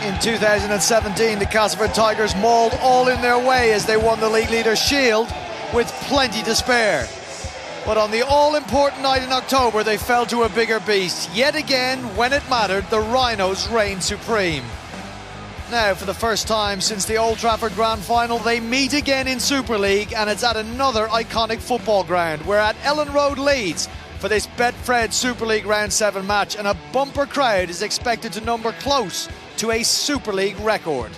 In 2017, the Castleford Tigers mauled all in their way as they won the league leader shield with plenty to spare. But on the all-important night in October, they fell to a bigger beast. Yet again, when it mattered, the Rhinos reigned supreme. Now, for the first time since the Old Trafford Grand Final, they meet again in Super League, and it's at another iconic football ground. We're at Elland Road, Leeds, for this Betfred Super League Round 7 match, and a bumper crowd is expected to number close to a Super League record.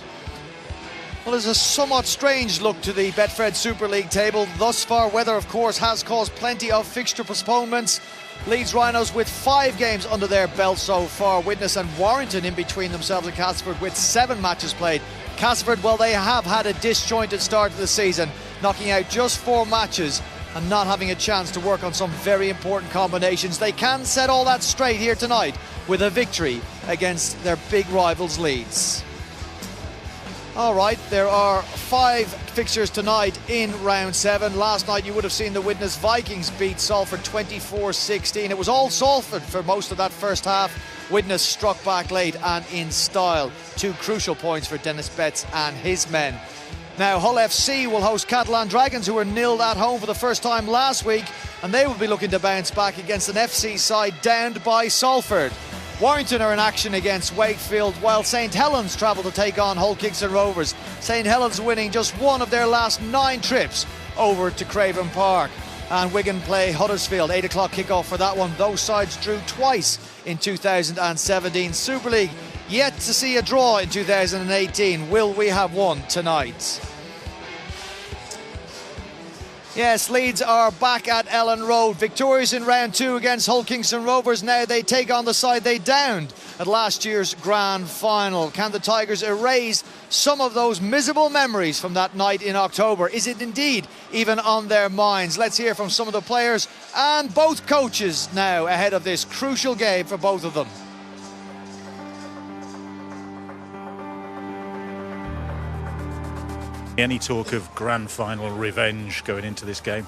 Well, there's a somewhat strange look to the Betfred Super League table. Thus far, weather, of course, has caused plenty of fixture postponements. Leeds Rhinos with 5 games under their belt so far. Widnes and Warrington in between themselves and Castleford with 7 matches played. Castleford, well, they have had a disjointed start to the season, knocking out just 4 matches and not having a chance to work on some very important combinations. They can set all that straight here tonight with a victory against their big rivals Leeds. All right, there are 5 fixtures tonight in round 7. Last night you would have seen the Widnes Vikings beat Salford 24-16. It was all Salford for most of that first half. Widnes struck back late and in style. 2 crucial points for Dennis Betts and his men. Now Hull FC will host Catalan Dragons, who were nilled at home for the first time last week, and they will be looking to bounce back against an FC side downed by Salford. Warrington are in action against Wakefield, while St Helens travel to take on Hull Kingston Rovers. St Helens winning just 1 of their last 9 trips over to Craven Park. And Wigan play Huddersfield, 8 o'clock kickoff for that one. Those sides drew twice in 2017. Super League yet to see a draw in 2018. Will we have one tonight? Yes, Leeds are back at Elland Road. Victorious in round 2 against Hull Kingston Rovers. Now they take on the side they downed at last year's Grand Final. Can the Tigers erase some of those miserable memories from that night in October? Is it indeed even on their minds? Let's hear from some of the players and both coaches now ahead of this crucial game for both of them. Any talk of grand final revenge going into this game?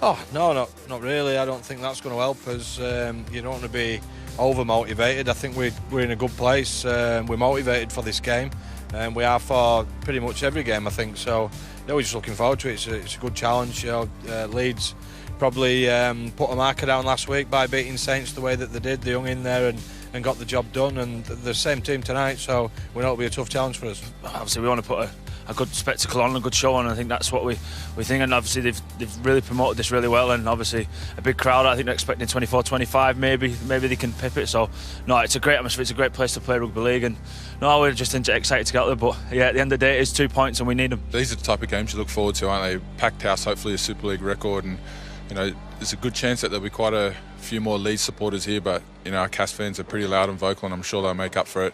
Oh, no, not really. I don't think that's going to help us. You don't want to be over-motivated. I think we're in a good place. We're motivated for this game, and we are for pretty much every game, I think. So, we're just looking forward to it. It's a good challenge. Leeds probably put a marker down last week by beating Saints the way that they did. They hung in there and got the job done, and the same team tonight, so we know it'll be a tough challenge for us. Obviously we want to put a good spectacle on, a good show on. I think that's what we think, and obviously they've really promoted this really well, and obviously a big crowd. I think they're expecting 24-25, maybe they can pip it. So no, it's a great atmosphere, it's a great place to play rugby league, and no, we're just excited to get there. But yeah, at the end of the day, it's 2 points and we need them. These are the type of games you look forward to, aren't they? Packed house, hopefully a Super League record, and there's a good chance that there'll be quite a few more Leeds supporters here, but our Cas fans are pretty loud and vocal, and I'm sure they'll make up for it.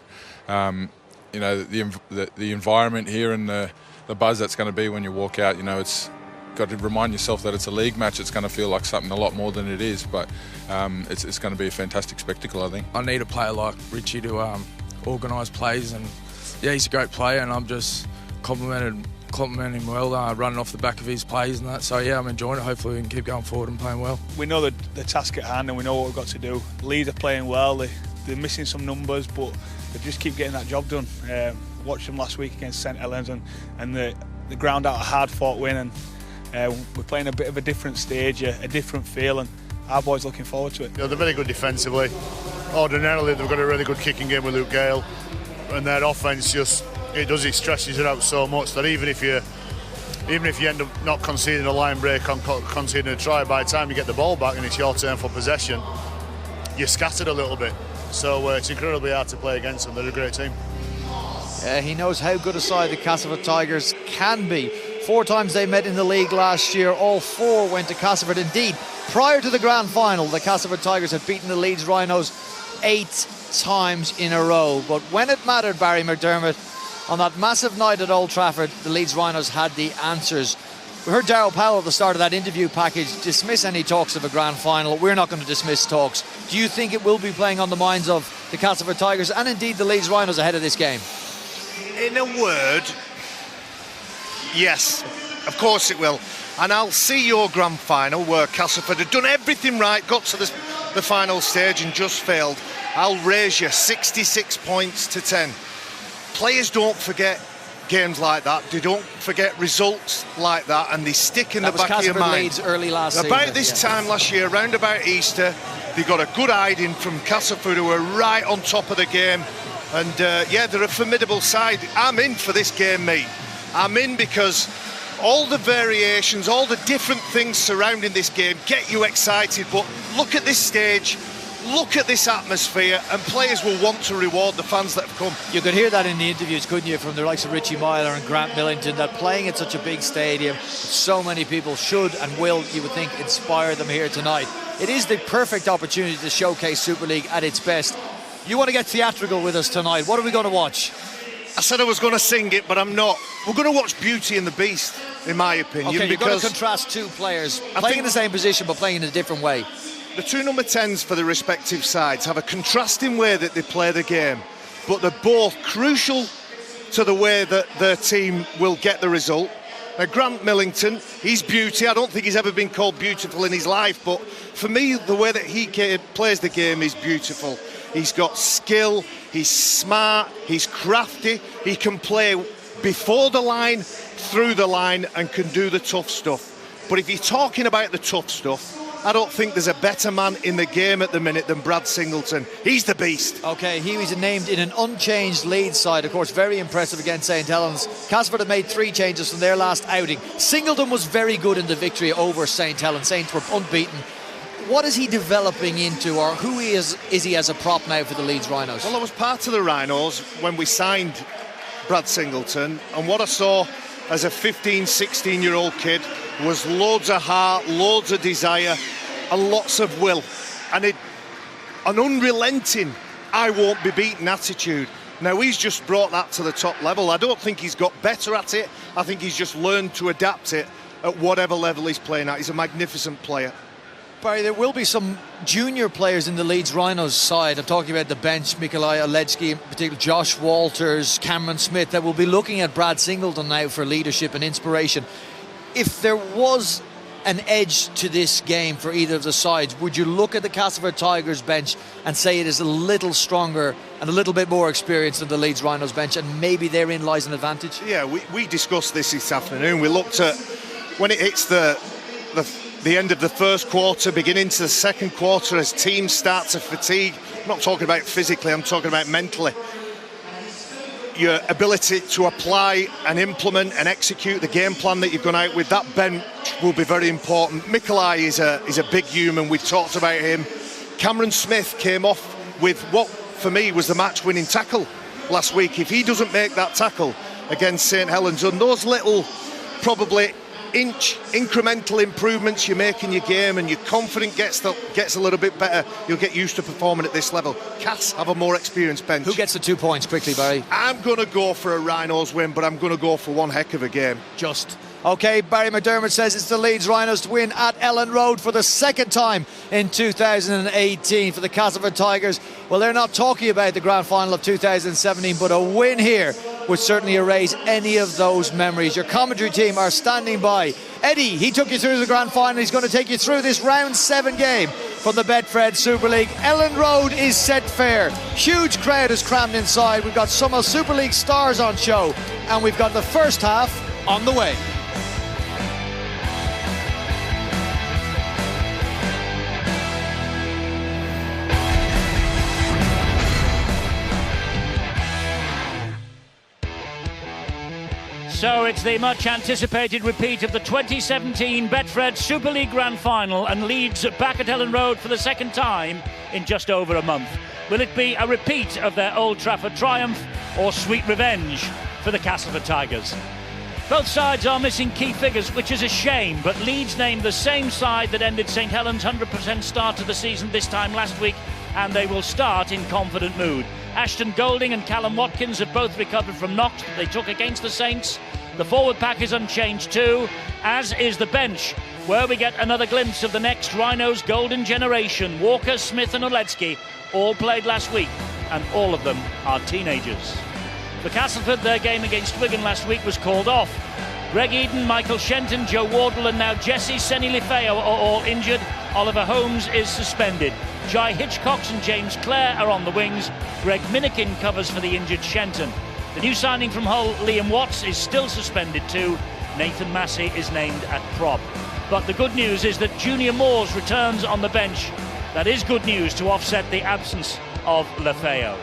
The environment here and the buzz that's going to be when you walk out, it's got to remind yourself that it's a league match. It's going to feel like something a lot more than it is, but it's going to be a fantastic spectacle, I think. I need a player like Richie to organise plays, and yeah, he's a great player, and I'm just complimenting him well, running off the back of his plays and that. So yeah, I'm enjoying it. Hopefully we can keep going forward and playing well. We know the task at hand, and we know what we've got to do. Leeds are playing well. They're missing some numbers, but they just keep getting that job done. Watched them last week against St Helens, and they ground out a hard-fought win, and we're playing a bit of a different stage, a different feel, and our boys looking forward to it. They're very good defensively. Ordinarily, they've got a really good kicking game with Luke Gale, and their offence it stresses it out so much that even if you end up not conceding a line break on conceding a try, by the time you get the ball back and it's your turn for possession, you're scattered a little bit. So it's incredibly hard to play against them. They're a great team. He knows how good a side the Castleford Tigers can be. 4 times they met in the league last year. All 4 went to Castleford. Indeed, prior to the grand final, the Castleford Tigers had beaten the Leeds Rhinos 8 times in a row. But when it mattered, Barry McDermott, on that massive night at Old Trafford, the Leeds Rhinos had the answers. We heard Darryl Powell at the start of that interview package dismiss any talks of a grand final. We're not going to dismiss talks. Do you think it will be playing on the minds of the Castleford Tigers and indeed the Leeds Rhinos ahead of this game? In a word, yes, of course it will. And I'll see your grand final where Castleford had done everything right, got to the final stage and just failed. I'll raise you 66 points to 10. players don't forget games like that. They don't forget results like that, and they stick in the back of your mind. Leeds early last season. About this time last year, around about Easter, they got a good hiding from Castleford, who were right on top of the game. And yeah, they're a formidable side. I'm in for this game, mate. I'm in because all the variations, all the different things surrounding this game get you excited. But look at this stage, look at this atmosphere, and players will want to reward the fans that have come. You could hear that in the interviews, couldn't you, from the likes of Richie Myler and Grant Millington, that playing at such a big stadium, so many people should and will, you would think, inspire them here tonight. It is the perfect opportunity to showcase Super League at its best. You want to get theatrical with us tonight. What are we going to watch? I said I was going to sing it, but I'm not. We're going to watch Beauty and the Beast, in my opinion. Okay, you're because going to contrast two players playing in the same position but playing in a different way. The two number 10s for the respective sides have a contrasting way that they play the game, but they're both crucial to the way that their team will get the result. Now, Grant Millington, he's beauty. I don't think he's ever been called beautiful in his life, but for me, the way that he plays the game is beautiful. He's got skill, he's smart, he's crafty, he can play before the line, through the line, and can do the tough stuff. But if you're talking about the tough stuff, I don't think there's a better man in the game at the minute than Brad Singleton. He's the beast. Okay, he was named in an unchanged Leeds side, of course, very impressive against St Helens. Castleford have made 3 changes from their last outing. Singleton was very good in the victory over St Helens. Saints were unbeaten. What is he developing into, or who is he as a prop now for the Leeds Rhinos? Well, I was part of the Rhinos when we signed Brad Singleton, and what I saw as a 15, 16-year-old kid was loads of heart, loads of desire, and lots of will, and an unrelenting, I won't be beaten attitude. Now, he's just brought that to the top level. I don't think he's got better at it. I think he's just learned to adapt it at whatever level he's playing at. He's a magnificent player. Barry, there will be some junior players in the Leeds Rhinos side. I'm talking about the bench, Mikolaj Oledzki, in particular Josh Walters, Cameron Smith, that will be looking at Brad Singleton now for leadership and inspiration. If there was an edge to this game for either of the sides, would you look at the Castleford Tigers bench and say it is a little stronger and a little bit more experienced than the Leeds Rhinos bench, and maybe therein lies an advantage? Yeah, we discussed this afternoon. We looked at when it hits the end of the first quarter, beginning to the second quarter, as teams start to fatigue. I'm not talking about physically, I'm talking about mentally. Your ability to apply and implement and execute the game plan that you've gone out with, that bench will be very important. Mikolaj is a big human. We've talked about him. Cameron Smith came off with what, for me, was the match-winning tackle last week. If he doesn't make that tackle against St Helens, and those little, probably incremental improvements you make in your game, and your confidence gets a little bit better, you'll get used to performing at this level. Cass have a more experienced bench. Who gets the 2 points quickly, Barry? I'm going to go for a Rhinos win, but I'm going to go for one heck of a game. Just. Okay, Barry McDermott says it's the Leeds Rhinos to win at Elland Road for the second time in 2018 for the Castleford Tigers. Well, they're not talking about the grand final of 2017, but a win here would certainly erase any of those memories. Your commentary team are standing by. Eddie, he took you through the grand final. He's going to take you through this round 7 game from the Betfred Super League. Elland Road is set fair. Huge crowd is crammed inside. We've got some of Super League stars on show, and we've got the first half on the way. So it's the much anticipated repeat of the 2017 Betfred Super League Grand Final, and Leeds back at Elland Road for the second time in just over a month. Will it be a repeat of their Old Trafford triumph, or sweet revenge for the Castleford Tigers? Both sides are missing key figures, which is a shame, but Leeds named the same side that ended St Helens' 100% start to the season this time last week, and they will start in confident mood. Ashton Golding and Callum Watkins have both recovered from knocks that they took against the Saints. The forward pack is unchanged too, as is the bench, where we get another glimpse of the next Rhinos' golden generation. Walker, Smith and Oledzki all played last week, and all of them are teenagers. For Castleford, their game against Wigan last week was called off. Greg Eden, Michael Shenton, Joe Wardle and now Jesse Senilifeo are all injured. Oliver Holmes is suspended. Jai Hitchcox and James Clare are on the wings. Greg Minikin covers for the injured Shenton. The new signing from Hull, Liam Watts, is still suspended too. Nathan Massey is named at prop. But the good news is that Junior Moores returns on the bench. That is good news to offset the absence of Lefeo.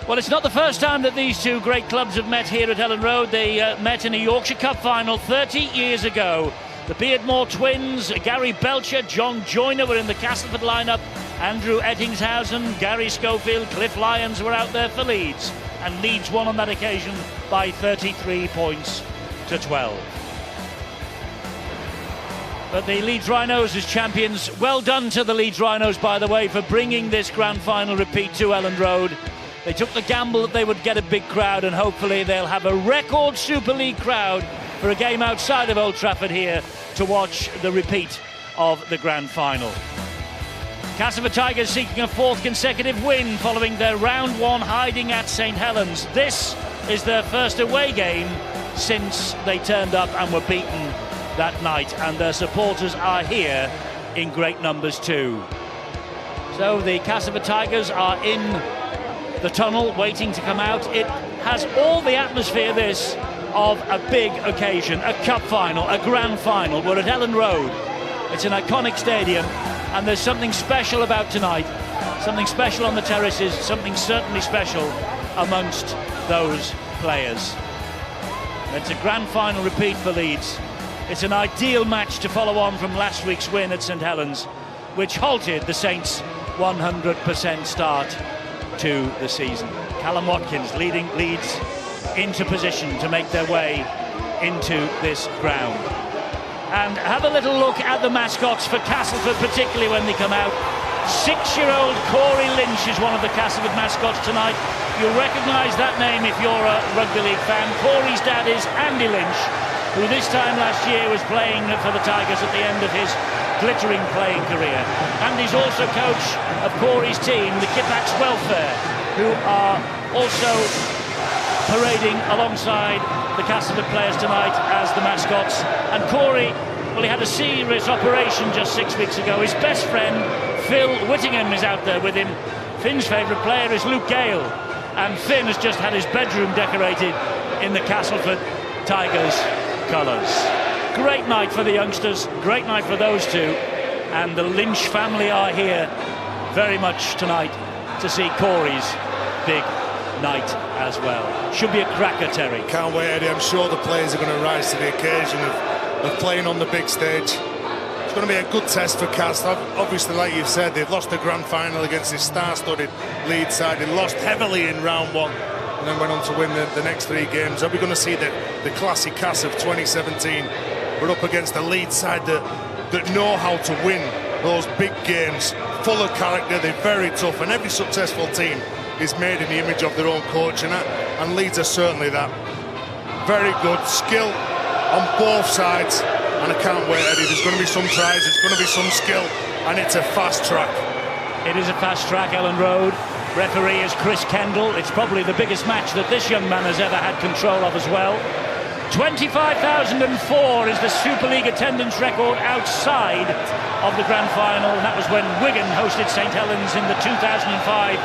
Well, it's not the first time that these two great clubs have met here at Elland Road. They met in a Yorkshire Cup final 30 years ago. The Beardmore twins, Gary Belcher, John Joyner were in the Castleford lineup. Andrew Ettingshausen, Gary Schofield, Cliff Lyons were out there for Leeds. And Leeds won on that occasion by 33 points to 12. But the Leeds Rhinos as champions, well done to the Leeds Rhinos, by the way, for bringing this grand final repeat to Elland Road. They took the gamble that they would get a big crowd, and hopefully they'll have a record Super League crowd for a game outside of Old Trafford here to watch the repeat of the grand final. Castleford Tigers seeking a fourth consecutive win following their round one hiding at St Helens. This is their first away game since they turned up and were beaten that night, and their supporters are here in great numbers too. So the Castleford Tigers are in the tunnel waiting to come out. It has all the atmosphere, this, of a big occasion, a cup final, a grand final. We're at Elland Road. It's an iconic stadium, and there's something special about tonight, something special on the terraces, something certainly special amongst those players. It's a grand final repeat for Leeds. It's an ideal match to follow on from last week's win at St Helens, which halted the Saints' 100% start to the season. Callum Watkins leading Leeds into position to make their way into this ground. And have a little look at the mascots for Castleford, particularly when they come out. 6-year-old Corey Lynch is one of the Castleford mascots tonight. You'll recognise that name if you're a rugby league fan. Corey's dad is Andy Lynch, who this time last year was playing for the Tigers at the end of his glittering playing career. And he's also coach of Corey's team, the Kippax Welfare, who are also parading alongside the Castleford players tonight as the mascots. And Corey, well, he had a serious operation just 6 weeks ago. His best friend, Phil Whittingham, is out there with him. Finn's favourite player is Luke Gale. And Finn has just had his bedroom decorated in the Castleford Tigers colours. Great night for the youngsters, great night for those two, and the Lynch family are here very much tonight to see Corey's big night as well. Should be a cracker, Terry. Can't wait, Eddie. I'm sure the players are going to rise to the occasion of playing on the big stage. It's going to be a good test for Cast. Obviously, like you've said, they've lost the grand final against this star-studded Leeds side. They lost heavily in round one and then went on to win the next 3 games. Are we going to see the classic Cast of 2017? We're up against a Leeds side that know how to win those big games, full of character. They're very tough, and every successful team is made in the image of their own coach, and Leeds are certainly that. Very good skill on both sides, and I can't wait, Eddie. There's going to be some tries, there's going to be some skill, and it's a fast track. It is a fast track, Elland Road. Referee is Chris Kendall. It's probably the biggest match that this young man has ever had control of as well. 25,004 is the Super League attendance record outside of the grand final, and that was when Wigan hosted St Helens in the 2005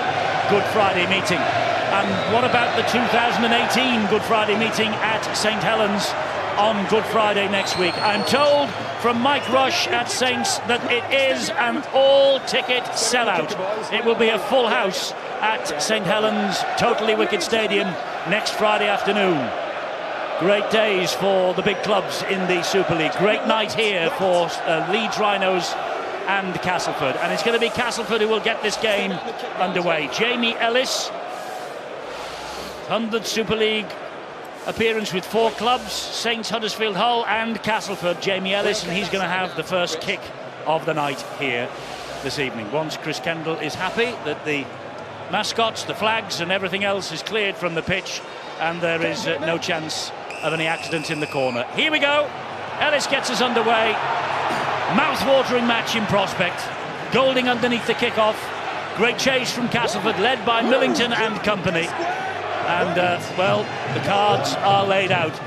Good Friday meeting. And what about the 2018 Good Friday meeting at St Helens on Good Friday next week? I'm told from Mike Rush at Saints that it is an all-ticket sellout. It will be a full house at St Helens Totally Wicked Stadium next Friday afternoon. Great days for the big clubs in the Super League. Great night here for Leeds Rhinos and Castleford. And it's going to be Castleford who will get this game underway. Jamie Ellis, 100th Super League appearance with 4 clubs, Saints, Huddersfield, Hull and Castleford. Jamie Ellis, and he's going to have the first kick of the night here this evening. Once Chris Kendall is happy that the mascots, the flags and everything else is cleared from the pitch and there is no chance of any accident in the corner. Here we go. Ellis gets us underway. Mouth-watering match in prospect. Golding underneath the kick-off. Great chase from Castleford, led by Millington and company. And, well, the cards are laid out.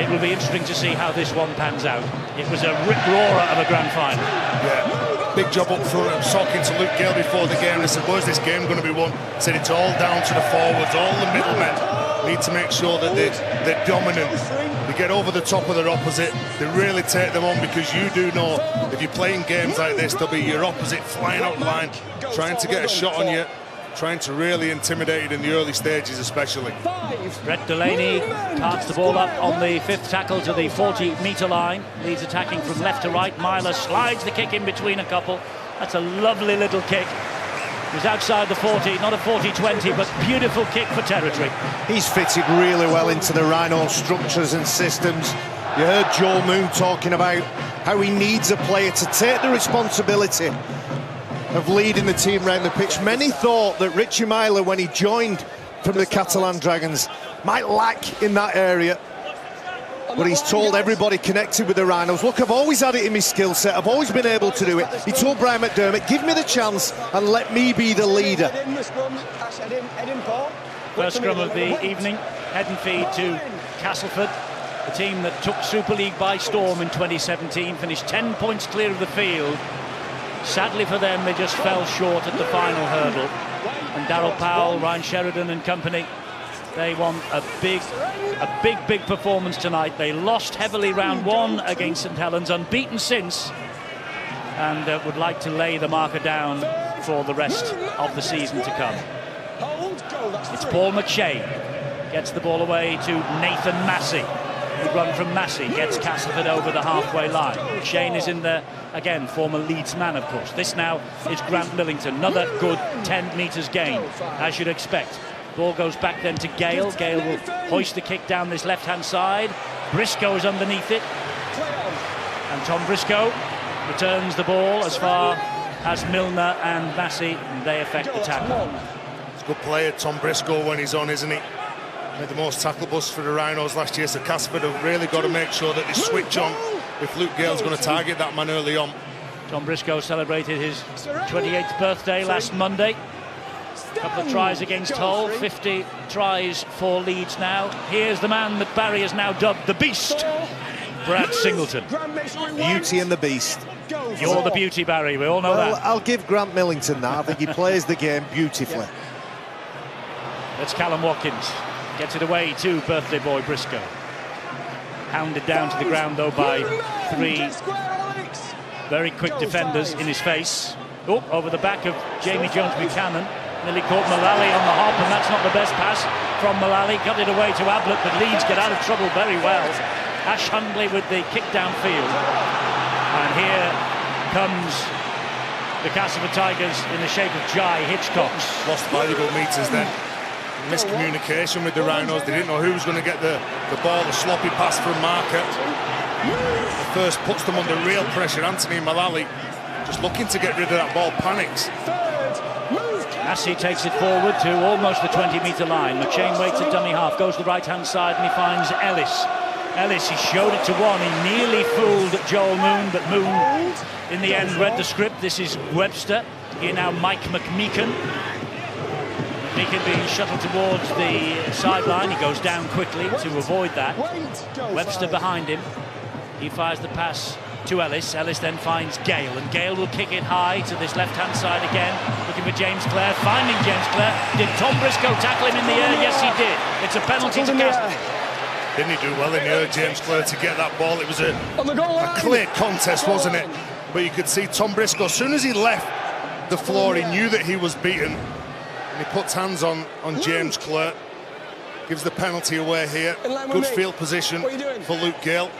It will be interesting to see how this one pans out. It was a rip-roarer of a grand final. Yeah. big job up front. I was talking to Luke Gale before the game and I said, where's this game going to be won? I said, it's all down to the forwards, all the middlemen need to make sure that they're dominant. They get over the top of their opposite, they really take them on, because you do know if you're playing games like this, there'll be your opposite flying up line, trying to get a shot on you, trying to really intimidate it in the early stages especially. Brett Delaney carts the ball up on the 5th tackle to the 40-metre line. Leeds attacking from left to right. Myler slides the kick in between a couple. That's a lovely little kick. It was outside the 40, not a 40-20, but beautiful kick for territory. He's fitted really well into the Rhino structures and systems. You heard Joel Moon talking about how he needs a player to take the responsibility of leading the team around the pitch. Many thought that Richie Myler, when he joined from the Catalan Dragons, might lack in that area, but he's told everybody connected with the Rhinos, look, I've always had it in my skill set, I've always been able to do it. He told Brian McDermott, give me the chance and let me be the leader. First scrum of the evening, head and feed to Castleford, the team that took Super League by storm in 2017, finished 10 points clear of the field. Sadly for them, they just fell short at the final hurdle. And Darryl Powell, Ryan Sheridan and company, they want a big performance tonight. They lost heavily round 1 against St Helens, unbeaten since, and would like to lay the marker down for the rest of the season to come. It's Paul McShane, gets the ball away to Nathan Massey. The run from Massey gets Castleford over the halfway line. Shane is in there again, former Leeds man, of course. This now is Grant Millington, another good 10 metres gain, as you'd expect. Ball goes back then to Gale. Gale will hoist the kick down this left-hand side. Briscoe is underneath it. And Tom Briscoe returns the ball as far as Milner and Massey, and they effect the tackle. He's a good player, Tom Briscoe, when he's on, isn't he? Made the most tackle busts for the Rhinos last year, so Castleford have really got to make sure that they switch on if Luke Gale's going to target that man early on. Tom Briscoe celebrated his 28th birthday last Monday. A couple of tries against Hull, 50 tries for Leeds now. Here's the man that Barry has now dubbed the Beast, Brad Singleton. Beauty and the Beast. You're the beauty, Barry, we all know that. I'll give Grant Millington that. I think he plays the game beautifully. That's Callum Watkins. Gets it away to birthday boy Briscoe. Hounded down to the ground though by 3 very quick defenders in his face. Oh, over the back of Jamie Jones-Buchanan. Nearly caught Mullally on the hop, and that's not the best pass from Mullally. Got it away to Ablett, but Leeds get out of trouble very well. Ash Hundley with the kick downfield. And here comes the Castleford Tigers in the shape of Jai Hitchcox. Lost valuable metres then. Miscommunication with the Rhinos. They didn't know who was going to get the ball. The sloppy pass from Marker. The first puts them under real pressure. Anthony Mullally just looking to get rid of that ball, panics. Massey takes it forward to almost the 20-metre line. McShane waits at dummy half, goes to the right-hand side, and he finds Ellis. Ellis, he showed it to one. He nearly fooled Joel Moon, but Moon, in the end, read the script. This is Webster. Here now, Mike McMeekan. McMeekan being shuttled towards the sideline. He goes down quickly to avoid that. Webster behind him. He fires the pass to Ellis. Ellis then finds Gale, and Gale will kick it high to this left-hand side again, looking for James Clare, finding James Clare. Did Tom Briscoe tackle him in the air? Yes, he did. It's a penalty to Castleford. Didn't he do well in the air, James Clare, to get that ball? It was a clear contest, wasn't it? But you could see Tom Briscoe, as soon as he left the floor, he knew that he was beaten, and he puts hands on James Clare. Gives the penalty away here. Good field position for Luke Gale.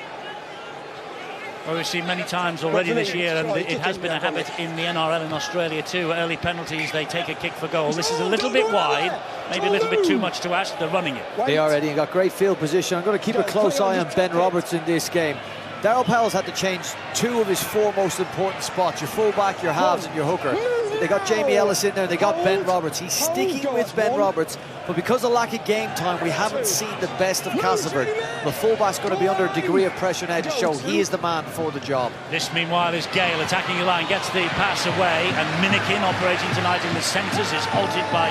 Well, we've seen many times already this year, and it has been a habit in the NRL in Australia too. Early penalties, they take a kick for goal. This is a little bit wide, maybe a little bit too much to ask. They're running it. They are, Eddie, and got great field position. I'm going to keep a close eye on Ben Roberts in this game. Darryl Powell's had to change 2 of his 4 most important spots, your fullback, your halves and your hooker. They got Jamie Ellis in there, they got Ben Roberts. He's sticking with Ben Roberts, but because of lack of game time, we haven't seen the best of Castleford. The fullback's going to be under a degree of pressure now to show he is the man for the job. This, meanwhile, is Gale attacking the line, gets the pass away, and Minikin, operating tonight in the centres, is halted by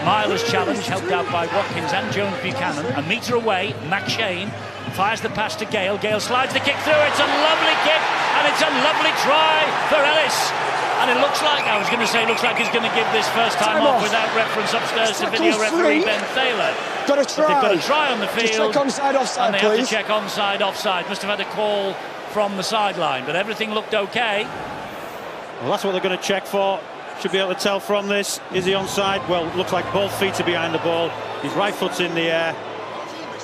Myler's challenge, helped out by Watkins and Jones Buchanan. A metre away, McShane fires the pass to Gale. Gale slides the kick through. It's a lovely kick, and it's a lovely try for Ellis. And it looks like, I was going to say, looks like he's going to give this first time off without reference upstairs to video referee Ben Thaler. Got to try. They've got to try on the field. Just check onside, offside, and they please. have to check onside, offside. Must have had a call from the sideline, but everything looked okay. Well, that's what they're going to check for. Should be able to tell from this. Is he onside? Well, it looks like both feet are behind the ball. His right foot's in the air.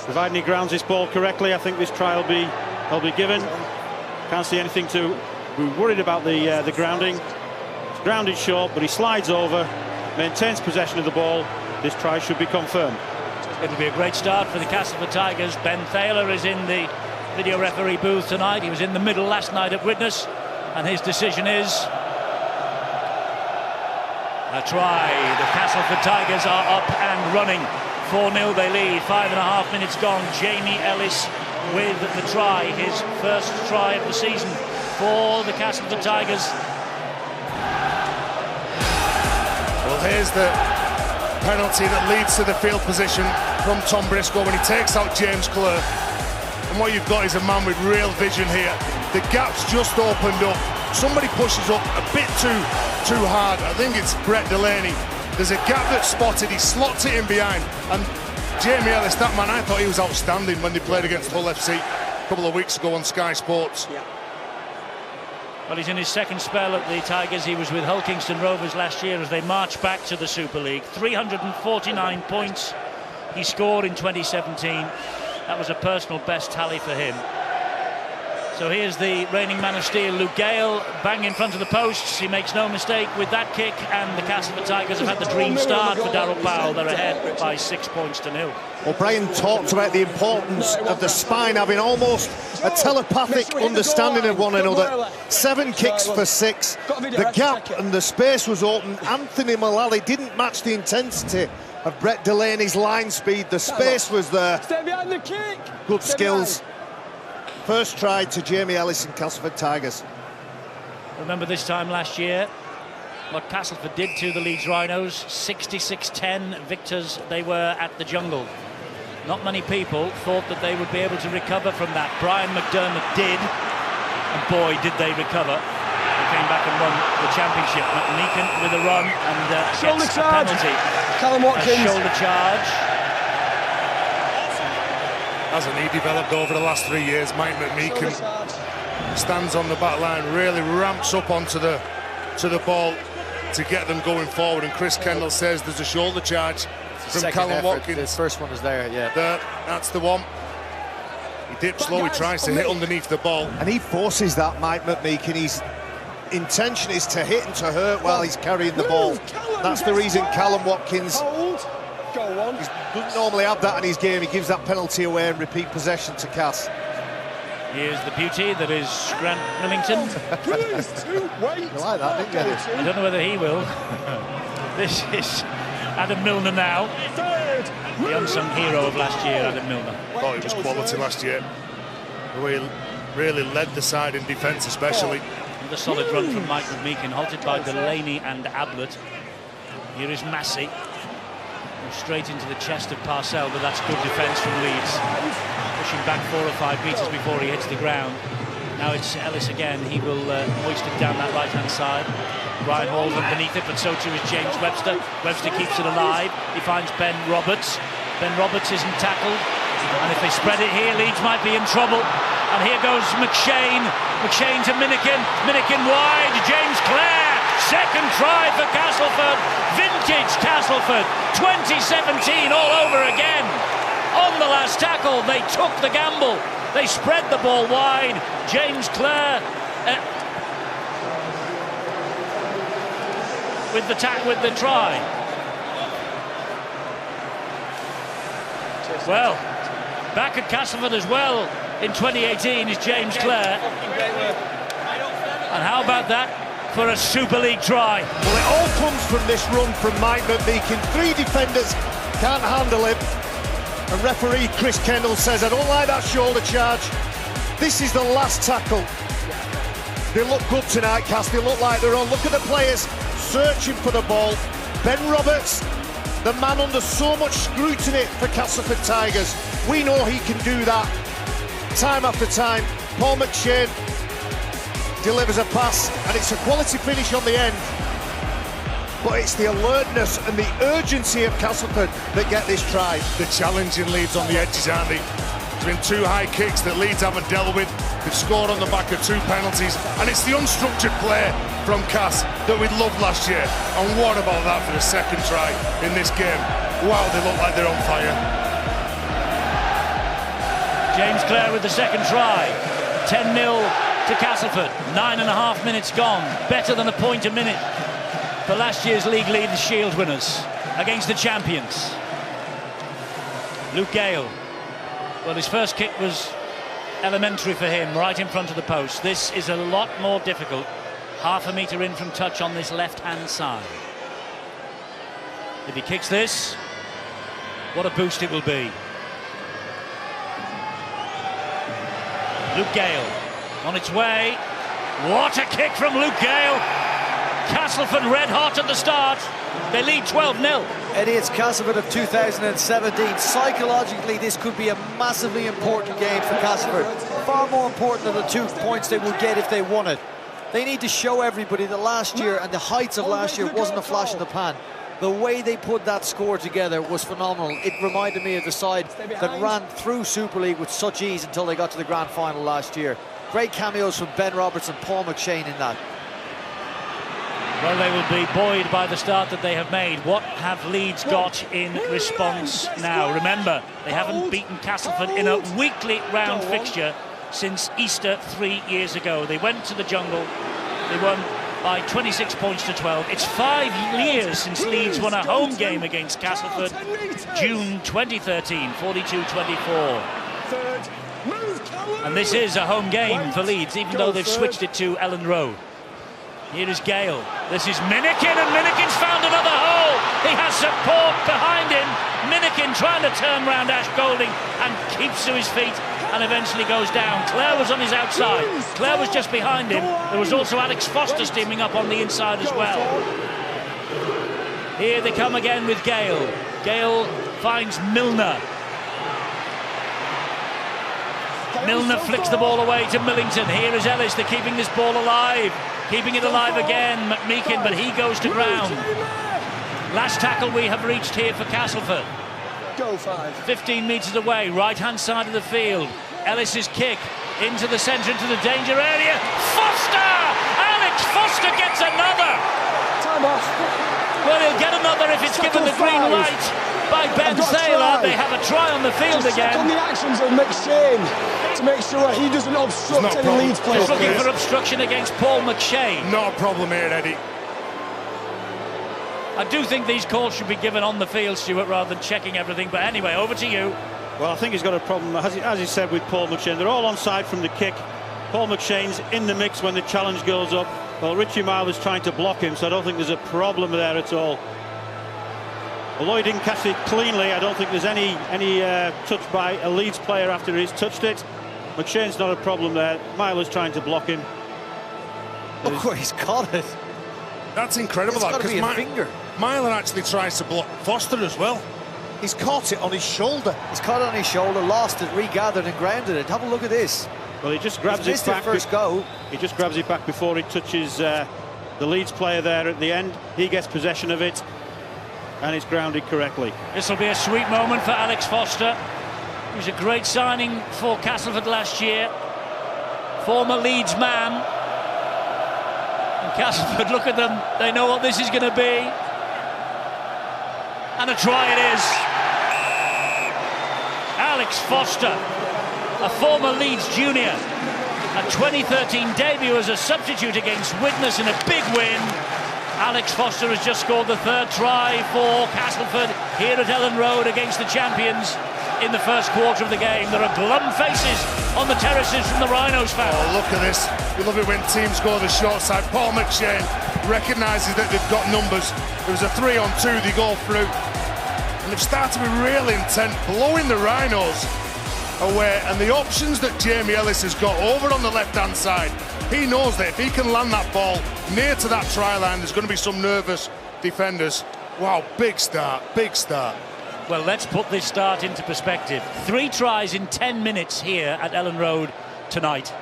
Providing he grounds his ball correctly, I think this try will be given. Can't see anything to be worried about the grounding. It's grounded short, but he slides over, maintains possession of the ball. This try should be confirmed. It'll be a great start for the Castleford Tigers. Ben Thaler is in the video referee booth tonight. He was in the middle last night at Widnes, and his decision is a try. The Castleford Tigers are up and running. 4-0 they lead, 5.5 minutes gone. Jamie Ellis with the try, his first try of the season for the Castleford Tigers. Well, here's the penalty that leads to the field position from Tom Briscoe when he takes out James Clare. And what you've got is a man with real vision here. The gap's just opened up. Somebody pushes up a bit too hard. I think it's Brett Delaney. There's a gap that's spotted. He slots it in behind. And Jamie Ellis, that man, I thought he was outstanding when they played against Hull FC a couple of weeks ago on Sky Sports. Yeah. Well, he's in his second spell at the Tigers. He was with Hull Kingston Rovers last year as they marched back to the Super League. 349 points he scored in 2017. That was a personal best tally for him. So here's the reigning man of steel, Luke Gale, bang in front of the posts. He makes no mistake with that kick, and the Castleford Tigers have had the dream start for Darryl Powell. They're ahead by 6 points to 0. Well, Brian talked about the importance of the spine having almost a telepathic understanding of one another. 7 kicks for 6. The gap and the space was open. Anthony Mullally didn't match the intensity of Brett Delaney's line speed. The space was there. Stay behind the kick. Good skills. First try to Jamie Ellis and Castleford Tigers. Remember this time last year what Castleford did to the Leeds Rhinos. 66-10 victors they were at the Jungle. Not many people thought that they would be able to recover from that. Brian McDermott did, and boy did they recover. They came back and won the championship. McMeekin with a run and gets a penalty. Callum Watkins. A shoulder charge. Hasn't he developed over the last 3 years? Mike McMeekin stands on the back line, really ramps up onto the ball to get them going forward, and Chris Kendall says there's a shoulder charge from Callum Watkins. The first one is there, yeah. That's the one. He dips low, he tries to hit underneath the ball. And he forces that, Mike McMeekin. His intention is to hit and to hurt while he's carrying the ball. That's the reason Callum Watkins doesn't normally have that in his game. He gives that penalty away and repeat possession to Cass. Here's the beauty that is Grant Millington. You like that, didn't you? I don't know whether he will. This is Adam Milner now. The unsung hero of last year, Adam Milner. I thought he was quality last year. The way he really led the side in defence especially. And a solid run from Mike McMeekin, halted by Delaney and Ablett. Here is Massey. Straight into the chest of Parcell, but that's good defence from Leeds. Pushing back 4 or 5 metres before he hits the ground. Now it's Ellis again. He will hoist it down that right-hand side. Brian Hall's underneath it, but so too is James Webster. Webster keeps it alive. He finds Ben Roberts. Ben Roberts isn't tackled. And if they spread it here, Leeds might be in trouble. And here goes McShane. McShane to Minikin. Minikin wide. James Clare. Second try for Castleford. Vintage Castleford. 2017 all over again. On the last tackle, they took the gamble. They spread the ball wide. James Clare with the try. Well, back at Castleford as well in 2018 is James Clare. And how about that for a Super League try? Well, it all comes from this run from Mike McMeekin. 3 defenders can't handle him. And referee Chris Kendall says, I don't like that shoulder charge. This is the last tackle. They look good tonight, Cass. They look like they're on. Look at the players searching for the ball. Ben Roberts, the man under so much scrutiny for Castleford Tigers. We know he can do that time after time. Paul McShane, delivers a pass, and it's a quality finish on the end. But it's the alertness and the urgency of Castleford that get this try. The challenging Leeds on the edges, aren't they? There's been 2 high kicks that Leeds haven't dealt with. They've scored on the back of 2 penalties, and it's the unstructured play from Cass that we loved last year. And what about that for the second try in this game? Wow, they look like they're on fire. James Clare with the second try. 10-0 to Castleford. 9.5 minutes gone. Better than a point a minute for last year's league lead, the Shield winners, against the champions. Luke Gale. Well, his first kick was elementary for him, right in front of the post. This is a lot more difficult. Half a metre in from touch on this left-hand side. If he kicks this, what a boost it will be. Luke Gale on its way. What a kick from Luke Gale. Castleford red hot at the start. They lead 12-0. Eddie, it's Castleford of 2017. Psychologically, this could be a massively important game for Castleford. Far more important than the 2 points they would get if they won it. They need to show everybody that last year and the heights of last year wasn't a flash in the pan. The way they put that score together was phenomenal. It reminded me of the side that ran through Super League with such ease until they got to the grand final last year. Great cameos from Ben Roberts and Paul McShane in that. Well, they will be buoyed by the start that they have made. What have Leeds got in response now? Remember, they haven't beaten Castleford in a weekly round fixture since Easter 3 years ago. They went to the jungle. They won by 26 points to 12. It's 5 years since Leeds won a home game against Castleford. June 2013, 42-24. And this is a home game for Leeds, even though they've switched it to Elland Road. Here is Gale. This is Minikin, and Minikin's found another hole. He has support behind him. Minikin trying to turn round Ash Golding and keeps to his feet and eventually goes down. Clare was on his outside. Clare was just behind him. There was also Alex Foster steaming up on the inside as well. Here they come again with Gale. Gale finds Milner. Milner flicks the ball away to Millington. Here is Ellis. They're keeping this ball alive. Keeping it alive again, McMeekin, but he goes to ground. Last tackle we have reached here for Castleford. 15 metres away, right-hand side of the field. Ellis's kick into the centre, into the danger area. Foster! Alex Foster gets another! Time off. Well, he'll get another if it's given the green light by Ben Thaler. They have a try on the field again. On the actions of McShane to make sure he doesn't obstruct any Leeds players. He's looking for obstruction against Paul McShane. Not a problem here, Eddie. I do think these calls should be given on the field, Stuart, rather than checking everything. But anyway, over to you. Well, I think he's got a problem, as he said, with Paul McShane. They're all onside from the kick. Paul McShane's in the mix when the challenge goes up. Well, Richie Mile is trying to block him, so I don't think there's a problem there at all. Although he didn't catch it cleanly, I don't think there's any touch by a Leeds player after he's touched it. McShane's not a problem there. Mile is trying to block him. Look where he's got it. That's incredible, It's got to be a finger. Mylan actually tries to block Foster as well. He's caught it on his shoulder. He's caught it on his shoulder, lost it, regathered and grounded it. Have a look at this. Well, he just grabs it back. First go. He just grabs it back before he touches the Leeds player there at the end. He gets possession of it, and it's grounded correctly. This will be a sweet moment for Alex Foster. He was a great signing for Castleford last year. Former Leeds man. And Castleford, look at them. They know what this is going to be. And a try it is. Alex Foster, a former Leeds junior. A 2013 debut as a substitute against Widnes in a big win. Alex Foster has just scored the third try for Castleford here at Elland Road against the champions in the first quarter of the game. There are glum faces on the terraces from the Rhinos fans. Oh, look at this. We love it when teams go the short side. Paul McShane recognises that they've got numbers. There was a 3-on-2, they go through. And they've started to be real intent, blowing the Rhinos away. And the options that Jamie Ellis has got over on the left-hand side, he knows that if he can land that ball near to that try line, there's going to be some nervous defenders. Wow, big start, big start. Well, let's put this start into perspective. 3 tries in 10 minutes here at Elland Road tonight.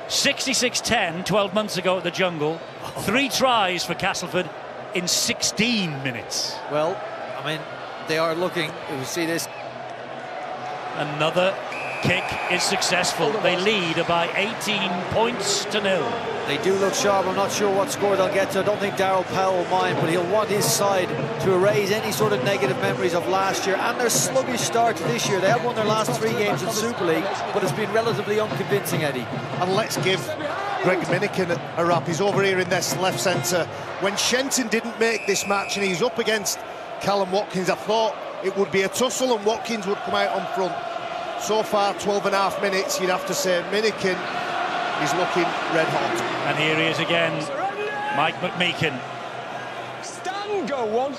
66-10 12 months ago at the Jungle. 3 tries for Castleford in 16 minutes. Well, I mean, they are looking, you see this. Another kick is successful. They lead by 18 points to 0. They do look sharp. I'm not sure what score they'll get to. I don't think Darryl Powell will mind, but he'll want his side to erase any sort of negative memories of last year and their sluggish start to this year. They have won their last 3 games in Super League, but it's been relatively unconvincing, Eddie. And let's give Greg Minikin a rap. He's over here in this left centre. When Shenton didn't make this match and he's up against Callum Watkins, I thought it would be a tussle and Watkins would come out on front. So far, 12.5 minutes, you'd have to say Minikin is looking red hot. And here he is again, Mike McMeekin. Stand, go one.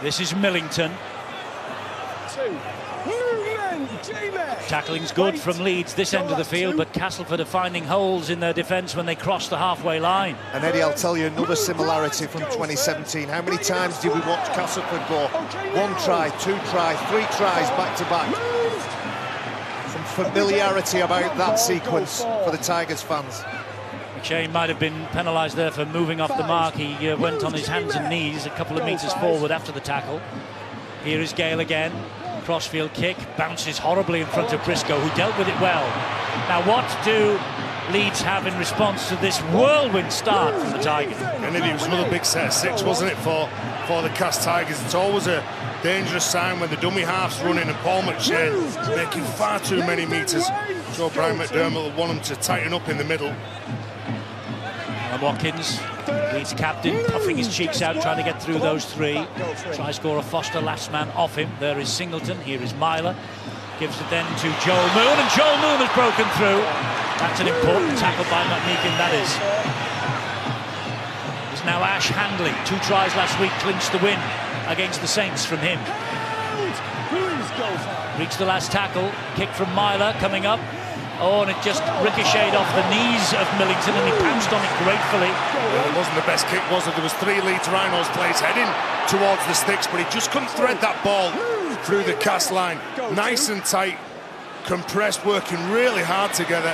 This is Millington. 2. Movement, Jamie. Tackling's good from Leeds this end of the field, but Castleford are finding holes in their defence when they cross the halfway line. And Eddie, I'll tell you another similarity from 2017. How many times did we watch Castleford go 1 try, 2 try, 3 tries back to back? Some familiarity about that sequence for the Tigers fans. McShane might have been penalised there for moving off the mark. He went on his hands and knees a couple of metres forward after the tackle. Here is Gale again. Crossfield kick, bounces horribly in front of Briscoe, who dealt with it well. Now what do Leeds have in response to this whirlwind start from the Tigers? And it was another big set of 6, wasn't it, for the Cas Tigers? It's always a dangerous sign when the dummy half's running and Paul McShane making far too many metres. So Brian McDermott will want him to tighten up in the middle. And Watkins, Leeds captain, puffing his cheeks out, trying to get through those 3. Try score a Foster last man off him. There is Singleton, here is Myler. Gives it then to Joel Moon, and Joel Moon has broken through. That's an important tackle by McMeekin, that is. It's now Ash Handley. 2 tries last week, clinched the win against the Saints from him. Reached the last tackle, kick from Myler coming up. Oh, and it just ricocheted off the knees of Millington and he pounced on it gratefully. Well, it wasn't the best kick, was it? There was 3 Leeds Rhinos players heading towards the sticks, but he just couldn't thread that ball through the cast line. Nice and tight, compressed, working really hard together.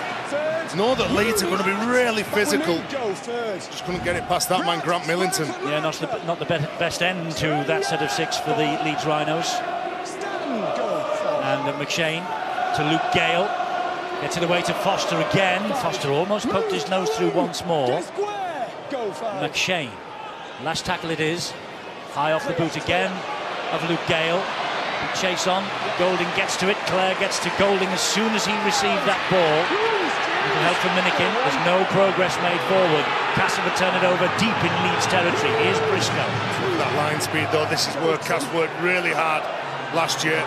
Know that Leeds are going to be really physical. Just couldn't get it past that man, Grant Millington. Yeah, not the best end to that set of 6 for the Leeds Rhinos. And McShane to Luke Gale. Gets it away to Foster again. Foster almost poked his nose through once more. McShane. Last tackle it is. High off the boot again of Luke Gale. Chase on. Golding gets to it. Clare gets to Golding as soon as he received that ball. Little help from Minikin. There's no progress made forward. Castleford turn it over deep in Leeds territory. Here's Briscoe. That line speed though, this is where Cas worked really hard last year.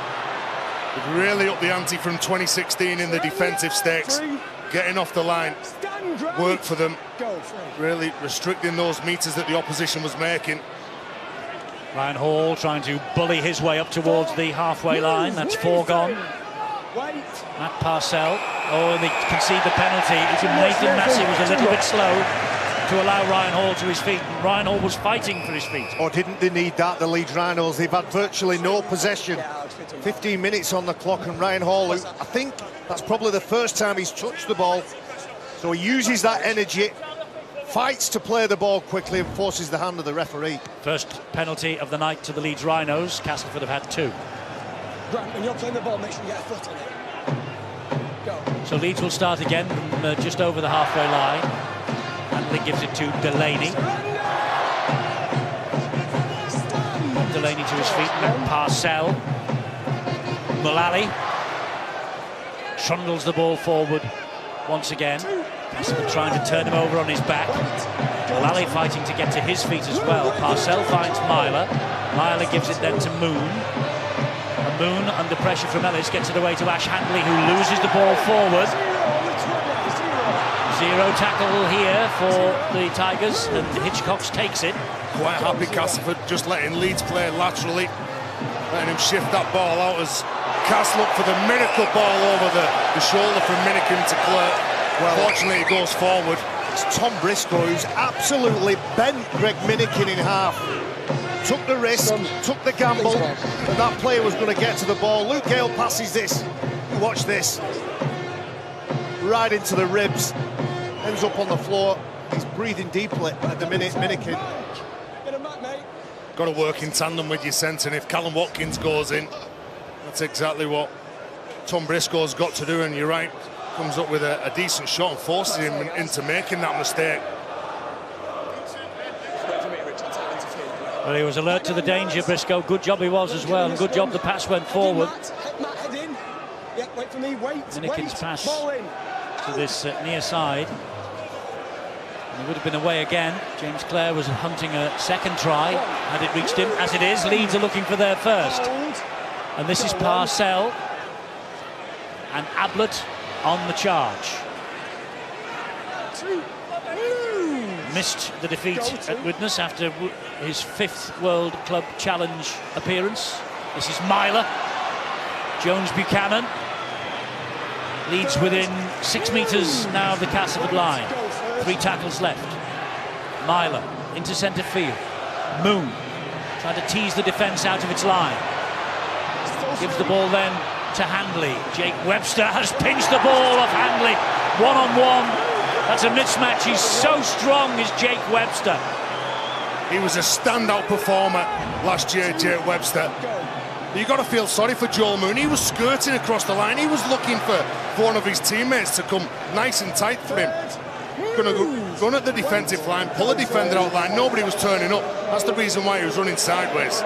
Really up the ante from 2016 in the defensive stakes. Getting off the line worked for them. Really restricting those metres that the opposition was making. Ryan Hall trying to bully his way up towards the halfway line. That's 4 gone. Matt Parcell. Oh, and they concede the penalty. Nathan Massey was a little bit slow to allow Ryan Hall to his feet. And Ryan Hall was fighting for his feet. Or didn't they need that, the Leeds Rhinos? They've had virtually no possession. 15 minutes on the clock, and Ryan Hall, who I think that's probably the first time he's touched the ball. So he uses that energy, fights to play the ball quickly and forces the hand of the referee. First penalty of the night to the Leeds Rhinos. Castleford have had 2. Grant, when you're playing the ball, make sure you get a foot on it. Go. So Leeds will start again from just over the halfway line. Handley gives it to Delaney. Delaney to his feet, and Parcell. Mullally trundles the ball forward once again. Castleford trying to turn him over on his back. Mullally fighting to get to his feet as well. Parcell finds Myler. Myler gives it then to Moon. And Moon, under pressure from Ellis, gets it away to Ash Handley, who loses the ball forward. 0 tackle here for the Tigers, and Hitchcocks takes it. Quite happy Castleford just letting Leeds play laterally, letting him shift that ball out as Cas looked for the miracle ball over the shoulder from Minikin to Clare. Well, fortunately it goes forward. It's Tom Briscoe who's absolutely bent Greg Minikin in half. Took the risk, took the gamble, and that player was going to get to the ball. Luke Gale passes this. Watch this. right into the ribs, ends up on the floor. He's breathing deeply at the minute, Minikin. Got to work in tandem with your centre, and if Callum Watkins goes in, that's exactly what Tom Briscoe's got to do, and you're right, comes up with a decent shot and forces him into making that mistake. Well, he was alert to the danger, Briscoe. Good job he was as well, and good job the pass went forward. Minikin's pass to this near side. And he would have been away again. James Clare was hunting a second try had it reached him. As it is, Leeds are looking for their first. And this is Parcell and Ablett on the charge. Missed the defeat at Widnes after his 5th World Club Challenge appearance. This is Myler. Jones Buchanan. Leeds within 6 metres now of the Castleford line. 3 tackles left. Myler into centre field. Moon trying to tease the defence out of its line. Gives the ball then to Handley. Jake Webster has pinched the ball off Handley. One-on-one. That's a mismatch. He's so strong, is Jake Webster. He was a standout performer last year, Jake Webster. You've got to feel sorry for Joel Moon. He was skirting across the line. He was looking for one of his teammates to come nice and tight for him. Going to run at the defensive line, pull a defender out line. Nobody was turning up. That's the reason why he was running sideways.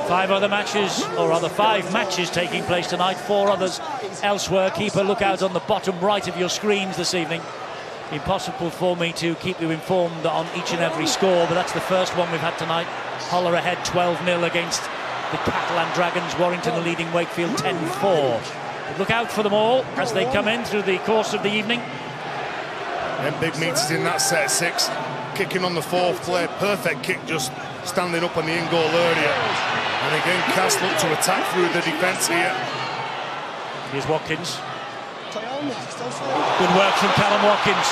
5 other matches, or rather 5 matches taking place tonight. 4 others elsewhere. Keep a lookout on the bottom right of your screens this evening. Impossible for me to keep you informed on each and every score, but that's the first one we've had tonight. Holler ahead 12-0 against the Catalan Dragons. Warrington are leading Wakefield 10-4. Look out for them all as they come in through the course of the evening. Them big meters in that set 6. Kicking on the 4th play. Perfect kick, just standing up on the in-goal area. And again, Cass look to attack through the defence here. Here's Watkins. Good work from Callum Watkins.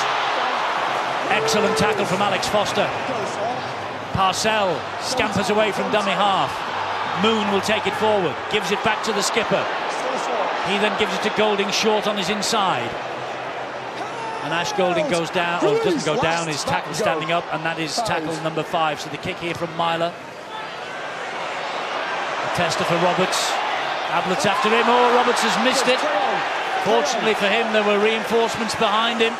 Excellent tackle from Alex Foster. Parcell scampers away from dummy half. Moon will take it forward, gives it back to the skipper. He then gives it to Golding short on his inside. And Ash Golding goes down, or doesn't go down, his tackle standing up, and that is tackle number 5. So the kick here from Myler. A tester for Roberts. Ablett's after him. Oh, Roberts has missed it. Fortunately for him, there were reinforcements behind him.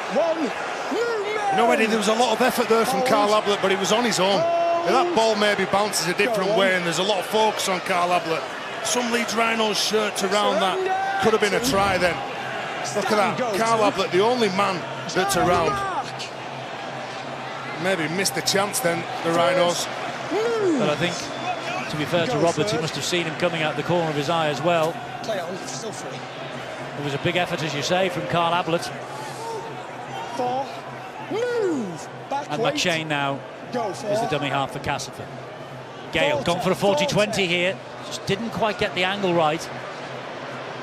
You know, Eddie, there was a lot of effort there from Carl Ablett, but he was on his own. That ball maybe bounces a different way, and there's a lot of focus on Carl Ablett. Some Leeds Rhinos shirts around that. Could have been a try then. Look at that. Carl Ablett, the only man that's around. Maybe missed the chance then, the Rhinos. But I think, to be fair to Roberts, he must have seen him coming out the corner of his eye as well. Play on, still free. It was a big effort, as you say, from Carl Ablett. 4, move, back and weight. McShane now is the dummy half for Castleford. Gale gone for a 40-20 here. Just didn't quite get the angle right.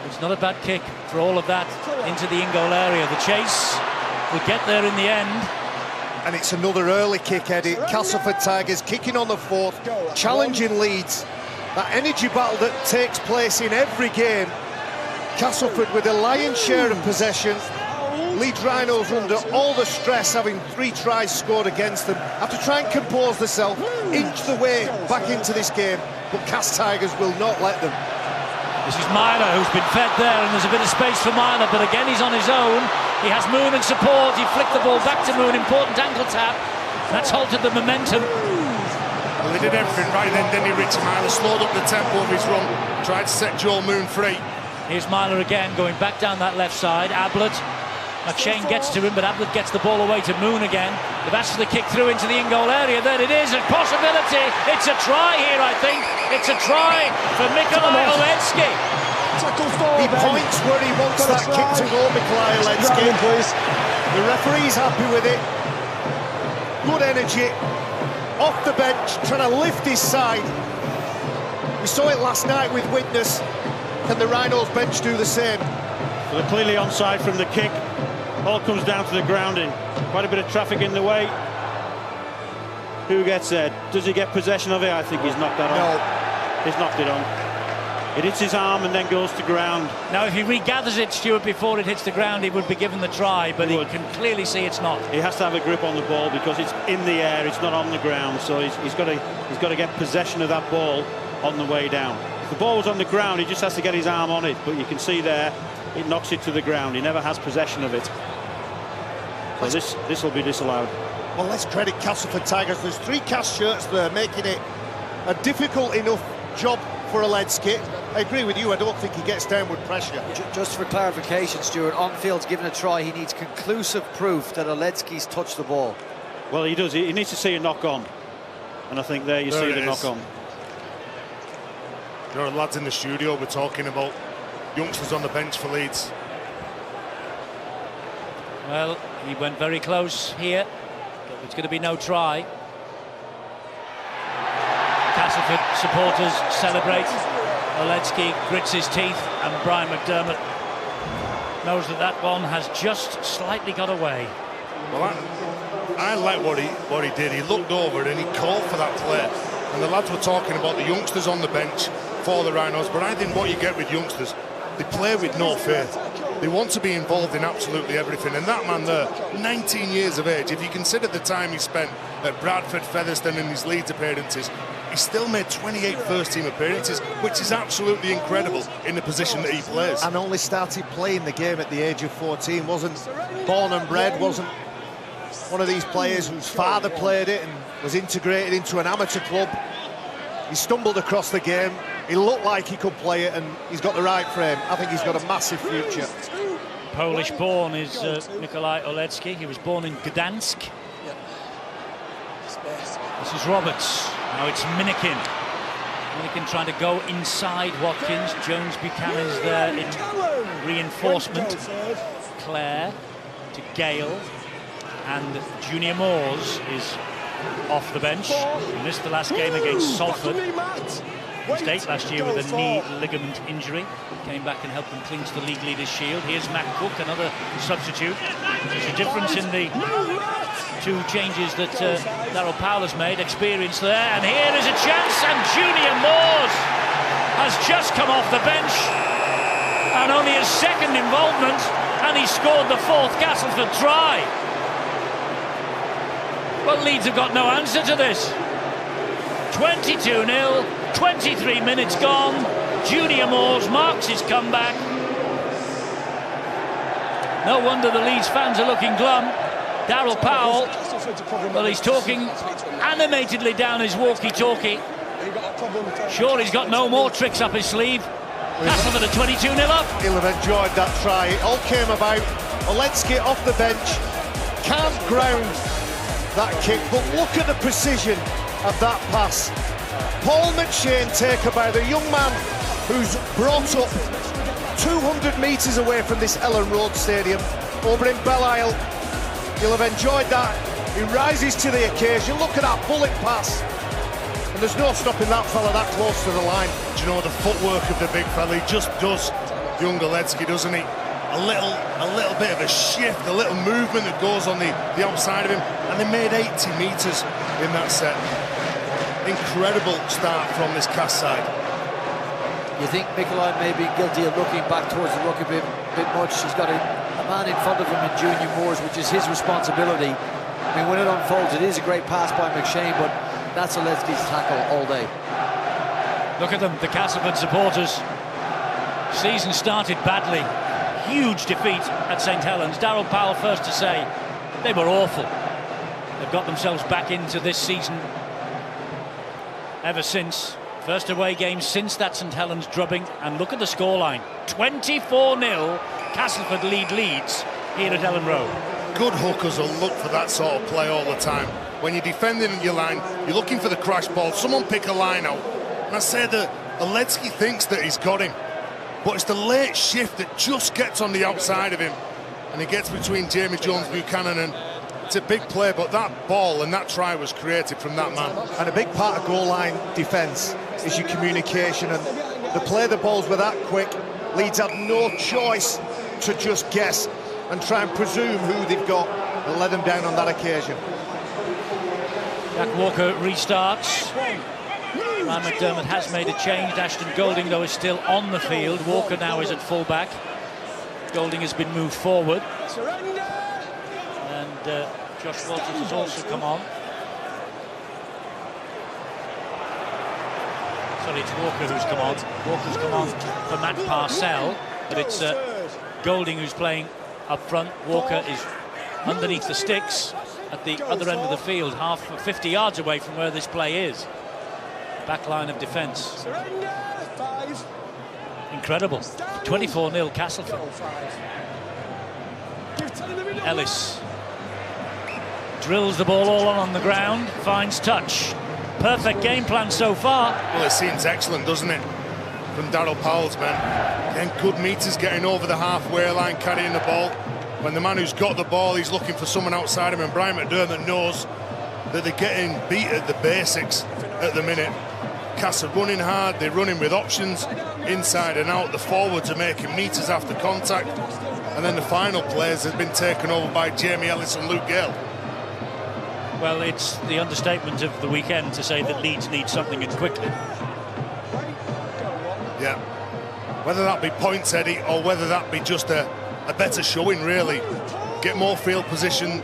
It's not a bad kick for all of that into the in-goal area. The chase will get there in the end. And it's another early kick, Eddie. Castleford Tigers kicking on the 4th, challenging Leeds. That energy battle that takes place in every game. Castleford with a lion's share of possession. Leeds Rhinos under all the stress, having 3 tries scored against them. Have to try and compose themselves, inch the way back into this game, but Cass Tigers will not let them. This is Myler, who's been fed there, and there's a bit of space for Myler, but again he's on his own. He has Moon in support. He flicked the ball back to Moon. Important ankle tap. That's halted the momentum. Well, he did everything right then, didn't he, Richie Myler? Slowed up the tempo of his run, tried to set Joel Moon free. Here's Myler again, going back down that left side. Ablett. McShane gets to him, but Ablett gets the ball away to Moon again. They've asked for the kick through into the in-goal area. There it is, a possibility. It's a try here, I think. It's a try for Mikolaj Oledzki. He points where he wants that kick to go, Mikolaj Oledzki. The referee's happy with it. Good energy. Off the bench, trying to lift his side. We saw it last night with Widnes. Can the Rhinos bench do the same? Well, they're clearly onside from the kick. All comes down to the grounding. Quite a bit of traffic in the way. Who gets there? Does he get possession of it? I think he's knocked that on. He's knocked it on. It hits his arm and then goes to ground. Now, if he regathers it, Stuart, before it hits the ground, he would be given the try, but he can clearly see it's not. He has to have a grip on the ball because it's in the air, it's not on the ground, so he's got to get possession of that ball on the way down. If the ball was on the ground, he just has to get his arm on it, but you can see there, it knocks it to the ground. He never has possession of it. So this will be disallowed. Well, let's credit Castleford Tigers. There's 3 cast shirts there, making it a difficult enough job for Eledzki. I agree with you, I don't think he gets downward pressure. Just for clarification, Stuart, on-field's given a try. He needs conclusive proof that Eledzki's touched the ball. Well, he does. He needs to see a knock-on. And I think there you see the knock-on. There are lads in the studio, we're talking about youngsters on the bench for Leeds. Well, he went very close here. It's going to be no try. Castleford supporters celebrate. Eledzki grits his teeth, and Brian McDermott knows that one has just slightly got away. Well, I like what he did. He looked over and he called for that play. And the lads were talking about the youngsters on the bench for the Rhinos, but I think what you get with youngsters, they play with no faith. They want to be involved in absolutely everything. And that man there, 19 years of age, if you consider the time he spent at Bradford, Featherstone and his Leeds appearances, he still made 28 first-team appearances, which is absolutely incredible in the position that he plays. And only started playing the game at the age of 14, wasn't born and bred, wasn't one of these players whose father played it and was integrated into an amateur club. He stumbled across the game, he looked like he could play it, and he's got the right frame. I think he's got a massive future. Polish-born is Nikolaj Oledzki. He was born in Gdansk. This is Roberts. Now it's Minikin. Minikin trying to go inside Watkins. Jones Buchanan's there in reinforcement. Clare to Gale. And Junior Moores is off the bench. He missed the last game against Salford. State last year with a knee ligament injury. Came back and helped them cling to the league leaders' shield. Here's Matt Cook, another substitute. There's a difference in the 2 changes that Darryl Powell has made. Experience there, and here is a chance, and Junior Moores has just come off the bench, and only his 2nd involvement, and he scored the 4th Castleford try. Well, Leeds have got no answer to this. 22-0, 23 minutes gone. Junior Moores marks his comeback. No wonder the Leeds fans are looking glum. Darryl Powell, well, he's talking animatedly down his walkie-talkie. Sure, he's got no more tricks up his sleeve. Castleford at 22-0 up. He'll have enjoyed that try. It all came about. Eledzki off the bench, can't ground that kick, but look at the precision of that pass. Paul McShane taken by the young man who's brought up 200 metres away from this Elland Road Stadium over in Belle Isle. You'll have enjoyed that. He rises to the occasion. Look at that bullet pass. And there's no stopping that fella that close to the line. Do you know the footwork of the big fella? He just does young Eledzki, doesn't he? A little bit of a shift, a little movement that goes on the outside of him. And they made 80 metres in that set. Incredible start from this cast side. You think Nikolaj may be guilty of looking back towards the ruck a bit much? He's got a man in front of him in Junior Moores, which is his responsibility. I mean, when it unfolds, it is a great pass by McShane, but that's Eledzki's tackle all day. Look at them, the Castleford supporters. Season started badly. Huge defeat at St Helens. Darryl Powell first to say they were awful. They've got themselves back into this season ever since. First away game since that St Helens drubbing, and look at the scoreline. 24-0, Castleford lead Leeds here at Elland Road. Good hookers will look for that sort of play all the time. When you're defending your line, you're looking for the crash ball. Someone pick a line out. And I say that Eledzki thinks that he's got him, but it's the late shift that just gets on the outside of him, and he gets between Jamie Jones Buchanan, and it's a big play, but that ball and that try was created from that man. And a big part of goal line defence is your communication, and the play the balls were that quick. Leeds had no choice to just guess and try and presume who they've got and let them down on that occasion. Jack Walker restarts. Ryan McDermott has made a change. Ashton Golding, though, is still on the field. Walker now is at full-back. Golding has been moved forward. And Josh Walters has also come on. Sorry, it's Walker who's come on. Walker's come on for Matt Parcell, but it's Golding who's playing up front. Walker is underneath the sticks at the other end of the field, 50 yards away from where this play is. Back line of defence. Incredible. 24-0 Castleford. Ellis drills the ball all on the ground, finds touch. Perfect game plan so far. Well, it seems excellent, doesn't it? From Daryl Powell's men. Then good meters getting over the halfway line, carrying the ball. When the man who's got the ball, he's looking for someone outside him, and Brian McDermott knows that they're getting beat at the basics at the minute. Cass are running hard, they're running with options inside and out. The forwards are making meters after contact, and then the final plays have been taken over by Jamie Ellis and Luke Gale. Well, it's the understatement of the weekend to say that Leeds need something and quickly. Yeah. Whether that be points, Eddie, or whether that be just a better showing, really. Get more field position,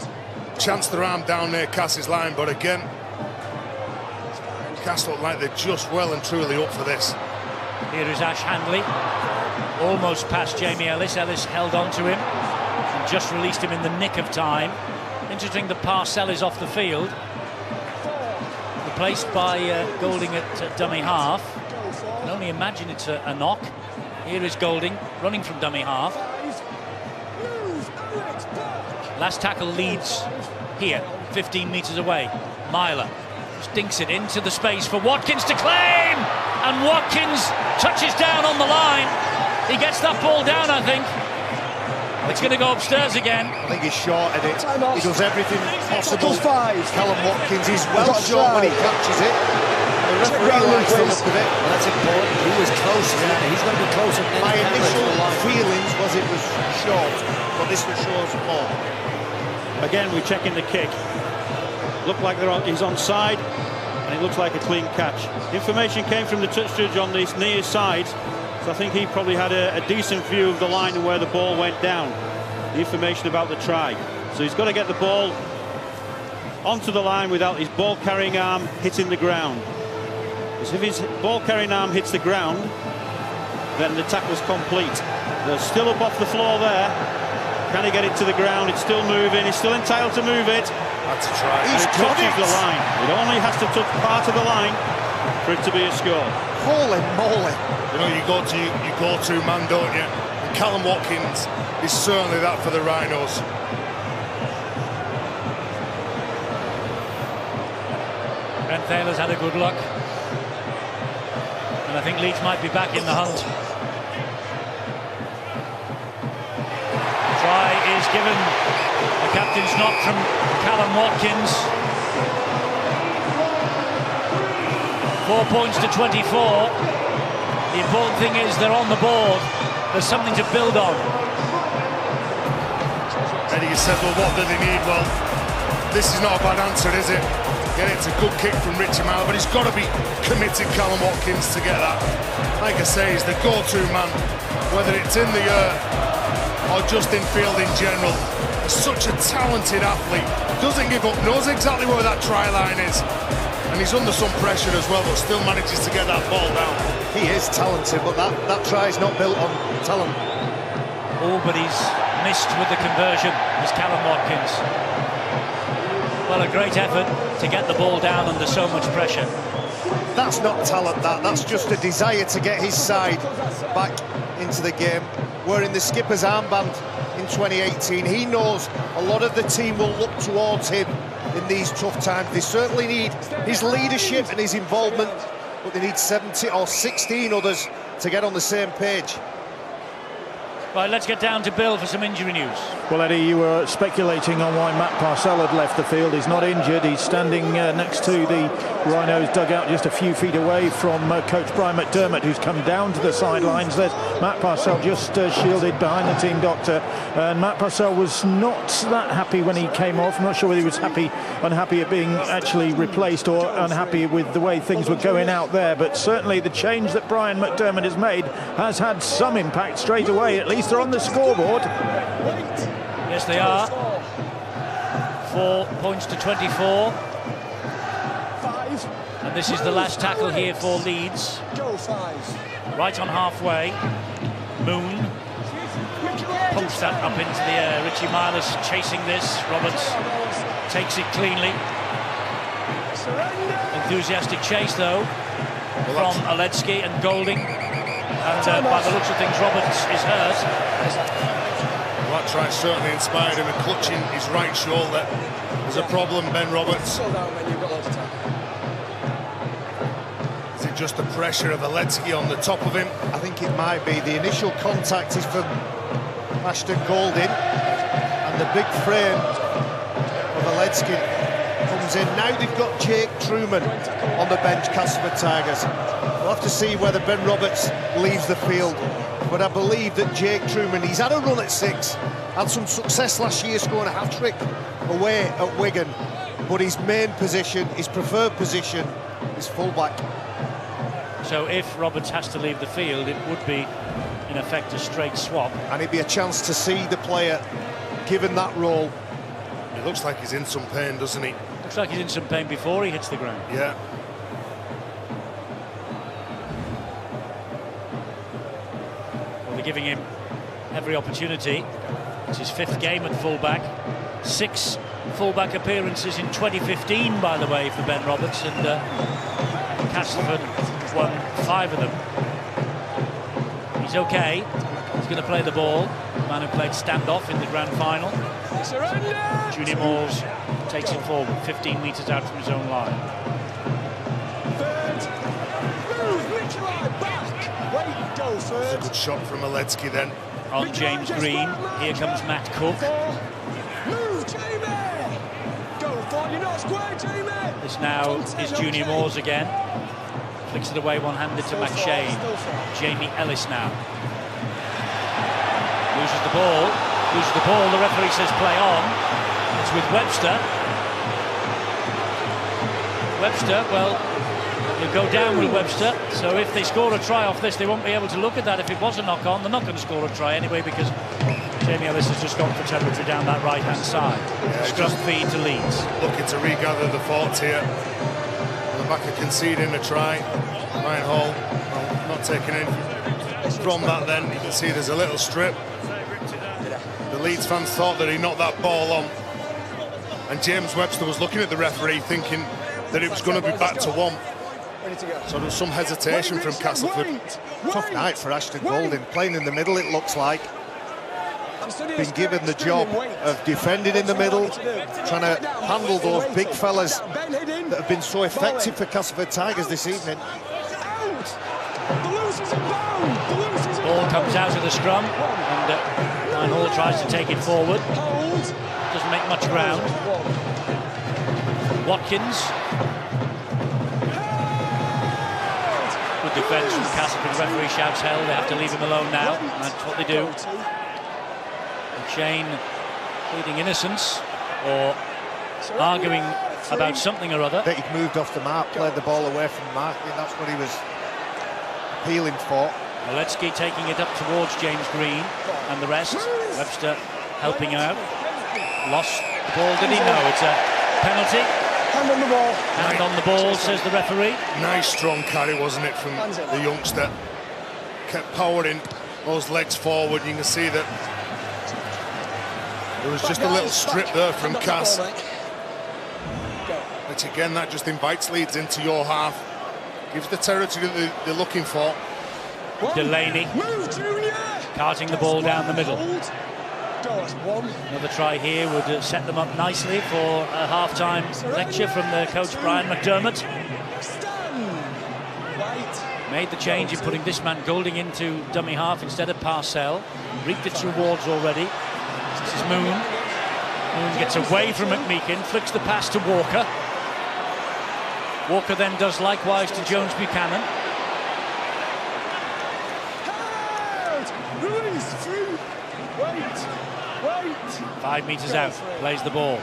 chance their arm down near Cass's line, but again, Cass look like they're just well and truly up for this. Here is Ash Handley, almost past Jamie Ellis. Ellis held on to him and just released him in the nick of time. Interesting that Parcell is off the field, replaced by Golding at dummy half. I can only imagine it's a knock. Here is Golding running from dummy half. Last tackle Leeds here, 15 metres away. Myler stinks it into the space for Watkins to claim, and Watkins touches down on the line. He gets that ball down, I think. It's going to go upstairs again. I think he's shorted it. He does everything possible. Callum Watkins is well short when he catches it. The referee likes the look of it. Well, that's important. He was close. Yeah. He's going to be closer than my initial feelings was it was short, but this one shows more. Again, we're checking the kick. Looked like he's onside, and it looks like a clean catch. Information came from the touch judge on this near side, so I think he probably had a decent view of the line and where the ball went down. The information about the try. So he's got to get the ball onto the line without his ball-carrying arm hitting the ground. Because if his ball-carrying arm hits the ground, then the tackle's complete. They're still up off the floor there. Can he get it to the ground? It's still moving. He's still entitled to move it. That's a try. And it touches the line. It only has to touch part of the line for it to be a score. Holy moly. You know, you go to man, don't you? And Callum Watkins is certainly that for the Rhinos. Ben Thaler's had a good look. And I think Leeds might be back in the hunt. Try is given. The captain's knock from Callum Watkins. 4 points to 24. The important thing is they're on the board. There's something to build on. Eddie, you said, well, what do they need? Well, this is not a bad answer, is it? Yeah, it's a good kick from Richie Myler, but he's got to be committed, Callum Watkins, to get that. Like I say, he's the go-to man, whether it's in the air or just in field in general. He's such a talented athlete, doesn't give up, knows exactly where that try line is, and he's under some pressure as well, but still manages to get that ball down. He is talented, but that try is not built on talent. Oh, but he's missed with the conversion, is Callum Watkins. Well, a great effort to get the ball down under so much pressure. That's not talent, that's just a desire to get his side back into the game. Wearing the skipper's armband in 2018, he knows a lot of the team will look towards him in these tough times. They certainly need his leadership and his involvement, but they need 70 or 16 others to get on the same page. Right, let's get down to Bill for some injury news. Well, Eddie, you were speculating on why Matt Parcell had left the field. He's not injured. He's standing next to the Rhinos dugout, just a few feet away from coach Brian McDermott, who's come down to the sidelines. There's Matt Parcell just shielded behind the team doctor. And Matt Parcell was not that happy when he came off. I'm not sure whether he was unhappy at being actually replaced or unhappy with the way things were going out there. But certainly the change that Brian McDermott has made has had some impact straight away. At least they're on the scoreboard. Yes, they are. 4 points to 24. And this is the last tackle here for Leeds. Right on halfway. Moon pumps that up into the air. Richie Milas chasing this. Roberts takes it cleanly. Enthusiastic chase, though, from Oledzki and Golding. And by the looks of things, Roberts is hurt. That try certainly inspired him, and clutching his right shoulder. There's a problem, Ben Roberts. Is it just the pressure of Oledzki on the top of him? I think it might be. The initial contact is from Ashton Golding, and the big frame of Oledzki comes in. Now they've got Jake Truman on the bench, Castleford Tigers. We'll have to see whether Ben Roberts leaves the field. But I believe that Jake Truman, he's had a run at 6, had some success last year scoring a hat-trick away at Wigan, but his main position, his preferred position, is full-back. So if Roberts has to leave the field, it would be, in effect, a straight swap. And it'd be a chance to see the player given that role. He looks like he's in some pain, doesn't he? Looks like he's in some pain before he hits the ground. Yeah. Giving him every opportunity. It's his 5th game at fullback. 6 fullback appearances in 2015, by the way, for Ben Roberts, and Castleford won 5 of them. He's okay. He's going to play the ball. The man who played standoff in the grand final. Junior Moores takes it forward, 15 metres out from his own line. It's a good shot from Oledzki then. On James Green, here comes Matt Cook. This now is Junior Moores again. Flicks it away one-handed to McShane. Jamie Ellis now. Loses the ball. The referee says play on. It's with Webster. Well, he'll go down with Webster, so if they score a try off this, they won't be able to look at that. If it was a knock-on, they're not going to score a try anyway, because Jamie Ellis has just gone for territory down that right-hand side. Scrum feed to Leeds. Looking to regather the thoughts here. On the back of conceding a try. Ryan Hall not taking anything from that then. You can see there's a little strip. The Leeds fans thought that he knocked that ball on. And James Webster was looking at the referee thinking that it was going to be back to 1. So there was some hesitation from Castleford. Tough night for Ashton Golding, playing in the middle, it looks like. Been given the job of defending in the middle, trying to handle those big fellas that have been so effective for Castleford Tigers this evening. Ball comes out of the scrum, and Ryan Hall tries to take it forward. Doesn't make much ground. Watkins. Good defence from Castleford. The referee shouts hell. They have to leave him alone now. That's what they do. Shane pleading innocence or arguing about something or other. That he'd moved off the mark, played the ball away from the mark. I think that's what he was appealing for. Oledzki taking it up towards James Green and the rest. Webster helping out. Lost the ball, did he? No, it's a penalty. Hand on the ball. Hand on the ball, says the referee. Nice strong carry, wasn't it, from the youngster. Kept powering those legs forward. You can see that there was just a little strip there from Cass. Which again, that just invites Leeds into your half. Gives the territory that they're looking for. Delaney carting the ball down the middle. Another try here would set them up nicely for a half-time lecture from the coach Brian McDermott. Made the change in putting this man Golding into dummy half instead of Parcell. Reaped its rewards already. is Moon. Moon gets away from McMeekin, flicks the pass to Walker. Walker then does likewise to Jones Buchanan. Wait. 5 metres out, plays the ball.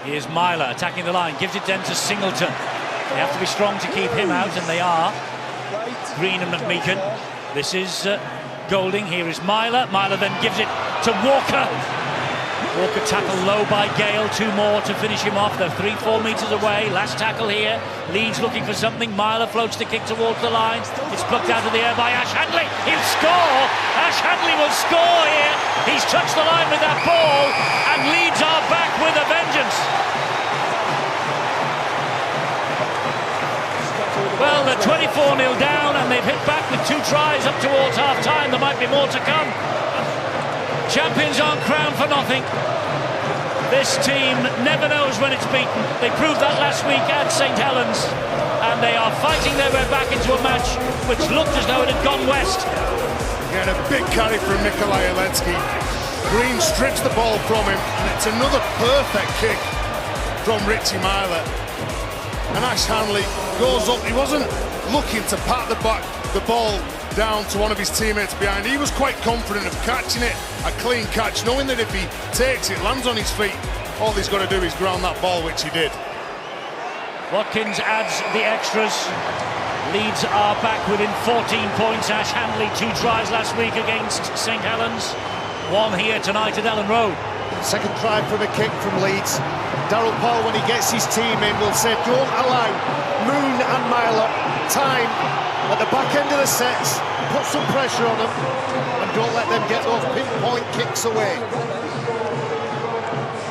Here's Myler attacking the line, gives it then to Singleton. They have to be strong to keep him out, and they are. Green and McMeekin. This is Golding. Here is Myler. Myler then gives it to Walker. Walker tackled low by Gale. 2 more to finish him off. They're 3-4 metres away. Last tackle here. Leeds looking for something. Myler floats the kick towards the line. It's plucked out of the air by Ash Handley. He'll score. Ash Handley will score here. He's touched the line with that ball, and Leeds are back with a vengeance. Well, they're 24-0 down, and they've hit back with 2 tries up towards half-time. There might be more to come. Champions aren't crowned for nothing. This team never knows when it's beaten. They proved that last week at St Helens, and they are fighting their way back into a match which looked as though it had gone west. Getting a big carry from Nikolai Elensky. Green strips the ball from him, and it's another perfect kick from Richie Myler. And Ash Handley goes up. He wasn't looking to pat the ball down to one of his teammates behind. He was quite confident of catching it, a clean catch, knowing that if he takes it, lands on his feet, all he's got to do is ground that ball, which he did. Watkins adds the extras. Leeds are back within 14 points. Ash Handley 2 tries last week against St Helens. 1 here tonight at Elland Road. Second try from a kick from Leeds. Darryl Powell, when he gets his team in, will say, don't allow Moon and Myler time at the back end of the sets. Put some pressure on them and don't let them get those pinpoint kicks away.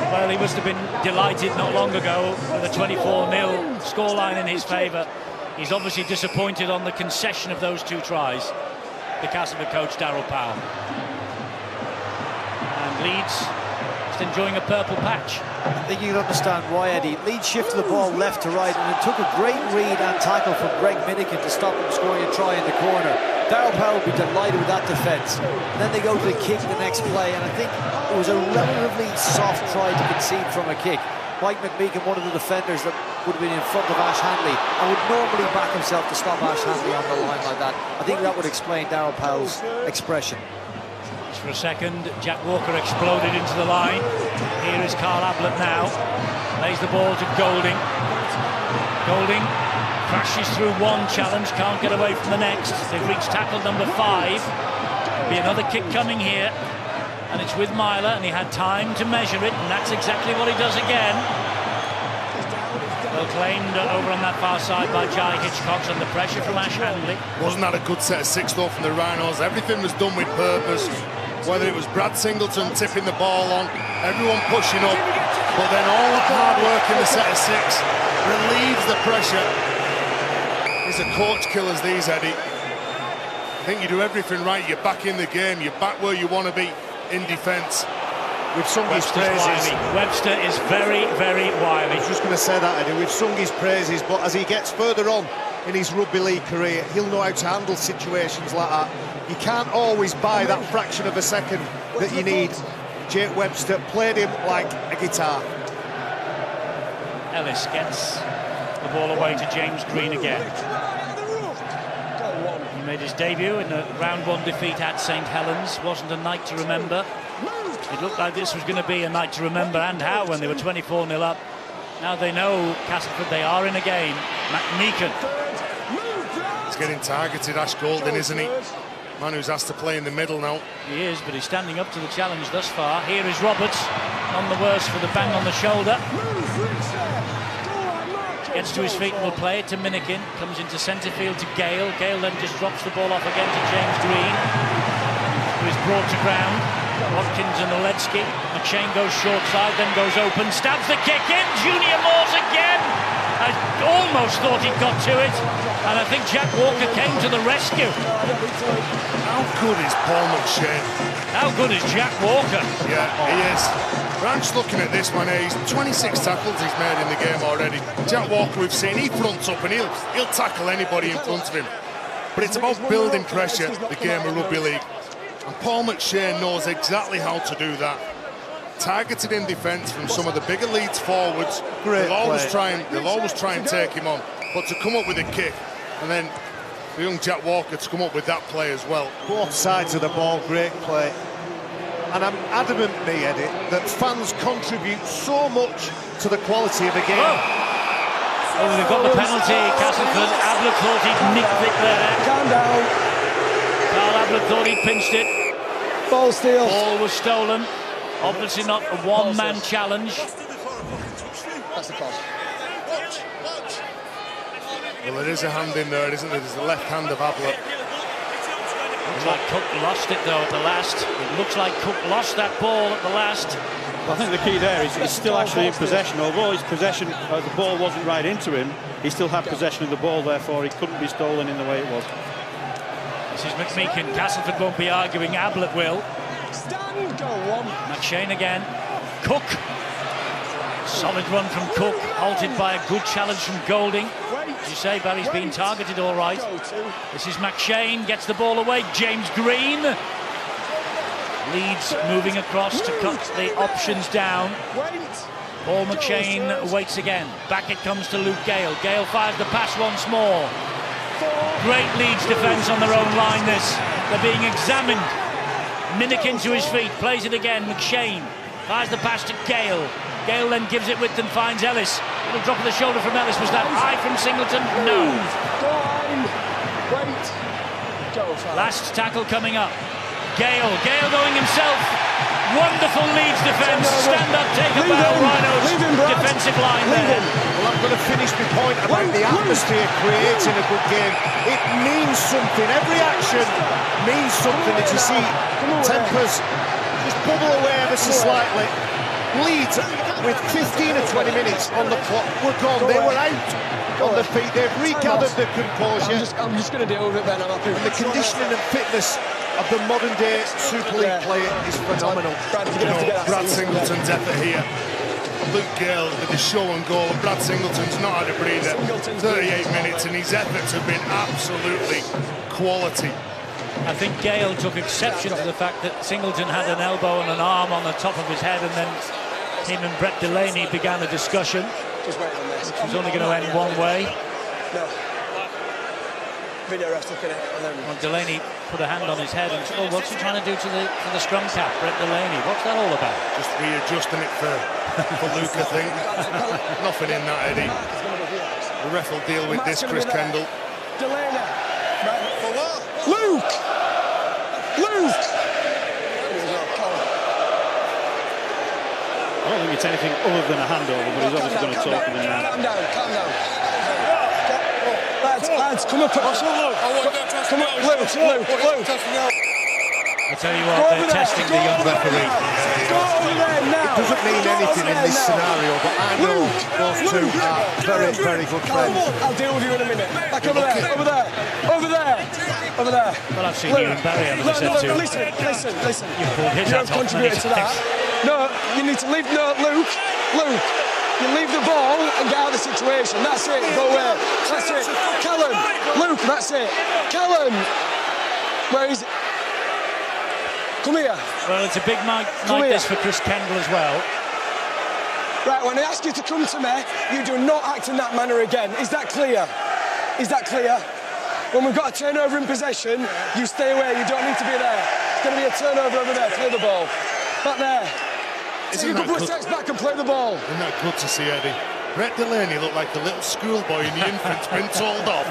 Well, he must have been delighted not long ago with a 24-0 scoreline in his favour. He's obviously disappointed on the concession of those 2 tries, the Castleford coach Darryl Powell. And Leeds just enjoying a purple patch. I think you can understand why, Eddie. Leeds shifted the ball left to right, and it took a great read and tackle from Greg Minikin to stop him scoring a try in the corner. Darryl Powell will be delighted with that defence. And then they go to the kick the next play, and I think it was a relatively soft try to concede from a kick. Mike McMeekin, one of the defenders that would have been in front of Ash Handley, and would normally back himself to stop Ash Handley on the line like that. I think that would explain Darryl Powell's expression. For a second, Jack Walker exploded into the line. Here is Carl Ablett now. Lays the ball to Golding. Golding crashes through 1 challenge, can't get away from the next. They've reached tackle number 5. Be another kick coming here. And it's with Myler, and he had time to measure it, and that's exactly what he does again. Well claimed over on that far side by Jai Hitchcock under pressure from Ash Handley. Wasn't that a good set of 6 though from the Rhinos? Everything was done with purpose. Whether it was Brad Singleton tipping the ball on, everyone pushing up, but then all the hard work in the set of 6 relieves the pressure. These are coach killers, these, Eddie. I think you do everything right, you're back in the game, you're back where you want to be in defence. We've sung his praises. Webster is very, very wily. I was just going to say that, Eddie. We've sung his praises, but as he gets further on in his rugby league career, he'll know how to handle situations like that. You can't always buy that fraction of a second that you need. Jake Webster played him like a guitar. Ellis gets the ball away to James Green again. He made his debut in a round 1 defeat at St Helens. Wasn't a night to remember. It looked like this was going to be a night to remember, and how, when they were 24-0 up. Now they know Castleford, they are in a game. McMeekin. He's getting targeted, Ash Golding, isn't he? Man who's asked to play in the middle now. He is, but he's standing up to the challenge thus far. Here is Roberts, none the worse for the bang on the shoulder. Gets to his feet and will play it to Minikin. Comes into centre field to Gale. Gale then just drops the ball off again to James Green, who is brought to ground. Watkins and Oledzki. McShane goes short side, then goes open, stabs the kick in. Junior Moores again. I almost thought he got to it, and I think Jack Walker came to the rescue. How good is Paul McShane? How good is Jack Walker? Yeah, he is. Branch looking at this one here, he's 26 tackles he's made in the game already. Jack Walker, we've seen, he fronts up and he'll tackle anybody in front of him. But it's about building pressure, the game of rugby league. And Paul McShane knows exactly how to do that. targeted in defence from some of the bigger Leeds forwards. Great They'll always play. try and take him on, but to come up with a kick and then the young Jack Walker to come up with that play as well. Both sides of the ball, great play. And I'm adamant, me, Eddie, that fans contribute so much to the quality of a game. Oh, they've got the penalty. Castleford. Ablett thought he'd nicked it there. Calm down. Carl Ablett thought he'd pinched it. Ball steal. Ball was stolen. Obviously not a one-man challenge. That's the call. Well, there is a hand in there, isn't there? There's the left hand of Ablett. Looks like Cook lost it though at the last. It looks like Cook lost that ball at the last. I think the key there is he's still actually in possession. Although his possession, the ball wasn't right into him, he still had possession of the ball, therefore he couldn't be stolen in the way it was. This is McMeekin. Castleford won't be arguing. Ablett will. Stand, go on. McShane again. Cook. Solid run from Cook, halted by a good challenge from Golding. As you say, Barry's been targeted all right. This is McShane, gets the ball away. James Green. Leeds moving across to cut the options down. Paul McShane waits again. Back it comes to Luke Gale. Gale fires the pass once more. Great Leeds defence on their own line this. They're being examined. Minikin to his feet, plays it again. McShane fires the pass to Gale. Gale then gives it width and finds Ellis. Little drop of the shoulder from Ellis. Was that high from Singleton? No. Go on. Wait. Go. Last tackle coming up. Gale going himself. Wonderful Leeds defence. Stand up, take a bow. Rhinos defensive line there. Well, I'm going to finish my point about the atmosphere creating a good game. It means something. Every action means something. As you see, tempers just bubble away ever so slightly. Leeds, with 15 or 20 minutes on the clock, were gone. They were out on their feet. They've regathered their composure. I'm just going to deal with it then. And the conditioning and fitness of the modern day Super League player is phenomenal. Brad Singleton's effort here. Luke Gale with the show and goal. Brad Singleton's not had a breather. 38 minutes and his efforts have been absolutely quality. I think Gale took exception to the fact that Singleton had an elbow and an arm on the top of his head, and then him and Brett Delaney began a discussion, which was only going to end one way. No. Video ref's looking at it, and then Delaney put a hand on his head and said, "Oh, what's he trying to do to the scrum cap, Brett Delaney? What's that all about?" Just readjusting it for Luke, I think. Nothing in that, Eddie. The ref will deal with this, Chris Kendall. Delaney. For what? Luke! Luke! I don't think it's anything other than a handover, but he's obviously going to talk to him now. Calm down. Lads, come up. Come up, Luke. I tell you what, they're testing the young referee. Go over there now. It doesn't mean anything in this scenario, but I know those two are very, very good friends. I'll deal with you in a minute. Back over there. Well, I've seen you and Barry have a set too. Listen. You've pulled his hat off contributed to that. No, you need to leave. No, Luke. You leave the ball and get out of the situation. That's it. Go away. That's it. Callum. Luke, that's it. Callum. Where is it? Come here. Well, it's a big night this for Chris Kendall as well. Right, when I ask you to come to me, you do not act in that manner again. Is that clear? When we've got a turnover in possession, you stay away. You don't need to be there. It's going to be a turnover over there. Play the ball. Back there. Take a couple of steps back and play the ball. Isn't that good to see, Eddie? Brett Delaney looked like a little schoolboy in the infant's been told off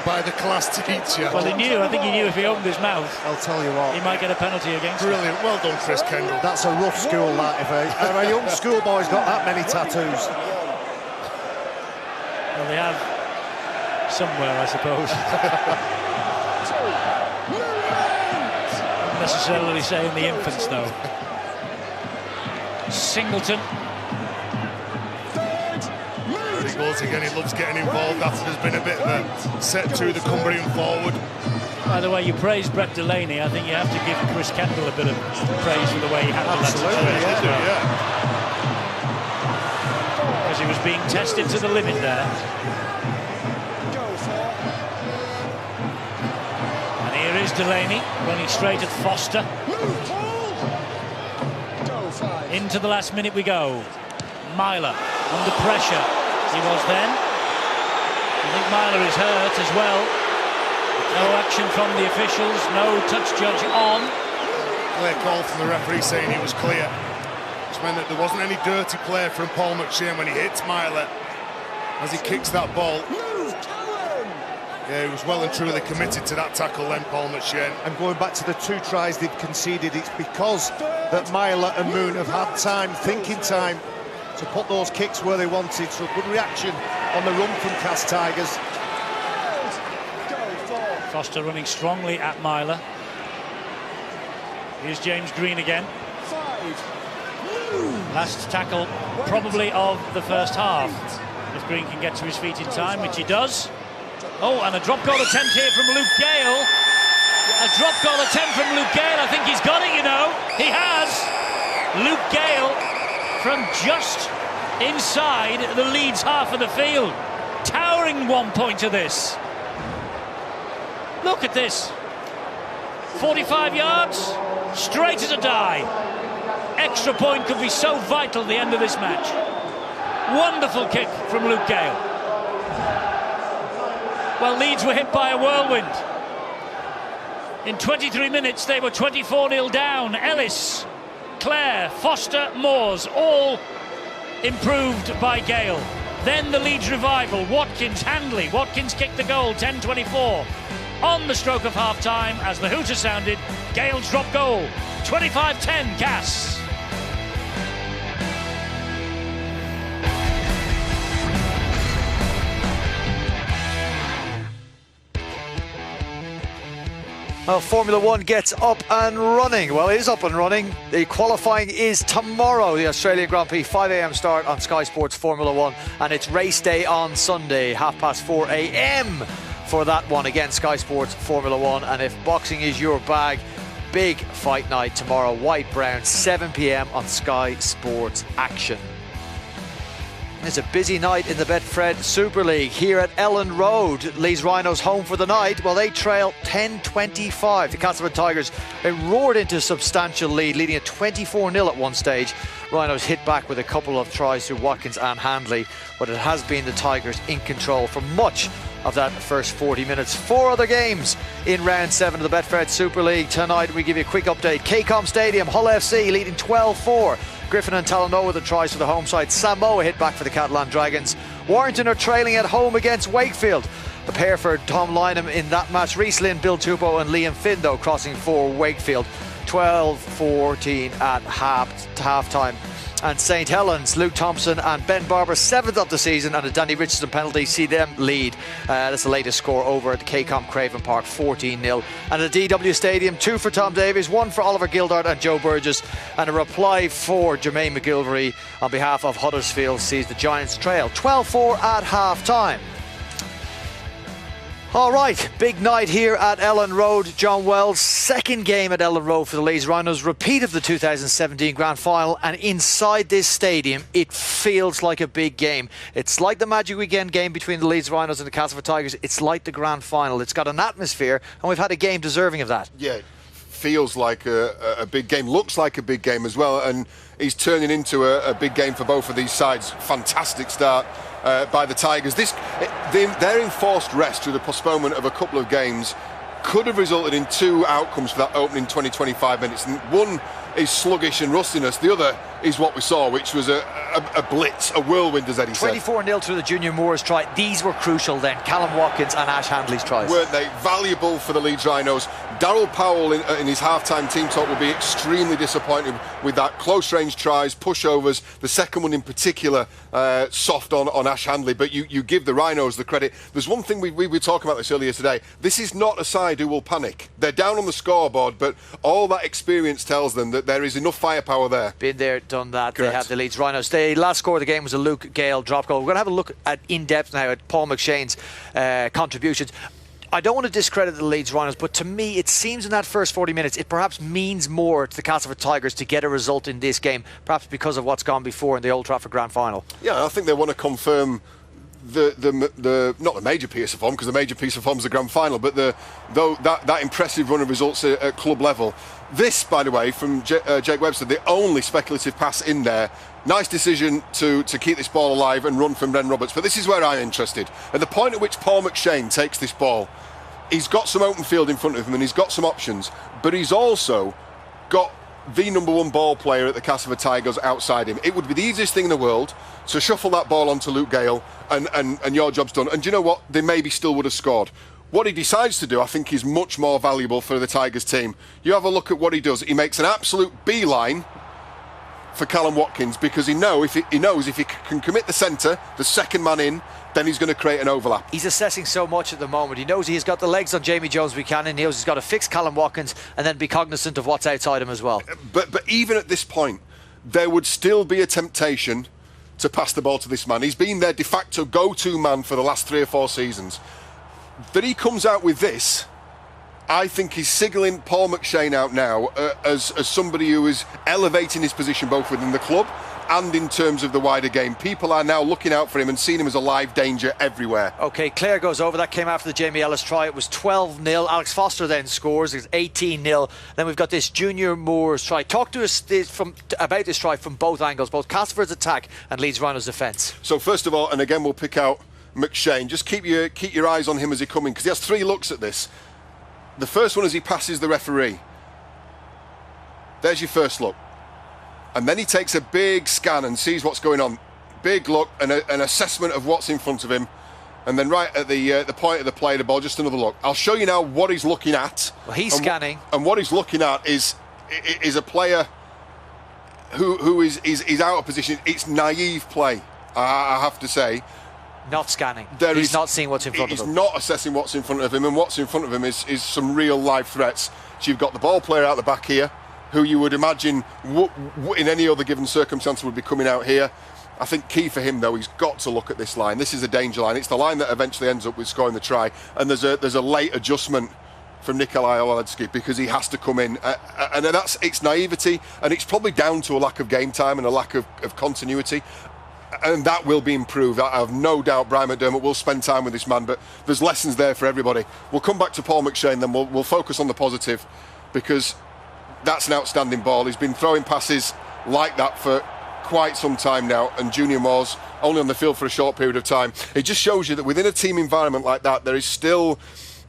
by the class teacher. Well, I think he knew if he opened his mouth, I'll tell you what, he might get a penalty against him. Brilliant. Well done, Chris Kendall. That's a rough school, that, if a young schoolboy's got that many tattoos. Well, they have somewhere, I suppose. Not necessarily saying the infants, though. Singleton. There he goes again. He loves getting involved after there's been a bit of a set to the Cumbrian forward. By the way, you praised Brett Delaney. I think you have to give Chris Kendall a bit of praise for the way he handled that situation. Because he was being tested to the limit there. And here is Delaney running straight at Foster. Into the last minute we go. Myler under pressure. He was then. I think Myler is hurt as well. No action from the officials. No touch judge on. Clear call from the referee saying he was clear. Which meant that there wasn't any dirty play from Paul McShane when he hits Myler as he kicks that ball. Yeah, he was well and truly committed to that tackle then, Paul McShane. And going back to the 2 tries they've conceded, it's because that Myler and Moon have had time, thinking time, to put those kicks where they wanted. So good reaction on the run from Cas Tigers. Foster running strongly at Myler. Here's James Green again. Last tackle probably of the first half. If Green can get to his feet in time, which he does. Oh, and a drop goal attempt here from Luke Gale. A drop goal attempt from Luke Gale. I think he's got it, you know. He has. Luke Gale from just inside the Leeds half of the field. Towering 1 point to this. Look at this. 45 yards, straight as a die. Extra point could be so vital at the end of this match. Wonderful kick from Luke Gale. Well, Leeds were hit by a whirlwind. In 23 minutes, they were 24-0 down. Ellis, Clare, Foster, Moores, all improved by Gale. Then the Leeds revival. Watkins, Handley. Watkins kicked the goal, 10-24. On the stroke of half-time, as the hooter sounded, Gale's drop goal. 25-10, Cass. Well, Formula One gets up and running. Well, it is up and running. The qualifying is tomorrow, the Australian Grand Prix, 5 a.m. start on Sky Sports Formula One, and it's race day on Sunday, 4:30 a.m. for that one. Again, Sky Sports Formula One. And if boxing is your bag, big fight night tomorrow, white brown, 7 p.m. on Sky Sports Action. It's a busy night in the Betfred Super League here at Elland Road. Leeds Rhinos home for the night. Well, they trail 10-25. The Castleford Tigers, they roared into a substantial lead, leading at 24-0 at one stage. Rhinos hit back with a couple of tries through Watkins and Handley, but it has been the Tigers in control for much of that first 40 minutes. 4 other games in round 7 of the Betfred Super League. Tonight we give you a quick update. KCOM Stadium, Hull FC leading 12-4. Griffin and Talanoa with the tries for the home side. Samoa hit back for the Catalan Dragons. Warrington are trailing at home against Wakefield. The pair for Tom Lynham in that match. Reece Lynn, Bill Tupou and Liam Finn, though, crossing for Wakefield. 12-14 at half-time. And St Helens, Luke Thompson and Ben Barber, 7th of the season, and a Danny Richardson penalty see them lead. That's the latest score over at KCOM Craven Park, 14-0. And at the DW Stadium, 2 for Tom Davies, 1 for Oliver Gildart and Joe Burgess, and a reply for Jermaine McGilvery on behalf of Huddersfield sees the Giants trail 12-4 at half-time. All right, big night here at Elland Road. John Wells, second game at Elland Road for the Leeds Rhinos, repeat of the 2017 Grand Final, and inside this stadium, it feels like a big game. It's like the Magic Weekend game between the Leeds Rhinos and the Castleford Tigers. It's like the Grand Final. It's got an atmosphere, and we've had a game deserving of that. Yeah, feels like a big game, looks like a big game as well, and he's turning into a big game for both of these sides. Fantastic start by the Tigers. Their enforced rest through the postponement of a couple of games could have resulted in 2 outcomes for that opening 20-25 minutes. And one is sluggish and rustiness. The other is what we saw, which was a blitz, a whirlwind, as Eddie said. 24-0 through the Junior Moores try. These were crucial then. Callum Watkins and Ash Handley's tries. Weren't they? Valuable for the Leeds Rhinos. Darryl Powell in his half-time team talk will be extremely disappointed with that. Close-range tries, pushovers. The second one in particular, soft on Ash Handley. But you give the Rhinos the credit. There's one thing we were talking about this earlier today. This is not a side who will panic. They're down on the scoreboard, but all that experience tells them that there is enough firepower there. Been there, done that. Correct. They have the Leeds Rhinos. The last score of the game was a Luke Gale drop goal. We're going to have a look at in-depth now at Paul McShane's contributions. I don't want to discredit the Leeds Rhinos, but to me it seems in that first 40 minutes it perhaps means more to the Castleford Tigers to get a result in this game, perhaps because of what's gone before in the Old Trafford Grand Final. Yeah, I think they want to confirm not the major piece of form, because the major piece of form is the grand final, but that impressive run of results at club level. This, by the way, from Jake Webster, the only speculative pass in there. Nice decision to keep this ball alive and run from Ben Roberts. But this is where I'm interested. At the point at which Paul McShane takes this ball, he's got some open field in front of him and he's got some options, but he's also got the number one ball player at the Castleford Tigers outside him. It would be the easiest thing in the world to shuffle that ball onto Luke Gale and your job's done. And do you know what? They maybe still would have scored. What he decides to do, I think, is much more valuable for the Tigers team. You have a look at what he does. He makes an absolute beeline for Callum Watkins, because he knows if he can commit the centre, the second man in, then he's going to create an overlap. He's assessing so much at the moment. He knows he's got the legs on Jamie Jones-Buchanan. He knows he's got to fix Callum Watkins and then be cognizant of what's outside him as well. But even at this point, there would still be a temptation to pass the ball to this man. He's been their de facto go-to man for the last 3 or 4 seasons. That he comes out with this, I think he's signalling Paul McShane out now as somebody who is elevating his position both within the club and in terms of the wider game. People are now looking out for him and seeing him as a live danger everywhere. OK, Clare goes over. That came after the Jamie Ellis try. It was 12-0. Alex Foster then scores. It's 18-0. Then we've got this Junior Moore's try. Talk to us about this try from both angles, both Castleford's attack and Leeds Rhinos' defence. So first of all, and again we'll pick out McShane, just keep your eyes on him as he comes in, because he has 3 looks at this. The first one is he passes the referee. There's your first look. And then he takes a big scan and sees what's going on. Big look and an assessment of what's in front of him. And then right at the point of the play of the ball, just another look. I'll show you now what he's looking at. Well, he's scanning. And what he's looking at is a player who is out of position. It's naive play, I have to say. Not scanning. He's not seeing what's in front of him. He's not assessing what's in front of him, and what's in front of him is some real live threats. So you've got the ball player out the back here, who you would imagine in any other given circumstance would be coming out here. I think key for him, though, he's got to look at this line. This is a danger line. It's the line that eventually ends up with scoring the try. And there's a late adjustment from Nikolai Oladzki, because he has to come in. And it's naivety, and it's probably down to a lack of game time and a lack of continuity. And that will be improved. I have no doubt Brian McDermott will spend time with this man, but there's lessons there for everybody. We'll come back to Paul McShane, then we'll focus on the positive, because that's an outstanding ball. He's been throwing passes like that for quite some time now, and Junior Moore's only on the field for a short period of time. It just shows you that within a team environment like that, there is still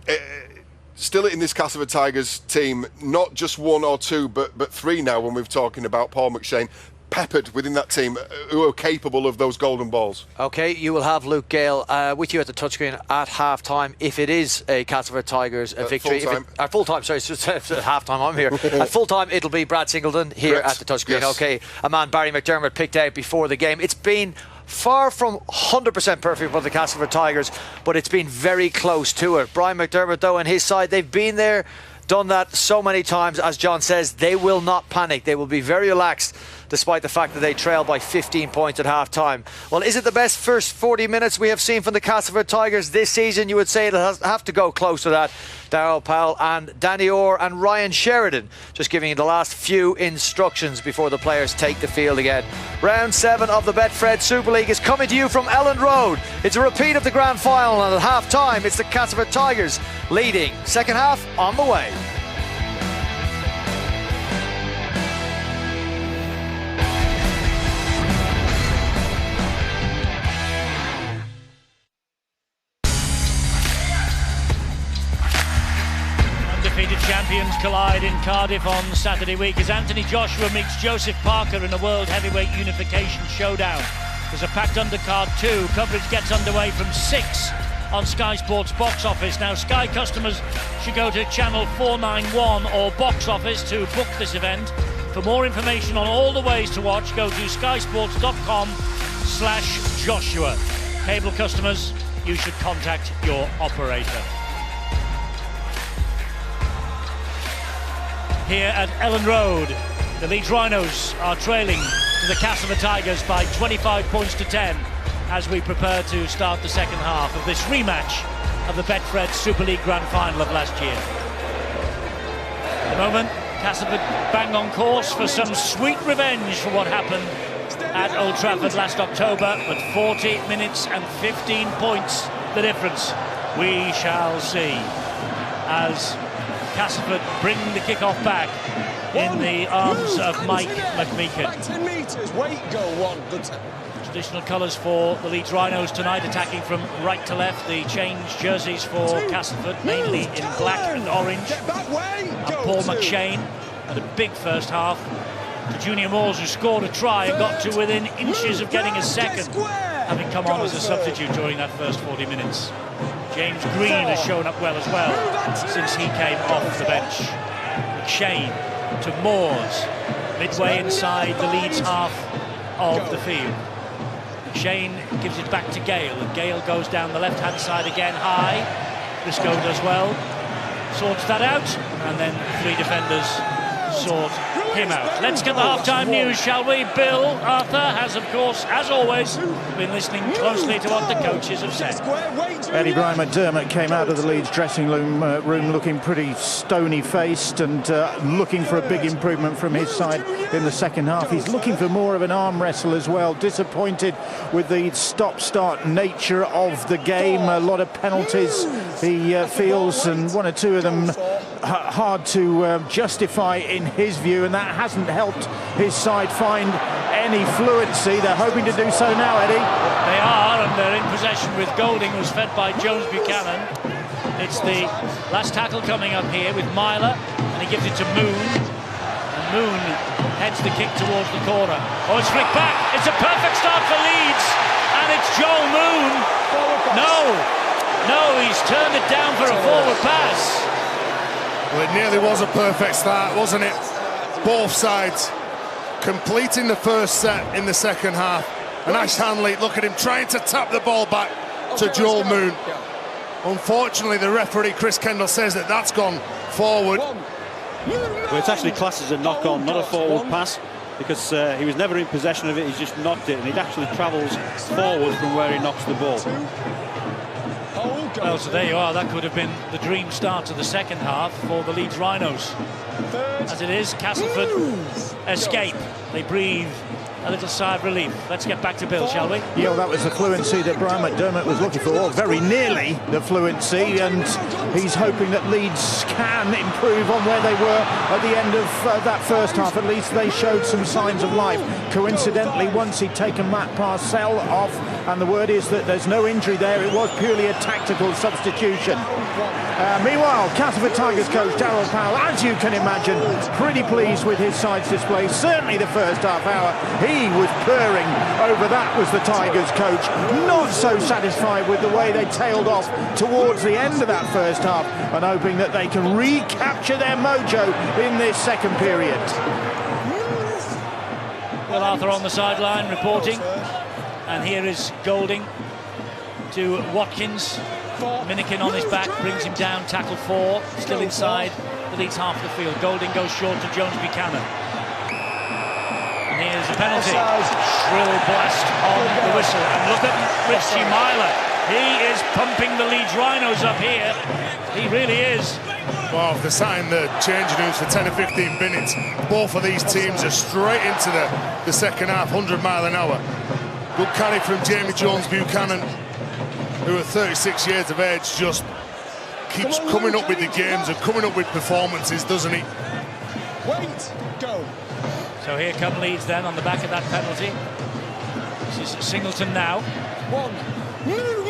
in this Castleford Tigers team, not just 1 or 2, but 3 now, when we're talking about Paul McShane, peppered within that team, who are capable of those golden balls. OK, you will have Luke Gale with you at the touchscreen at half-time, if it is a Castleford Tigers victory. Full-time, sorry, it's just at half-time, I'm here. At full-time, it'll be Brad Singleton here at the touchscreen. Yes. OK, a man Barry McDermott picked out before the game. It's been far from 100% perfect for the Castleford Tigers, but it's been very close to it. Brian McDermott, though, and his side, they've been there, done that so many times. As John says, they will not panic. They will be very relaxed, despite the fact that they trail by 15 points at half-time. Well, is it the best first 40 minutes we have seen from the Castleford Tigers this season? You would say it'll have to go close to that. Darryl Powell and Danny Orr and Ryan Sheridan just giving you the last few instructions before the players take the field again. Round 7 of the Betfred Super League is coming to you from Elland Road. It's a repeat of the grand final, and at half-time it's the Castleford Tigers leading. Second half on the way. Undefeated champions collide in Cardiff on Saturday week as Anthony Joshua meets Joseph Parker in a World Heavyweight Unification showdown. There's a packed undercard too. Coverage gets underway from 6 on Sky Sports Box Office. Now, Sky customers should go to channel 491 or Box Office to book this event. For more information on all the ways to watch, go to skysports.com/Joshua. Cable customers, you should contact your operator. Here at Elland Road, the Leeds Rhinos are trailing to the Castleford Tigers by 25 points to 10 as we prepare to start the second half of this rematch of the Betfred Super League Grand Final of last year. At the moment, Castleford bang on course for some sweet revenge for what happened at Old Trafford last October, but 40 minutes and 15 points the difference. We shall see as Castleford bring the kick-off back in the arms of Mike McMeekin. Back 10 metres, wait, go, one. Good. Traditional colours for the Leeds Rhinos tonight, attacking from right to left. The changed jerseys for Castleford, mainly in black and orange. And Paul McShane had a big first half. To Junior Moores, who scored a try and got to within inches of getting a second, having come on as a substitute during that first 40 minutes. James Green has shown up well as well since he came off the bench. McShane to Moores, midway inside the Leeds half of the field. McShane gives it back to Gale, and Gale goes down the left-hand side again high. Briscoe does well, sorts that out, and then three defenders sort him out. Let's get the half-time news, shall we? Bill Arthur has, of course, as always, been listening closely to what the coaches have said. Eddie Brian McDermott came out of the Leeds dressing room looking pretty stony-faced and looking for a big improvement from his side in the second half. He's looking for more of an arm wrestle as well. Disappointed with the stop-start nature of the game. A lot of penalties he feels, and one or two of them hard to justify in his view, and that hasn't helped his side find any fluency. They're hoping to do so now, Eddie. They are, and they're in possession with Golding, who's fed by Jones Buchanan. It's the last tackle coming up here with Myler, and he gives it to Moon. And Moon heads the kick towards the corner. Oh, it's flicked back. It's a perfect start for Leeds, and it's Joel Moon. No, he's turned it down for a forward pass. Well, it nearly was a perfect start, wasn't it? Both sides completing the first set in the second half. And Ash Hanley, look at him trying to tap the ball back to Joel Moon. Unfortunately, the referee, Chris Kendall, says that that's gone forward. Well, it's actually classed as a knock-on, not a forward pass, because he was never in possession of it. He's just knocked it, and it actually travels forward from where he knocks the ball. Well, so there you are. That could have been the dream start to the second half for the Leeds Rhinos. As it is, Castleford escape. They breathe a little sigh of relief. Let's get back to Bill, shall we? Yeah, well, that was the fluency that Brian McDermott was looking for, or very nearly the fluency, and he's hoping that Leeds can improve on where they were at the end of that first half. At least they showed some signs of life. Coincidentally, once he'd taken Matt Parcell off, and the word is that there's no injury there, it was purely a tactical substitution. Meanwhile, Castleford Tigers coach Darryl Powell, as you can imagine, pretty pleased with his side's display. Certainly the first half hour, he was purring over that, was the Tigers coach. Not so satisfied with the way they tailed off towards the end of that first half, and hoping that they can recapture their mojo in this second period. Will Arthur on the sideline reporting, and here is Golding to Watkins. Minikin on his back brings him down, tackle 4, still inside the Leeds half of the field. Golding goes short to Jones Buchanan. And here's a penalty. Shrill blast on the whistle. And look at Richie Myler. He is pumping the Leeds Rhinos up here. He really is. Well, if they're sat in the changing rooms for 10 or 15 minutes, both of these teams are straight into the second half, 100 mile an hour. Good carry from Jamie Jones Buchanan, who at 36 years of age just keeps coming up with the games and coming up with performances, doesn't he? Wait, go. So here come Leeds then on the back of that penalty. This is Singleton now.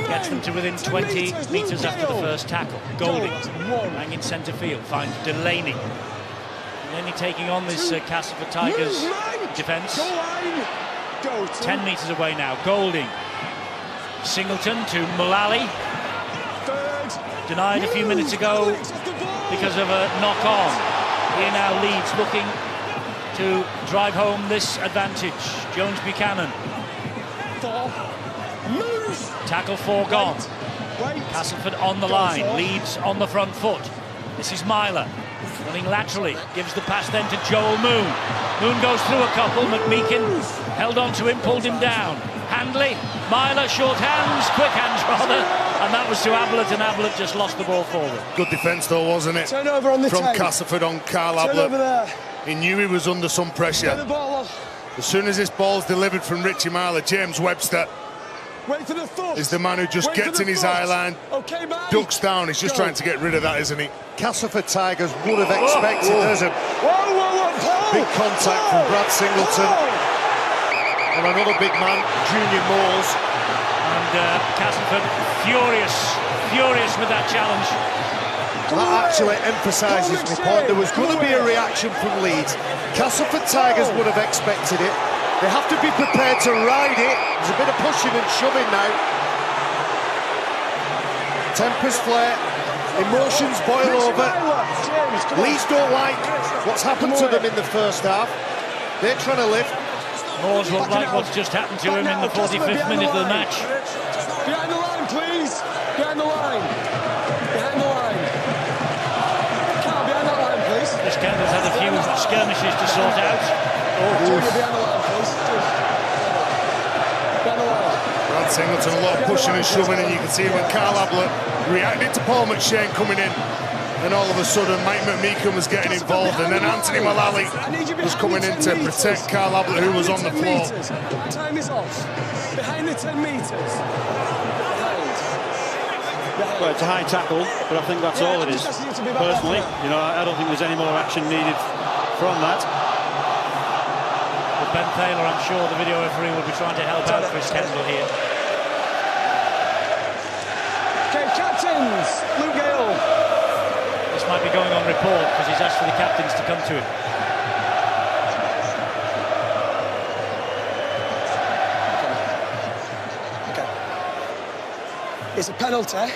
Gets them to within 20 metres after the first tackle. Golding hanging centre field, finds Delaney. Delaney taking on this Castleford Tigers defence. 10 metres away now. Golding. Singleton to Mullally. Denied a few minutes ago because of a knock-on. Here now Leeds looking to drive home this advantage. Jones Buchanan. Tackle 4 gone. Castleford on the line. Leeds on the front foot. This is Myler. Running laterally. Gives the pass then to Joel Moon. Moon goes through a couple. McMeekin held on to him, pulled him down. Handley, Myler, short hands, quick hands rather, and that was to Ablett, and Ablett just lost the ball forward. Good defence though, wasn't it? Turnover on the from Castleford on Carl Ablett. He knew he was under some pressure. As soon as this ball's delivered from Richie Myler, James Webster is the man who just gets in his eye line, ducks down. He's just trying to get rid of that, isn't he? Castleford Tigers would have expected. There's a big contact from Brad Singleton on another big man, Junior Moores. And Castleford furious with that challenge. That actually emphasises my point. There was going to be a reaction from Leeds. Castleford Tigers would have expected it. They have to be prepared to ride it. There's a bit of pushing and shoving now. Tempers flare, emotions boil over. Leeds don't like what's happened to them in the first half. They're trying to lift. Moores won't like what's just happened to him in the 45th minute of the match. Behind the line, please. Behind the line. Behind the line. Carl, behind that line, please. This Canada's had a few skirmishes to sort out. Junior, behind the line, please. Behind the line. Brad Singleton, a lot of pushing and shoving, and you can see when Carl Ablett reacted to Paul McShane coming in, and all of a sudden Mike McMeekan was getting involved, and then Anthony Mullally was coming in to protect Carl Ablett, who was on the floor. Time is off. Behind the 10 metres. Well, it's a high tackle, but I think that's all it is. Personally, you know, I don't think there's any more action needed from that. But Ben Taylor, I'm sure the video referee will be trying to help out Chris Kendall here. Okay, captains, Luke Gale. This might be going on report because he's asked for the captains to come to him. It's a penalty.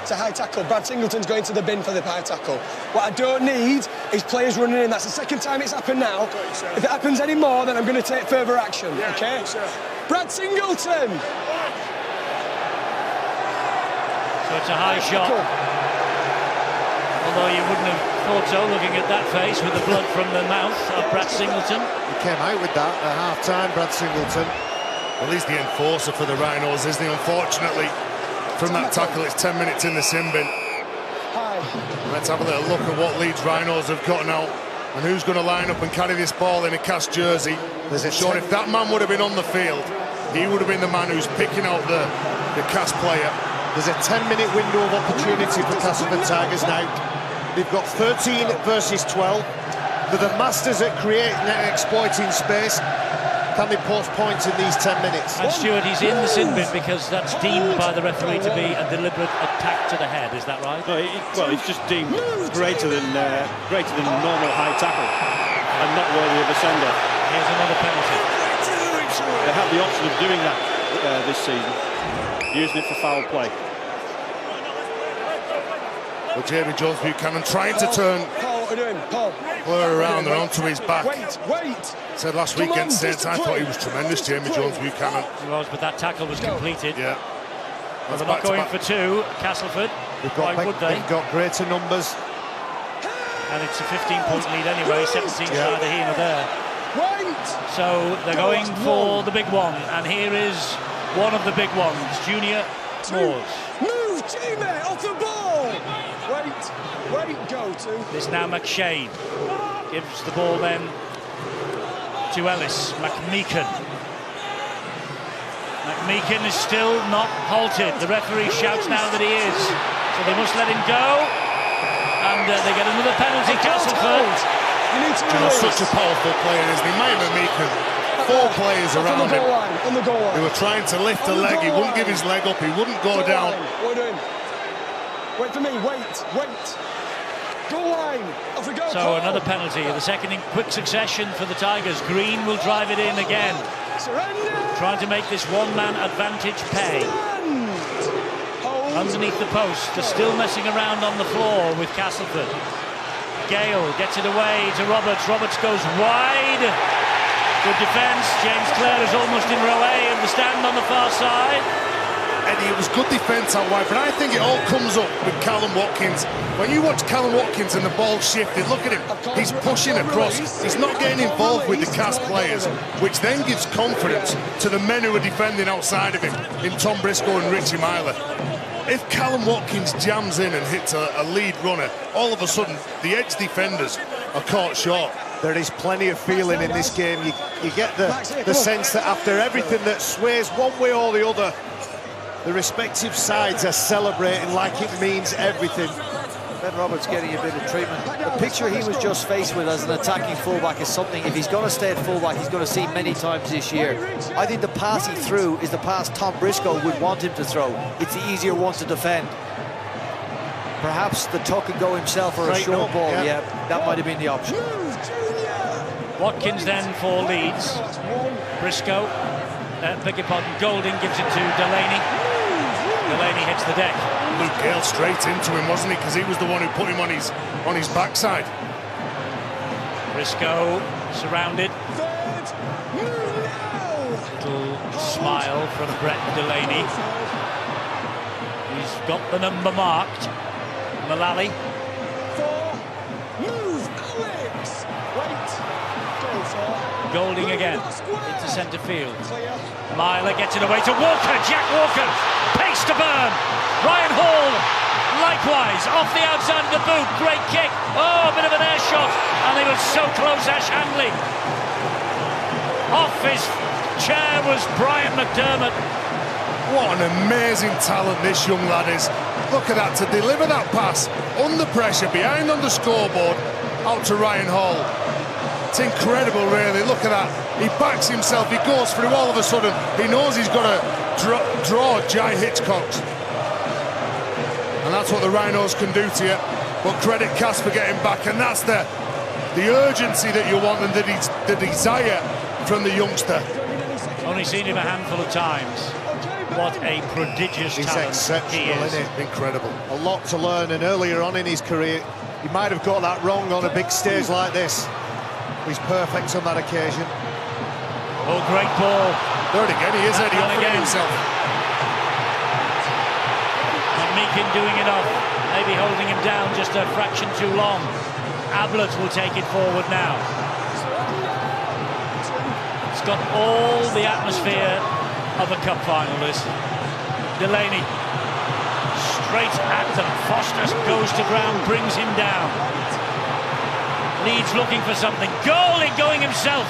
It's a high tackle. Brad Singleton's going to the bin for the high tackle. What I don't need is players running in. That's the second time it's happened now. If it happens any more, then I'm going to take further action, okay? Brad Singleton! So it's a high shot. Although you wouldn't have thought so, looking at that face with the blood from the mouth of Brad Singleton. He came out with that at half-time, Brad Singleton. Well, he's the enforcer for the Rhinos, isn't he? Unfortunately, from that tackle, it's 10 minutes in the sin bin. Let's have a little look at what Leeds Rhinos have got now and who's going to line up and carry this ball in a cast jersey. Sean, if that man would have been on the field, he would have been the man who's picking out the cast player. There's a 10-minute window of opportunity for Castleford Tigers now. They've got 13 versus 12. They're the masters at creating and exploiting space. Can they post points in these 10 minutes? And Stuart, he's in the sin bin because that's deemed by the referee to be a deliberate attack to the head. Is that right? No, well, it's just deemed greater than normal high tackle and not worthy of a send-off. Here's another penalty. They have the option of doing that this season, using it for foul play. Well, Jamie Jones Buchanan trying to turn Blur around and onto his back. Wait! Said last week against Saints, I thought he was tremendous, Jamie Jones Buchanan. He was, but that tackle was completed. Yeah. Well, they're not going for two, Castleford. Why would they? They've got greater numbers. And it's a 15-point lead anyway, 17's neither here nor there. Wait! So they're going for the big one, and here is one of the big ones, Junior Moores. Move, teammate, off the ball! Wait, go to. This now McShane gives the ball then to Ellis. McMeekan is still not halted. The referee shouts now that he is. So they must let him go. And they get another penalty, Castleford. Such a powerful player, isn't he? Mike McMeekan. 4 players around him. On the goal line. They were trying to lift the leg. He wouldn't give his leg up. He wouldn't go down. What are we doing? Wait for me. Wait. Goal line. Off we go. So another penalty, the second in quick succession for the Tigers. Green will drive it in again. Surrender. Trying to make this one-man advantage pay. Underneath the post, they're still messing around on the floor with Castleford. Gale gets it away to Roberts. Roberts goes wide. Good defence. James Clare is almost in row A of the stand on the far side. Eddie, it was good defence out wide, but I think it all comes up with Callum Watkins. When you watch Callum Watkins and the ball shifted, look at him. He's pushing across. He's not getting involved with the cast players, which then gives confidence to the men who are defending outside of him, in Tom Briscoe and Richie Myler. If Callum Watkins jams in and hits a lead runner, all of a sudden the edge defenders are caught short. there is plenty of feeling in this game. You get the sense that after everything that sways one way or the other, the respective sides are celebrating like it means everything. Ben Roberts getting a bit of treatment. The picture he was just faced with as an attacking fullback is something, if he's going to stay at fullback, he's going to see many times this year. I think the pass he threw is the pass Tom Briscoe would want him to throw. It's the easier one to defend. Perhaps the tuck and go himself or a short ball. Yeah, that might have been the option. Watkins then for Leeds. Briscoe, beg your pardon, Golding gives it to Delaney. Delaney hits the deck. Luke Gale straight into him, wasn't he? Because he was the one who put him on his backside. Briscoe surrounded. Little smile from Brett Delaney. He's got the number marked. Mullally. Golding again into centre field. Myler gets it away to Walker. Jack Walker, pace to burn. Ryan Hall, likewise, off the outside of the boot. Great kick. Oh, a bit of an air shot. And they were so close, Ash Handley. Off his chair was Brian McDermott. What an amazing talent this young lad is. Look at that, to deliver that pass under pressure, behind on the scoreboard, out to Ryan Hall. It's incredible, really. Look at that. He backs himself, he goes through, all of a sudden he knows he's got to draw Jai Hitchcock's. And that's what the Rhinos can do to you. But credit Cass for getting back, and that's the urgency that you want and the desire from the youngster. Only seen him a handful of times. What a prodigious He's talent exceptional, he is. isn't it? Incredible. A lot to learn, and earlier on in his career, he might have got that wrong on a big stage like this. He's perfect on that occasion. Oh, great ball. There it again, he is Eddie off again himself. And Meakin doing enough, maybe holding him down just a fraction too long. Ablett will take it forward now. It's got all the atmosphere of a cup final, this. Delaney straight at them. Foster goes to ground, brings him down. Leeds looking for something. Golding going himself.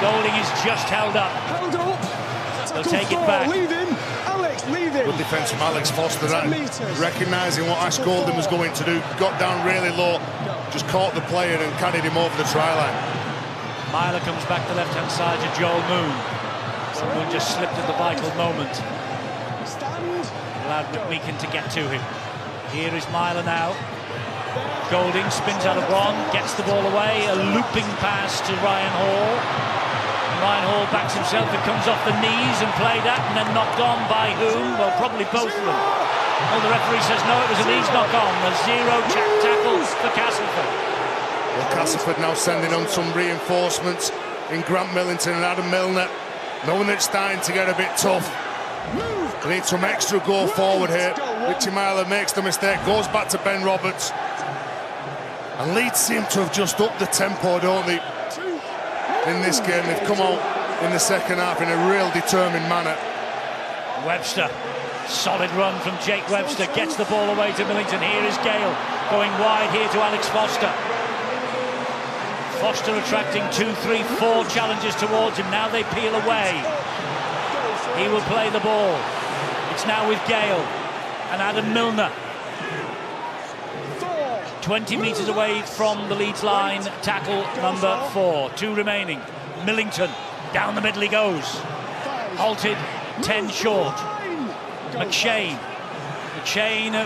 Golding is just held up. They'll take it back. Leave him. Alex, leave him. Good defence from Alex Foster, that recognising what Ash Golding was going to do. Got down really low, just caught the player and carried him over the try line. Myler comes back to left-hand side to Joel Moon. Joel Moon just slipped at the vital moment. Allowed McMeekin to get to him. Here is Myler now. Golding spins out of one, gets the ball away, a looping pass to Ryan Hall. Ryan Hall backs himself, it comes off the knees and played at and then knocked on by whom? Well, probably both of them. Well, the referee says no, it was a Leeds knock on. A zero tackle for Castleford. Well, Castleford now sending on some reinforcements in Grant Millington and Adam Milner, knowing that it's starting to get a bit tough. They need some extra go forward here. Richie Myler makes the mistake, goes back to Ben Roberts. And Leeds seem to have just upped the tempo, don't they, in this game? They've come out in the second half in a real determined manner. Webster, solid run from Jake Webster, gets the ball away to Millington. Here is Gale, going wide here to Alex Foster. Foster attracting 2, 3, 4 challenges towards him. Now they peel away. He will play the ball. It's now with Gale and Adam Milner. 20 metres away from the Leeds line, tackle number 4. 2 remaining. Millington, down the middle he goes. Halted, 10 short. McShane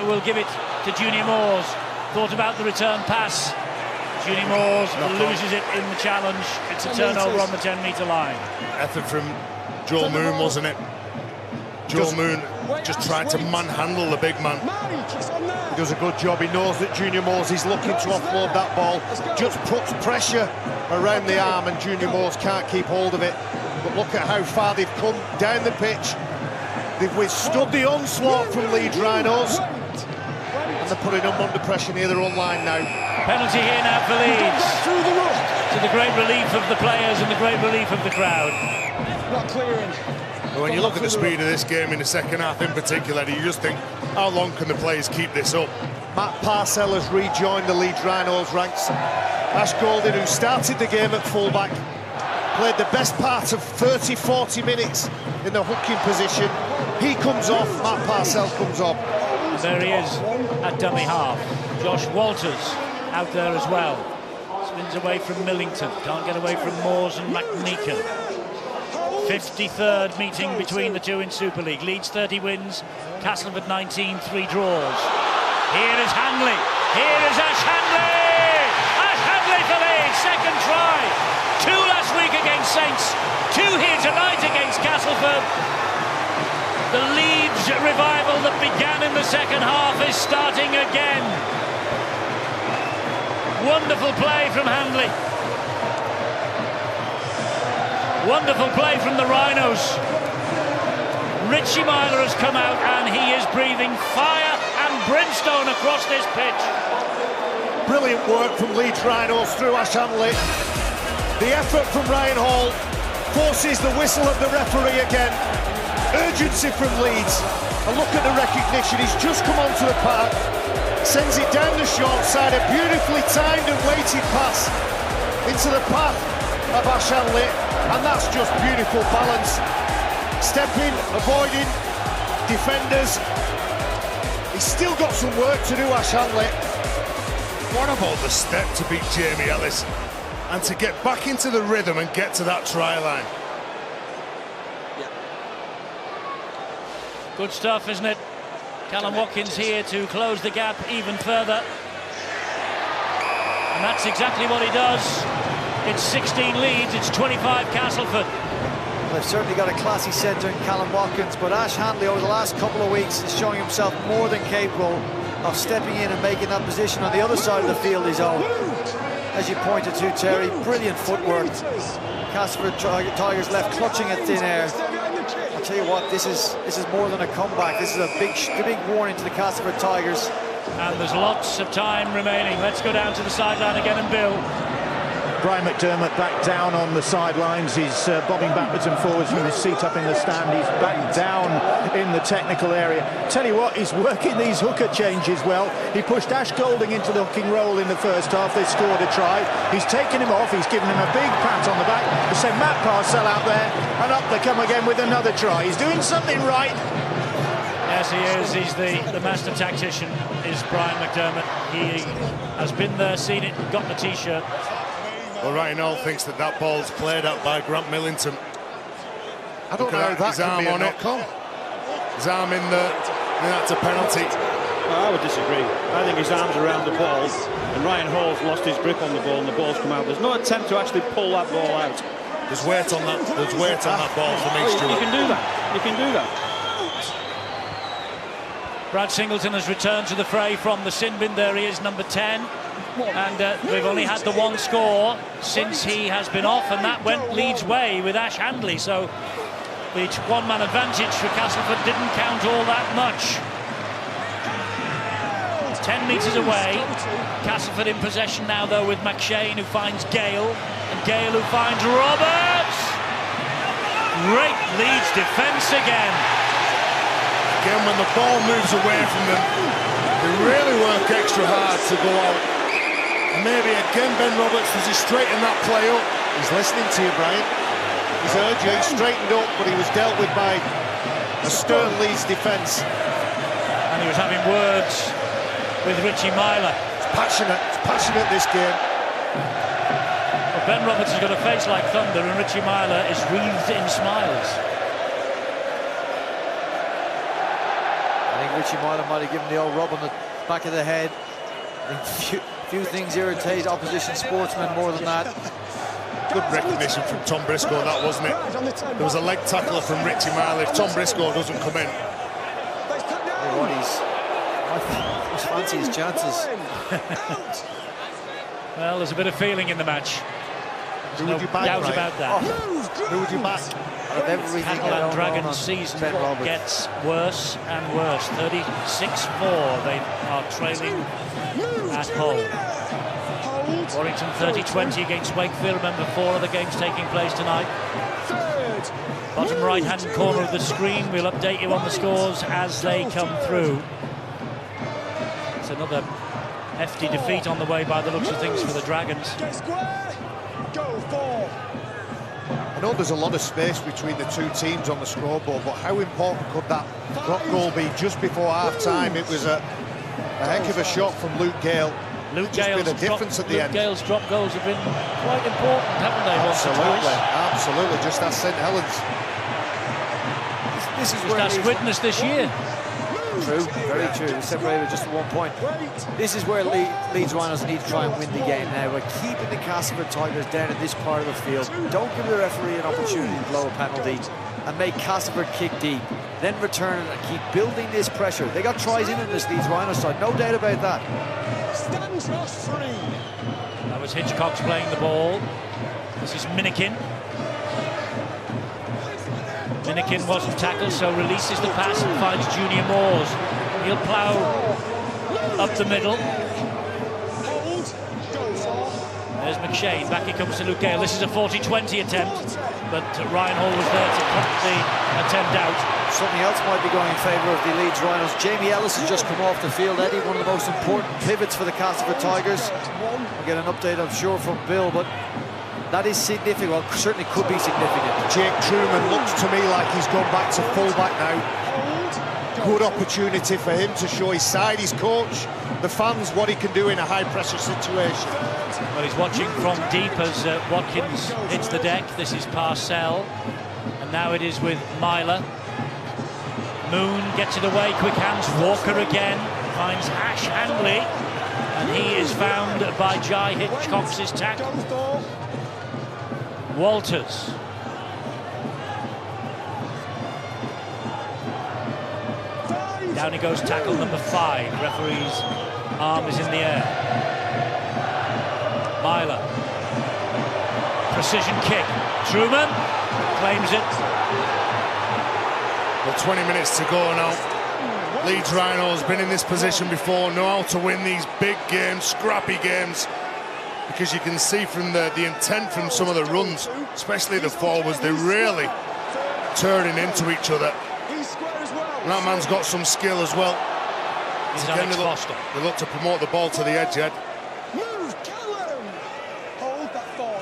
will give it to Junior Moores. Thought about the return pass. Junior Moores loses it in the challenge. It's a turnover on the 10-metre line. Effort from Joel Moon, wasn't it? Joel Moon just tried to manhandle the big man. He does a good job. He knows that Junior Moores is looking to offload that ball. Just puts pressure around the arm and Junior Moores can't keep hold of it. But look at how far they've come down the pitch. They've withstood the onslaught from Leeds Rhinos. And they're putting them under pressure near their own line now. Penalty here now for Leeds. To the great relief of the players and the great relief of the crowd. Not clearing. But when you look at the speed of this game in the second half in particular, you just think, how long can the players keep this up? Matt Parcell has rejoined the Leeds Rhinos ranks. Ash Golding, who started the game at fullback, played the best part of 30-40 minutes in the hooking position. He comes off, Matt Parcell comes on. There he is at dummy half. Josh Walters out there as well. Spins away from Millington, can't get away from Moores and McMeekan. 53rd meeting between the two in Super League. Leeds 30 wins, Castleford 19, 3 draws. Here is Hanley, here is Ash Hanley! Ash Hanley for Leeds, second try. 2 last week against Saints, 2 here tonight against Castleford. The Leeds revival that began in the second half is starting again. Wonderful play from Hanley. Wonderful play from the Rhinos. Richie Myler has come out and he is breathing fire and brimstone across this pitch. Brilliant work from Leeds Rhinos through Ash Hanley. The effort from Ryan Hall forces the whistle of the referee again. Urgency from Leeds. A look at the recognition. He's just come onto the park, sends it down the short side. A beautifully timed and weighted pass into the path of Ash Hanley, and that's just beautiful balance. Stepping, avoiding defenders. He's still got some work to do, Ash Hanley. What about the step to beat Jamie Ellis and to get back into the rhythm and get to that try line? Good stuff, isn't it? Callum Watkins here to close the gap even further. And that's exactly what he does. It's 16 Leeds, it's 25 Castleford. They've certainly got a classy centre in Callum Watkins, but Ash Hanley over the last couple of weeks is showing himself more than capable of stepping in and making that position on the other side of the field his own. As you pointed to, Terry, brilliant footwork. Castleford Tigers left clutching at thin air. I'll tell you what, this is more than a comeback. This is a big warning to the Castleford Tigers. And there's lots of time remaining. Let's go down to the sideline again and Bill. Brian McDermott back down on the sidelines. He's bobbing backwards and forwards from his seat up in the stand. He's back down in the technical area. Tell you what, he's working these hooker changes well. He pushed Ash Golding into the hooking role in the first half. They scored a try. He's taken him off. He's given him a big pat on the back. He sent Matt Parcell out there, and up they come again with another try. He's doing something right. Yes, he is. He's the master tactician, is Brian McDermott. He has been there, seen it, got the T-shirt. Well, Ryan Hall thinks that ball's played out by Grant Millington. I don't know how that can be a knock-on. His arm in that's a penalty. Well, I would disagree. I think his arm's around the ball, and Ryan Hall's lost his grip on the ball, and the ball's come out. There's no attempt to actually pull that ball out. There's weight on that. There's weight on that ball for me, Stuart. You can do that. You can do that. Brad Singleton has returned to the fray from the sin bin. There he is, number 10. And we've only had the one score since he has been off, and that went Leeds' way with Ash Handley. So the one-man advantage for Castleford didn't count all that much. 10 metres away. Castleford in possession now, though, with McShane, who finds Gale, and Gale who finds Roberts. Great Leeds defence again. Again, when the ball moves away from them, they really work extra hard to go out. Maybe again Ben Roberts, does he straighten that play up? He's listening to you, Brian. He's heard you, he's straightened up, but he was dealt with by a stern Leeds defence. And he was having words with Richie Myler. It's passionate this game. Well, Ben Roberts has got a face like thunder, and Richie Myler is wreathed in smiles. I think Richie Myler might have given the old rub on the back of the head. I think few things irritate opposition sportsmen more than that. Good recognition from Tom Briscoe, that wasn't it? There was a leg tackler from Richie Myler. If Tom Briscoe doesn't come in, he's fancy his chances. Well, there's a bit of feeling in the match. Who would you back, doubt about that. Who would you back? Out of everything Catalan Dragons season gets worse and worse. 36-4, they are trailing at home. Warrington 30-20 against Wakefield. Remember, 4 other games taking place tonight. Bottom right-hand corner of the screen. We'll update you on the scores as they come through. It's another hefty defeat on the way by the looks of things for the Dragons. I know there's a lot of space between the two teams on the scoreboard, but how important could that drop goal be just before half-time? It was a heck of a shot from Luke Gale. Luke Gale's drop goals have been quite important, haven't they? Absolutely. Just as St Helens. This is where that's witnessed this year. True, very true. They're separated just to 1 point. This is where Leeds Rhinos need to try and win the game now. By keeping the Castleford Tigers down in this part of the field. Don't give the referee an opportunity to blow a penalty and make Castleford kick deep. Then return and keep building this pressure. They got tries in this Leeds Rhinos side, no doubt about that. That was Hitchcock's playing the ball. This is Minikin. Minikin wasn't tackled, so releases the pass and finds Junior Moores. He'll plough up the middle. There's McShane. Back he comes to Luke Gale. This is a 40-20 attempt, but Ryan Hall was there to cut the attempt out. Something else might be going in favour of the Leeds Rhinos. Jamie Ellis has just come off the field, Eddie, one of the most important pivots for the Castleford Tigers. We'll get an update, I'm sure, from Bill, but that is significant. Well, certainly could be significant. Jake Truman looks to me like he's gone back to full-back now. Good opportunity for him to show his side, his coach, the fans, what he can do in a high-pressure situation. Well, he's watching from deep as Watkins hits the deck. This is Parcell, and now it is with Myler. Moon gets it away, quick hands. Walker again finds Ash Handley, and he is found by Jai Hitchcock's tackle. Walters. Down he goes, tackle number 5. Referee's arm is in the air. Myler. Precision kick. Truman claims it. Well, 20 minutes to go now. Leeds Rhinos been in this position before, know how to win these big games, scrappy games. Because you can see from the intent from some of the runs, especially the forwards, they're really turning into each other. And that man's got some skill as well. Again, they look to promote the ball to the edge, Ed.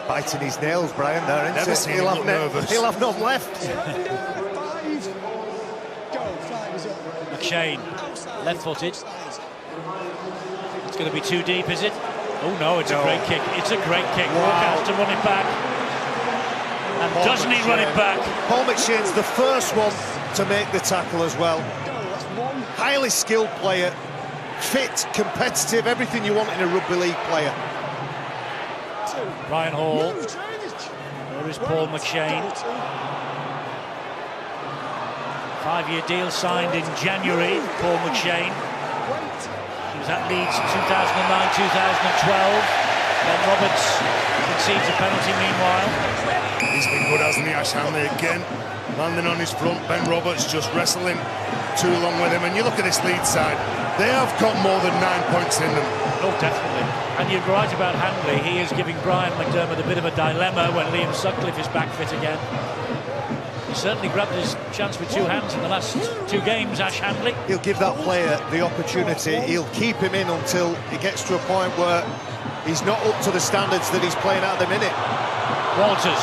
Biting his nails, Brian, there, isn't Never it? seen him look nervous. He'll have none left. McShane, left-footed. It's going to be too deep, is it? Oh no, it's a great kick. It's a great kick. Wow. Walker has to run it back. And Paul doesn't he run it back? Paul McShane's the first one to make the tackle as well. Highly skilled player, fit, competitive, everything you want in a rugby league player. Ryan Hall. There is Paul McShane. 5-year deal signed in January, Paul McShane. He was at Leeds 2009-2012. Ben Roberts concedes a penalty meanwhile. He's been good, hasn't he, Ash Hanley again. Landing on his front, Ben Roberts just wrestling too long with him. And you look at this Leeds side, they have got more than 9 points in them. Oh, definitely. And you're right about Handley. He is giving Brian McDermott a bit of a dilemma when Liam Sutcliffe is back fit again. He certainly grabbed his chance with 2 hands in the last 2 games, Ash Handley. He'll give that player the opportunity. He'll keep him in until he gets to a point where he's not up to the standards that he's playing at the minute. Walters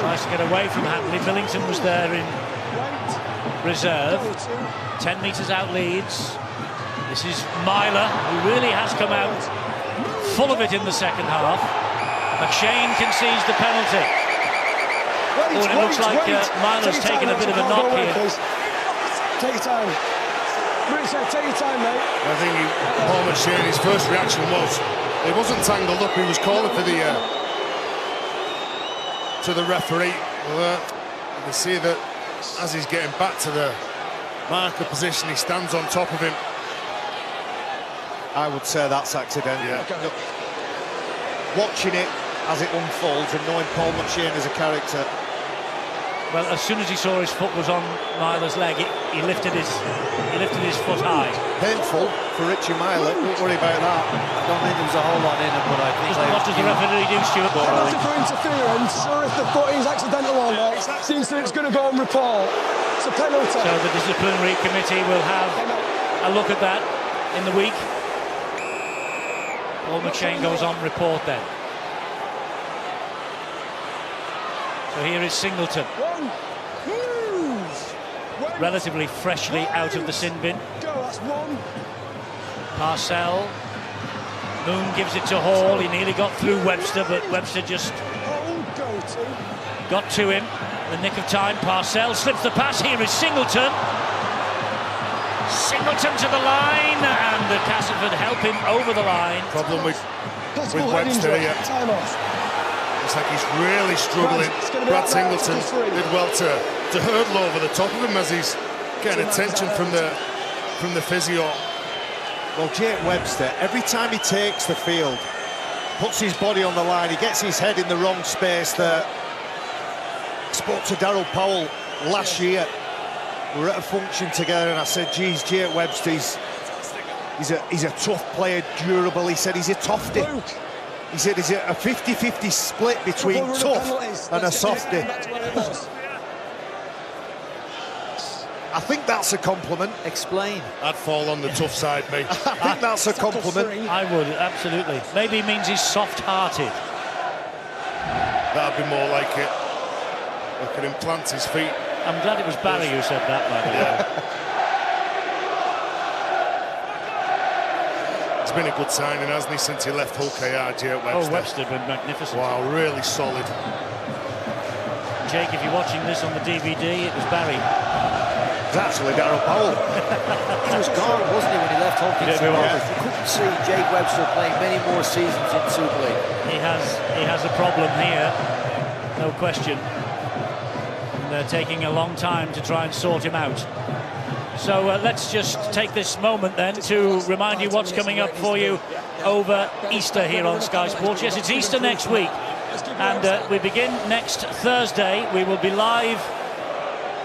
tries to get away from Handley. Millington was there in reserve. 10 metres out Leeds. This is Myler, who really has come out full of it in the second half. McShane concedes the penalty. Oh, and it looks like Myler's taken a bit of a knock here. Take your time. Take your time, mate. I think Paul McShane, his first reaction was, he wasn't tangled up, he was calling for to the referee. Well, you can see that as he's getting back to the marker position, he stands on top of him. I would say that's accidental. Yeah. Watching it as it unfolds and knowing Paul McShane as a character. Well, as soon as he saw his foot was on Myler's leg, he lifted his foot high. Painful for Richie Myler. Don't worry about that. I don't think there was a whole lot in it, but I think... What does the referee do, Stuart? Penalty for interference, or if the foot is accidental or not, seems that it's going to go on report. It's a penalty. So the disciplinary committee will have a look at that in the week. Paul McShane goes on report then. So here is Singleton. Relatively freshly out of the sin bin. Parcell. Moon gives it to Hall. He nearly got through Webster, but Webster just got to him. The nick of time. Parcell slips the pass. Here is Singleton. Singleton to the line, and the Castleford help him over the line. Problem with Webster here. Looks like he's really struggling. Brad Singleton did well to hurdle over the top of him as he's getting attention from the physio. Well, Jake Webster, every time he takes the field, puts his body on the line, he gets his head in the wrong space there. Spoke to Darryl Powell last year. We were at a function together and I said, geez, Jake Webster, he's a tough player, durable. He said he's a tofty. He said he's a 50-50 split between tough and a softy. I think that's a compliment. Explain. I'd fall on the tough side, mate. I think that's a compliment. I would, absolutely. Maybe it means he's soft-hearted. That'd be more like it. I could implant his feet. I'm glad it was Barry who said that, by the way. It's been a good signing, hasn't he, since he left Hull KR, Jake Webster. Oh, Webster's been magnificent. Wow, really solid. Jake, if you're watching this on the DVD, it was Barry. It's actually Darryl Powell. He was gone, wasn't he, when he left Hawkins? You couldn't see Jake Webster playing many more seasons in Super League. He has a problem here, no question. And they're taking a long time to try and sort him out. So let's just take this moment then to remind you what's coming up for you over Easter here on Sky Sports. Yes, it's Easter next week, and we begin next Thursday. We will be live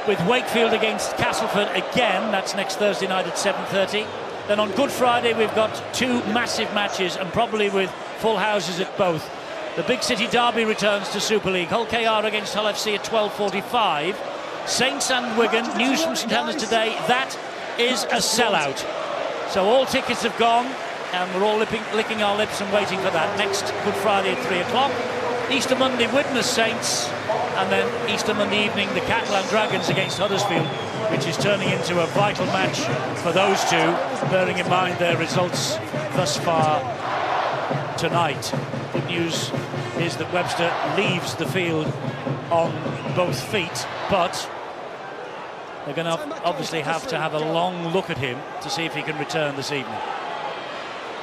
with Wakefield against Castleford again. That's next Thursday night at 7:30. Then on Good Friday we've got two massive matches, and probably with full houses at both. The Big City Derby returns to Super League. Hull KR against Hull FC at 12:45. Saints and Wigan. News from St Helens today, that is a sellout. So all tickets have gone, and we're all licking our lips and waiting for that. Next Good Friday at 3 o'clock. Easter Monday, Widnes Saints, and then Easter Monday evening, the Catalan Dragons against Huddersfield, which is turning into a vital match for those two, bearing in mind their results thus far tonight. Good news is that Webster leaves the field on both feet, but they're going to obviously have to have a long look at him to see if he can return this evening.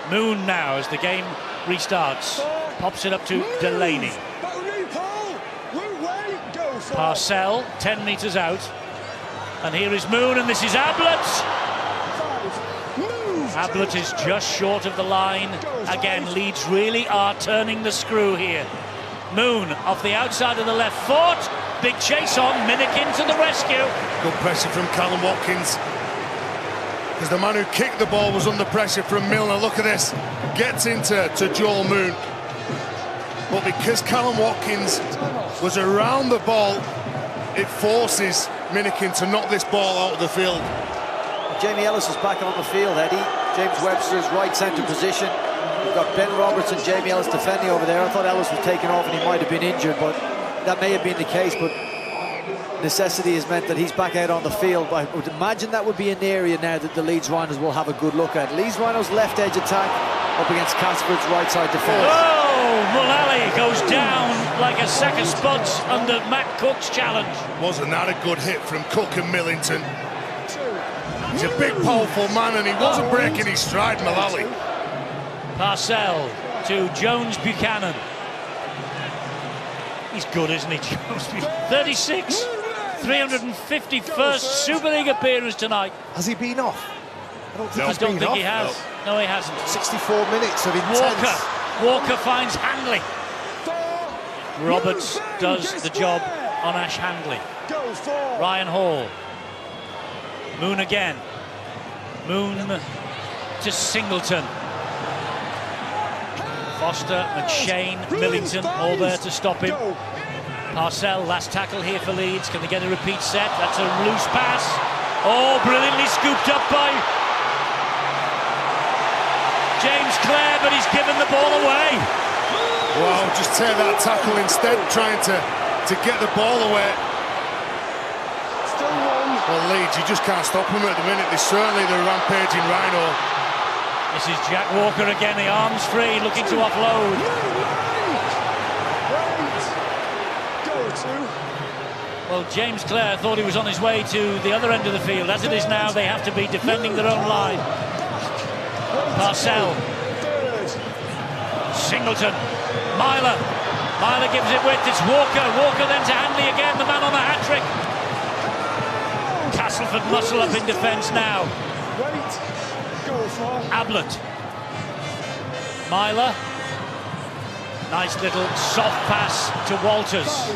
Moon now, as the game restarts, pops it up to Delaney. Parcell, 10 metres out. And here is Moon, and this is Ablett. Ablett is just short of the line. Again, Leeds really are turning the screw here. Moon off the outside of the left foot. Big chase on, Minikin to the rescue. Good pressure from Callum Watkins. Because the man who kicked the ball was under pressure from Milner. Look at this. Gets into Joel Moon. But because Callum Watkins was around the ball, it forces Minikin to knock this ball out of the field. Jamie Ellis is back on the field, Eddie. James Webster's right centre position. We've got Ben Roberts and Jamie Ellis defending over there. I thought Ellis was taken off and he might have been injured, but that may have been the case. But necessity has meant that he's back out on the field. I would imagine that would be an area now that the Leeds Rhinos will have a good look at. Leeds Rhinos left edge attack up against Castleford's right side defence. Oh, Mullally goes down like a sack of spuds under Matt Cook's challenge. Wasn't that a good hit from Cook and Millington? He's a big, powerful man, and he wasn't breaking his stride, Mullally. Parcell to Jones Buchanan. He's good, isn't he, Jones? 36, 351st Super League appearance tonight. Has he been off? I don't think he has. No, he hasn't. 64 minutes of intense. Walker finds Handley. Roberts does the job on Ash Handley. Ryan Hall. Moon again. Moon to Singleton. Foster, McShane, Millington, all there to stop him. Parcell, last tackle here for Leeds. Can they get a repeat set? That's a loose pass. Oh, brilliantly scooped up by James James Clare, but he's given the ball away. Wow, just take that tackle instead, trying to get the ball away. Well, Leeds, you just can't stop them at the minute. They're certainly the rampaging Rhino. This is Jack Walker again, the arms free, looking to offload. Well, James Clare thought he was on his way to the other end of the field. As it is now, they have to be defending their own line. Parcell. Singleton. Myler gives it width. It's Walker. Walker then to Hanley again, the man on the hat-trick. Castleford muscle up in defence now. Ablett. Myler. Nice little soft pass to Walters.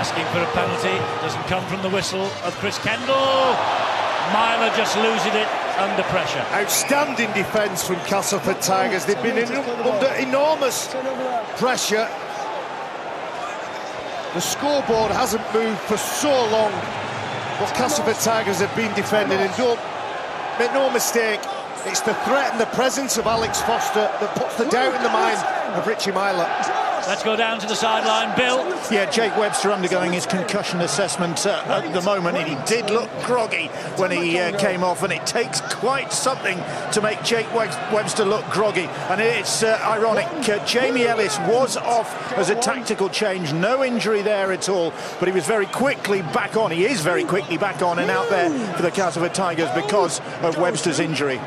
Asking for a penalty. Doesn't come from the whistle of Chris Kendall. Myler just losing it under pressure. Outstanding defence from Castleford Tigers. They've been under enormous pressure. The scoreboard hasn't moved for so long, but Castleford Tigers have been defending, and don't make no mistake, it's the threat and the presence of Alex Foster that puts the doubt in the mind of Richie Myler. Let's go down to the sideline, Bill. Yeah, Jake Webster undergoing his concussion assessment at the moment, and he did look groggy when he came off, and it takes quite something to make Jake Webster look groggy. And it's ironic, Jamie Ellis was off as a tactical change, no injury there at all, but he was very quickly back on. He is very quickly back on and out there for the Castleford Tigers because of Webster's injury.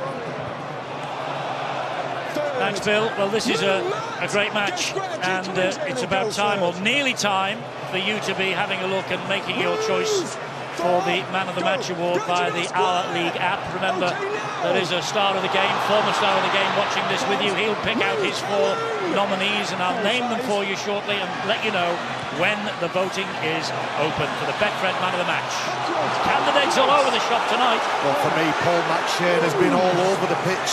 Thanks, Bill. Well, this is a great match, and it's about time, or nearly time, for you to be having a look and making your choice for the Man of the Match award via the Our League app. Remember, there is a star of the game, former star of the game, watching this with you. He'll pick out his 4 nominees, and I'll name them for you shortly and let you know when the voting is open for the Betfred Man of the Match. Candidates all over the shop tonight. Well, for me, Paul McShane has been all over the pitch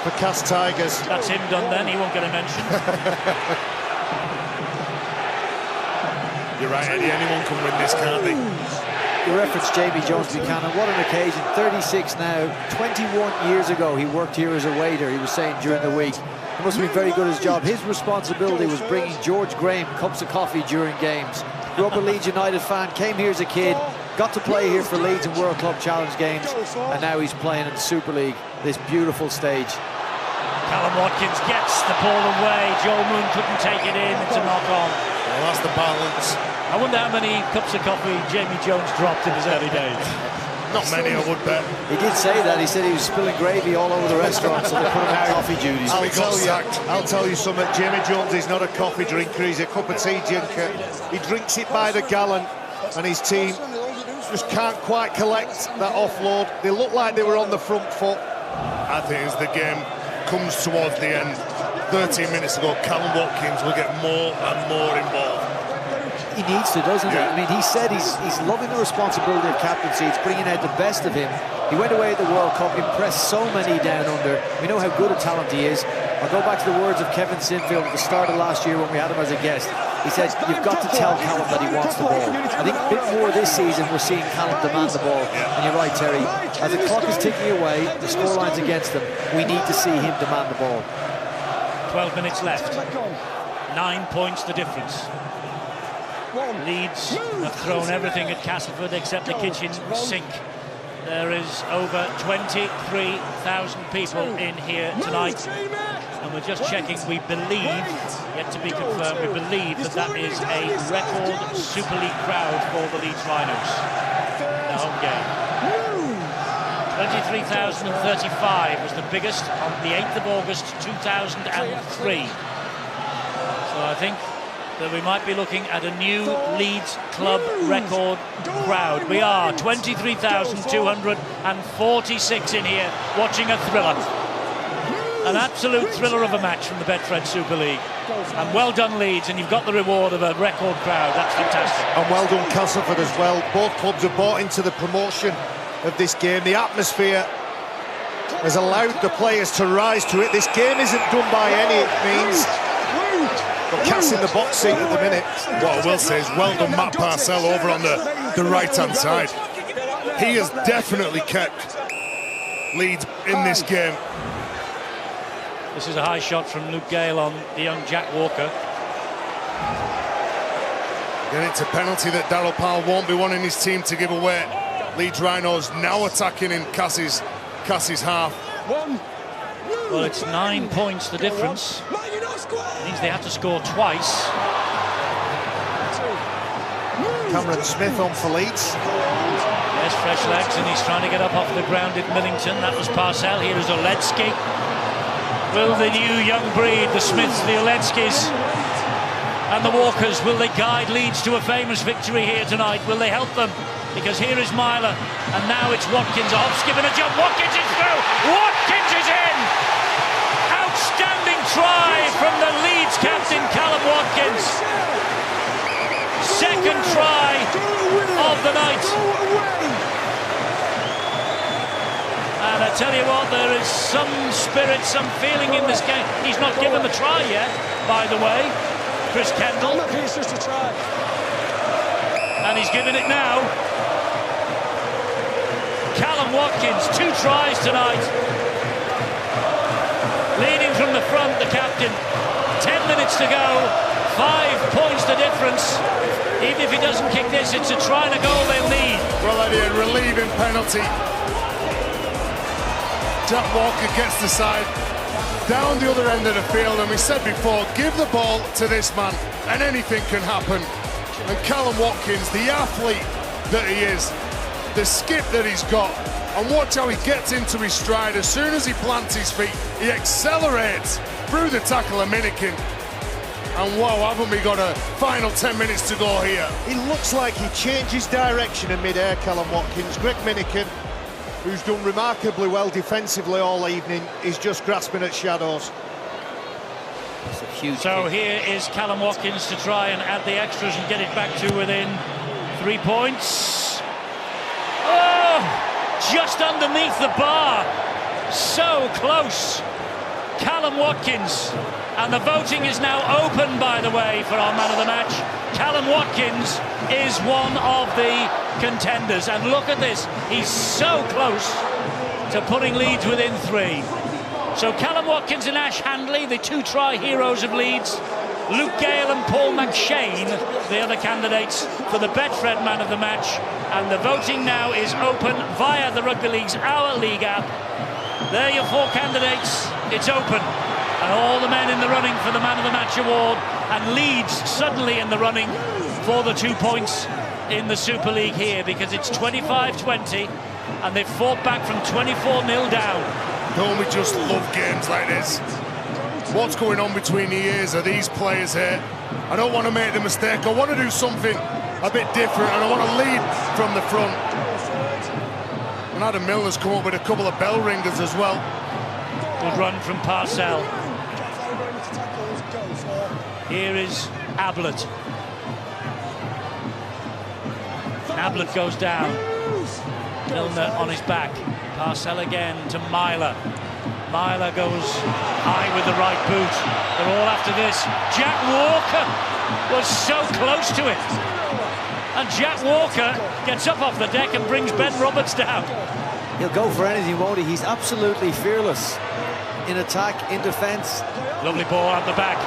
for Cas Tigers. That's him done then, he won't get a mention. You're right, Eddie, anyone can win this, can't they? You referenced Jamie Jones Buchanan. What an occasion. 36 now. 21 years ago he worked here as a waiter, he was saying during the week. He must have been very good at his job. His responsibility was bringing George Graham cups of coffee during games. Grew up a Leeds United fan, came here as a kid, got to play here for Leeds in World Club Challenge games, and now he's playing in the Super League, this beautiful stage. Callum Watkins gets the ball away. Joel Moon couldn't take it in. It's a knock-on. Well, that's the balance. I wonder how many cups of coffee Jamie Jones dropped in his early days. Not many, I would bet. He did say that. He said he was spilling gravy all over the restaurant, so they put him on coffee duties. I'll tell you something. Jamie Jones is not a coffee drinker. He's a cup of tea drinker. He drinks it by the gallon, and his team just can't quite collect that offload. They look like they were on the front foot. I think as the game comes towards the end, 13 minutes ago, Callum Watkins will get more and more involved. He needs to, doesn't he? I mean, he said he's loving the responsibility of captaincy. It's bringing out the best of him. He went away at the World Cup, impressed so many down under. We know how good a talent he is. I'll go back to the words of Kevin Sinfield at the start of last year when we had him as a guest. He said, you've got to tell Callum that he wants the ball. I think a bit more this season we're seeing Callum demand the ball. And you're right, Terry. As the clock is ticking away, the scoreline's against them, we need to see him demand the ball. 12 minutes left. 9 points the difference. Leeds have thrown everything at Castleford except the kitchen sink. There is over 23,000 people in here tonight, and we're just checking. We believe, yet to be confirmed, we believe that is a record Super League crowd for the Leeds Rhinos. The home game. 23,035 was the biggest on the 8th of August 2003. So I think that we might be looking at a new Leeds club record crowd. We are 23,246 in here watching a thriller. An absolute thriller of a match from the Betfred Super League. And well done, Leeds, and you've got the reward of a record crowd. That's fantastic. And well done, Castleford, as well. Both clubs have bought into the promotion of this game. The atmosphere has allowed the players to rise to it. This game isn't done by any means. But Cass in the box seat at the minute. What I will say is well done Matt Parcell over on the right-hand side. He has definitely kept Leeds in this game. This is a high shot from Luke Gale on the young Jack Walker. Then it's a penalty that Darryl Powell won't be wanting his team to give away. Leeds Rhinos now attacking in Cassie's half. Well, it's 9 points the difference. It means they have to score twice. Cameron Smith on for Leeds. Yes, fresh legs, and he's trying to get up off the ground at Millington. That was Parcell. Here is Oledzki. Will the new young breed, the Smiths, the Oledskis, and the Walkers, will they guide Leeds to a famous victory here tonight? Will they help them? Because here is Myler, and now it's Watkins. Hobbs given a jump. Watkins is through. Watkins is in. Outstanding try from the Leeds captain, Callum Watkins. Second try of the night. And I tell you what, there is some spirit, some feeling in this game. He's not given the try yet, by the way, Chris Kendall. It's just a try. And he's giving it now. Callum Watkins, 2 tries tonight. Leading from the front, the captain. 10 minutes to go. 5 points the difference. Even if he doesn't kick this, it's a try and a goal they'll need. Well, Eddie, a relieving penalty. Jack Walker gets the side down the other end of the field, and we said before, give the ball to this man and anything can happen. And Callum Watkins, the athlete that he is, the skip that he's got, and watch how he gets into his stride. As soon as he plants his feet, he accelerates through the tackle of Minikin. And wow, haven't we got a final 10 minutes to go here? He looks like he changes direction in mid-air, Callum Watkins. Greg Minikin, who's done remarkably well defensively all evening, is just grasping at shadows. So here is Callum Watkins to try and add the extras and get it back to within 3 points. Oh, just underneath the bar. So close. Callum Watkins. And the voting is now open, by the way, for our man of the match. Callum Watkins is one of the contenders. And look at this. He's so close to putting Leeds within 3. So Callum Watkins and Ash Handley, the 2 try heroes of Leeds. Luke Gale and Paul McShane, the other candidates for the Betfred man of the match. And the voting now is open via the Rugby League's Our League app. There are your 4 candidates. It's open. And all the men in the running for the Man of the Match award, and Leeds suddenly in the running for the 2 points in the Super League here, because it's 25-20 and they've fought back from 24-0 down. Don't we just love games like this? What's going on between the ears of these players here? I don't want to make the mistake. I want to do something a bit different, and I want to lead from the front. And Adam Miller's come up with a couple of bell ringers as well. Good run from Parcell. Here is Ablett. Ablett goes down. Milner on his back. Parcell again to Myler. Myler goes high with the right boot. They're all after this. Jack Walker was so close to it. And Jack Walker gets up off the deck and brings Ben Roberts down. He'll go for anything, won't he? He's absolutely fearless in attack, in defence. Lovely ball at the back.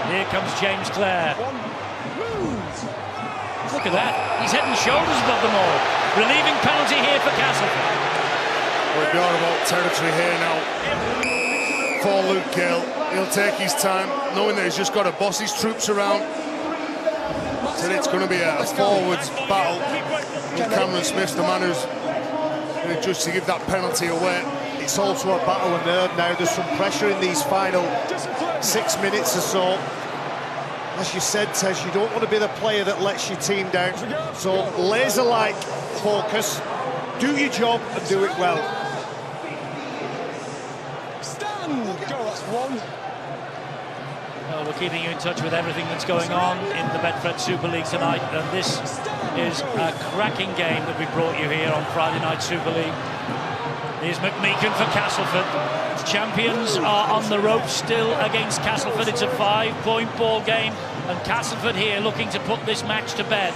Here comes James Clare. Look at that. He's head and shoulders above them all. Relieving penalty here for Castleford. We're going about territory here now for Luke Gale. He'll take his time, knowing that he's just got to boss his troops around. So it's going to be a forwards battle. And Cameron Smith's the man who's going to judge to give that penalty away. It's also a battle of nerve now. There's some pressure in these final 6 minutes or so. As you said, Tez, you don't want to be the player that lets your team down. So laser-like focus, do your job and do it well. Go, that's 1. Well, we're keeping you in touch with everything that's going on in the Betfred Super League tonight, and this is a cracking game that we brought you here on Friday Night Super League. Here's McMeekan for Castleford. Champions are on the rope still against Castleford. It's a 5-point ball game, and Castleford here looking to put this match to bed.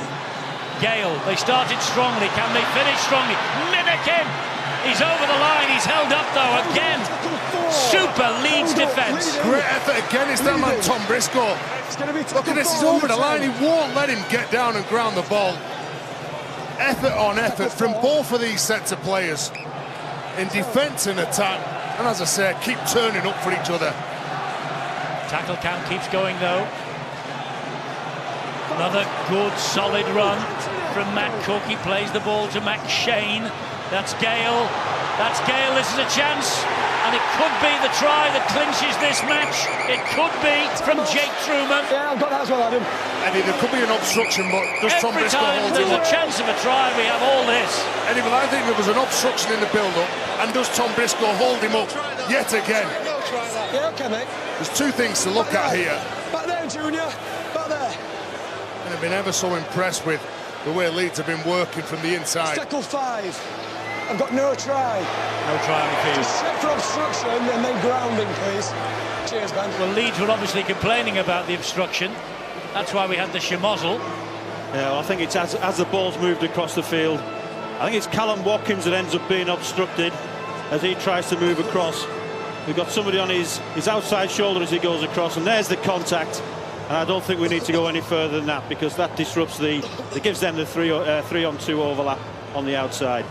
Gale, they started strongly. Can they finish strongly? Minikin He's over the line. He's held up, though, again. Super Leeds defence. Great effort again. It's that man, Tom Briscoe. Look at this. He's over the line. He won't let him get down and ground the ball. Effort on effort from both of these sets of players in defence and attack. And as I say, keep turning up for each other. Tackle count keeps going, though. Another good, solid run from Matt Cook. He plays the ball to McShane. That's Gale. That's Gale. This is a chance. And it could be the try that clinches this match. It could be from Jake Truman. Yeah, I've got that as well, Adam. Eddie, there could be an obstruction, but does Tom Briscoe hold him up? Every time there's a chance of a try, we have all this. Eddie, well, I think there was an obstruction in the build-up. And does Tom Briscoe hold him up yet again? Yeah, okay, mate. There's two things to look at here. Back there, Junior. Back there. And I've been ever so impressed with the way Leeds have been working from the inside. Tackle 5. I've got no try. No try on the field. Just check for obstruction and then grounding, please. Cheers, Ben. Well, Leeds were obviously complaining about the obstruction. That's why we had the schmozzle. Yeah, well, I think it's as the ball's moved across the field. I think it's Callum Watkins that ends up being obstructed as he tries to move across. We've got somebody on his outside shoulder as he goes across, and there's the contact. And I don't think we need to go any further than that, because that disrupts it gives them the 3-on-2 overlap on the outside.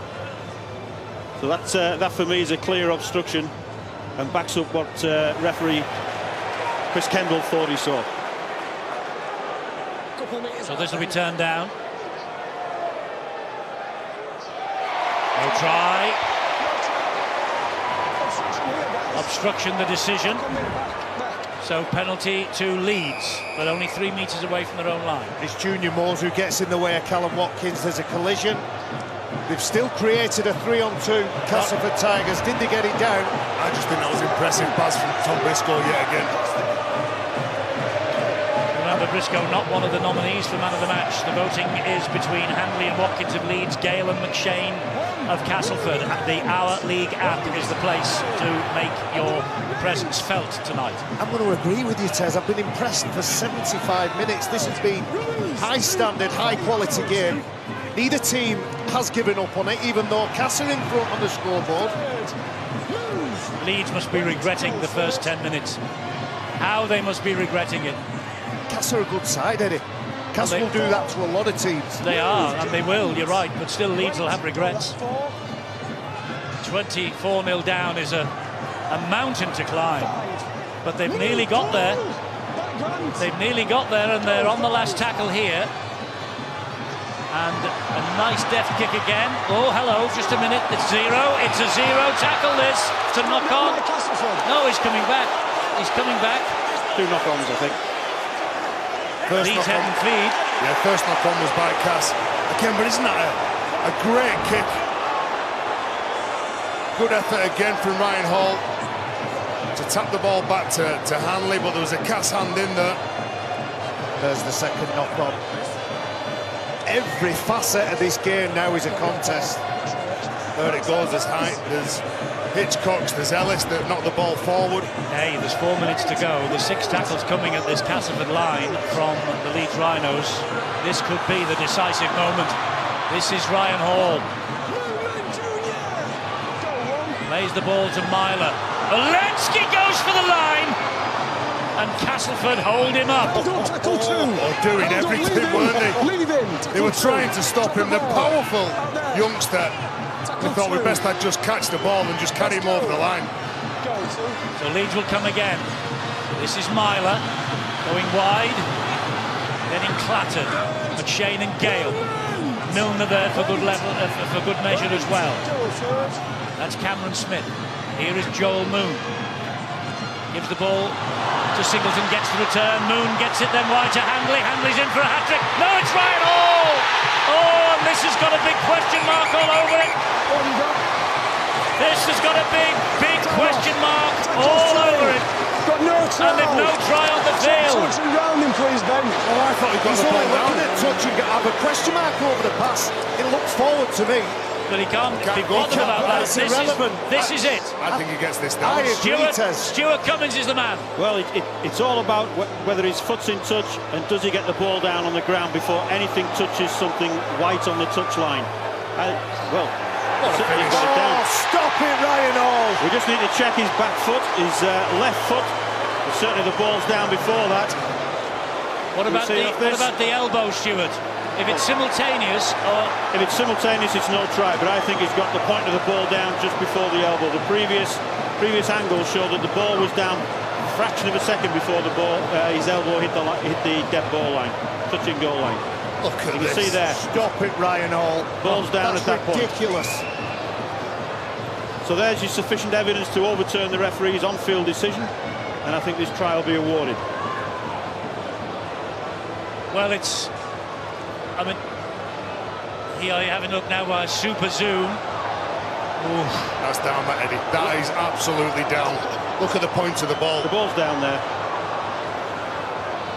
So that for me is a clear obstruction and backs up what referee Chris Kendall thought he saw. So this will be turned down. No try. Obstruction the decision. So penalty to Leeds, but only 3 metres away from their own line. It's Junior Moores who gets in the way of Callum Watkins. There's a collision. They've still created a 3-on-2. Castleford Tigers, did they get it down? I just think that was impressive pass from Tom Briscoe yet again. Remember, Briscoe not one of the nominees for man of the match. The voting is between Handley and Watkins of Leeds, Gale and McShane of Castleford. The Our League app is the place to make your presence felt tonight. I'm going to agree with you, Tez. I've been impressed for 75 minutes. This has been high standard, high quality game. Neither team has given up on it, even though Cass are in front on the scoreboard. Leeds must be regretting the first 10 minutes. How they must be regretting it. Cass are a good side, Eddie. Cass will do that to a lot of teams. They are, and they will, you're right, but still Leeds will have regrets. 24-0 down is a mountain to climb, but they've nearly got there. They've nearly got there, and they're on the last tackle here. And a nice deft kick again. Oh, hello, just a minute. It's zero. It's a zero tackle, this. To knock on. No, he's coming back. He's coming back. 2 knock-ons, I think. Leeds head and feed. Yeah, first knock-on was by Cass. Again, but isn't that a great kick? Good effort again from Ryan Hall to tap the ball back to Hanley, but there was a Cass hand in there. There's the second knock-on. Every facet of this game now is a contest. There it goes, there's Height, there's Hitchcocks, there's Ellis that knocked the ball forward. Hey, there's 4 minutes to go. There's 6 tackles coming at this Castleford line from the Leeds Rhinos. This could be the decisive moment. This is Ryan Hall. Lays the ball to Myler. Olensky goes for the line. And Castleford hold him up. Tackle 2. Doing everything, weren't they? Leave him. They were trying to stop him. The powerful youngster. They thought we best had just catch the ball and just carry him over the line. So Leeds will come again. This is Myler going wide. Getting clattered. McShane and Gale. Milner there for good for good measure as well. That's Cameron Smith. Here is Joel Moon. Gives the ball to Singleton, gets the return. Moon gets it then wide to Handley. Handley's in for a hat-trick. No, it's Ryan Hall! Oh, and this has got a big question mark all over it. This has got a big question mark all over it. Got no try. And they've no try on the field. Touch and round him, please, Ben. Oh, I thought he got He's the ball only down. looking at touch and have a question mark over the pass. It looks forward to me. But he can't be bothered about that. It's irrelevant. This is it. I think he gets this down. I agree, Tez. Stuart Cummins is the man. Well, it's all about whether his foot's in touch and does he get the ball down on the ground before anything touches something white on the touchline. Well, Oh, stop it, Ryan Hall. We just need to check his back foot, his left foot. But certainly the ball's down before that. What about the elbow, Stuart? If it's simultaneous, or if it's simultaneous, it's no try. But I think he's got the point of the ball down just before the elbow. The previous angle showed that the ball was down a fraction of a second before the ball. His elbow hit the dead ball line, touching goal line. Look at you this. can see there. Stop it, Ryan Hall. Ball's down That's at that point. ridiculous. So there's your sufficient evidence to overturn the referee's on-field decision, and I think this try will be awarded. well, it's. I mean, here you have a look now by super zoom. Ooh, that's down, that Eddie. That is absolutely down. Look at the point of the ball. The ball's down there.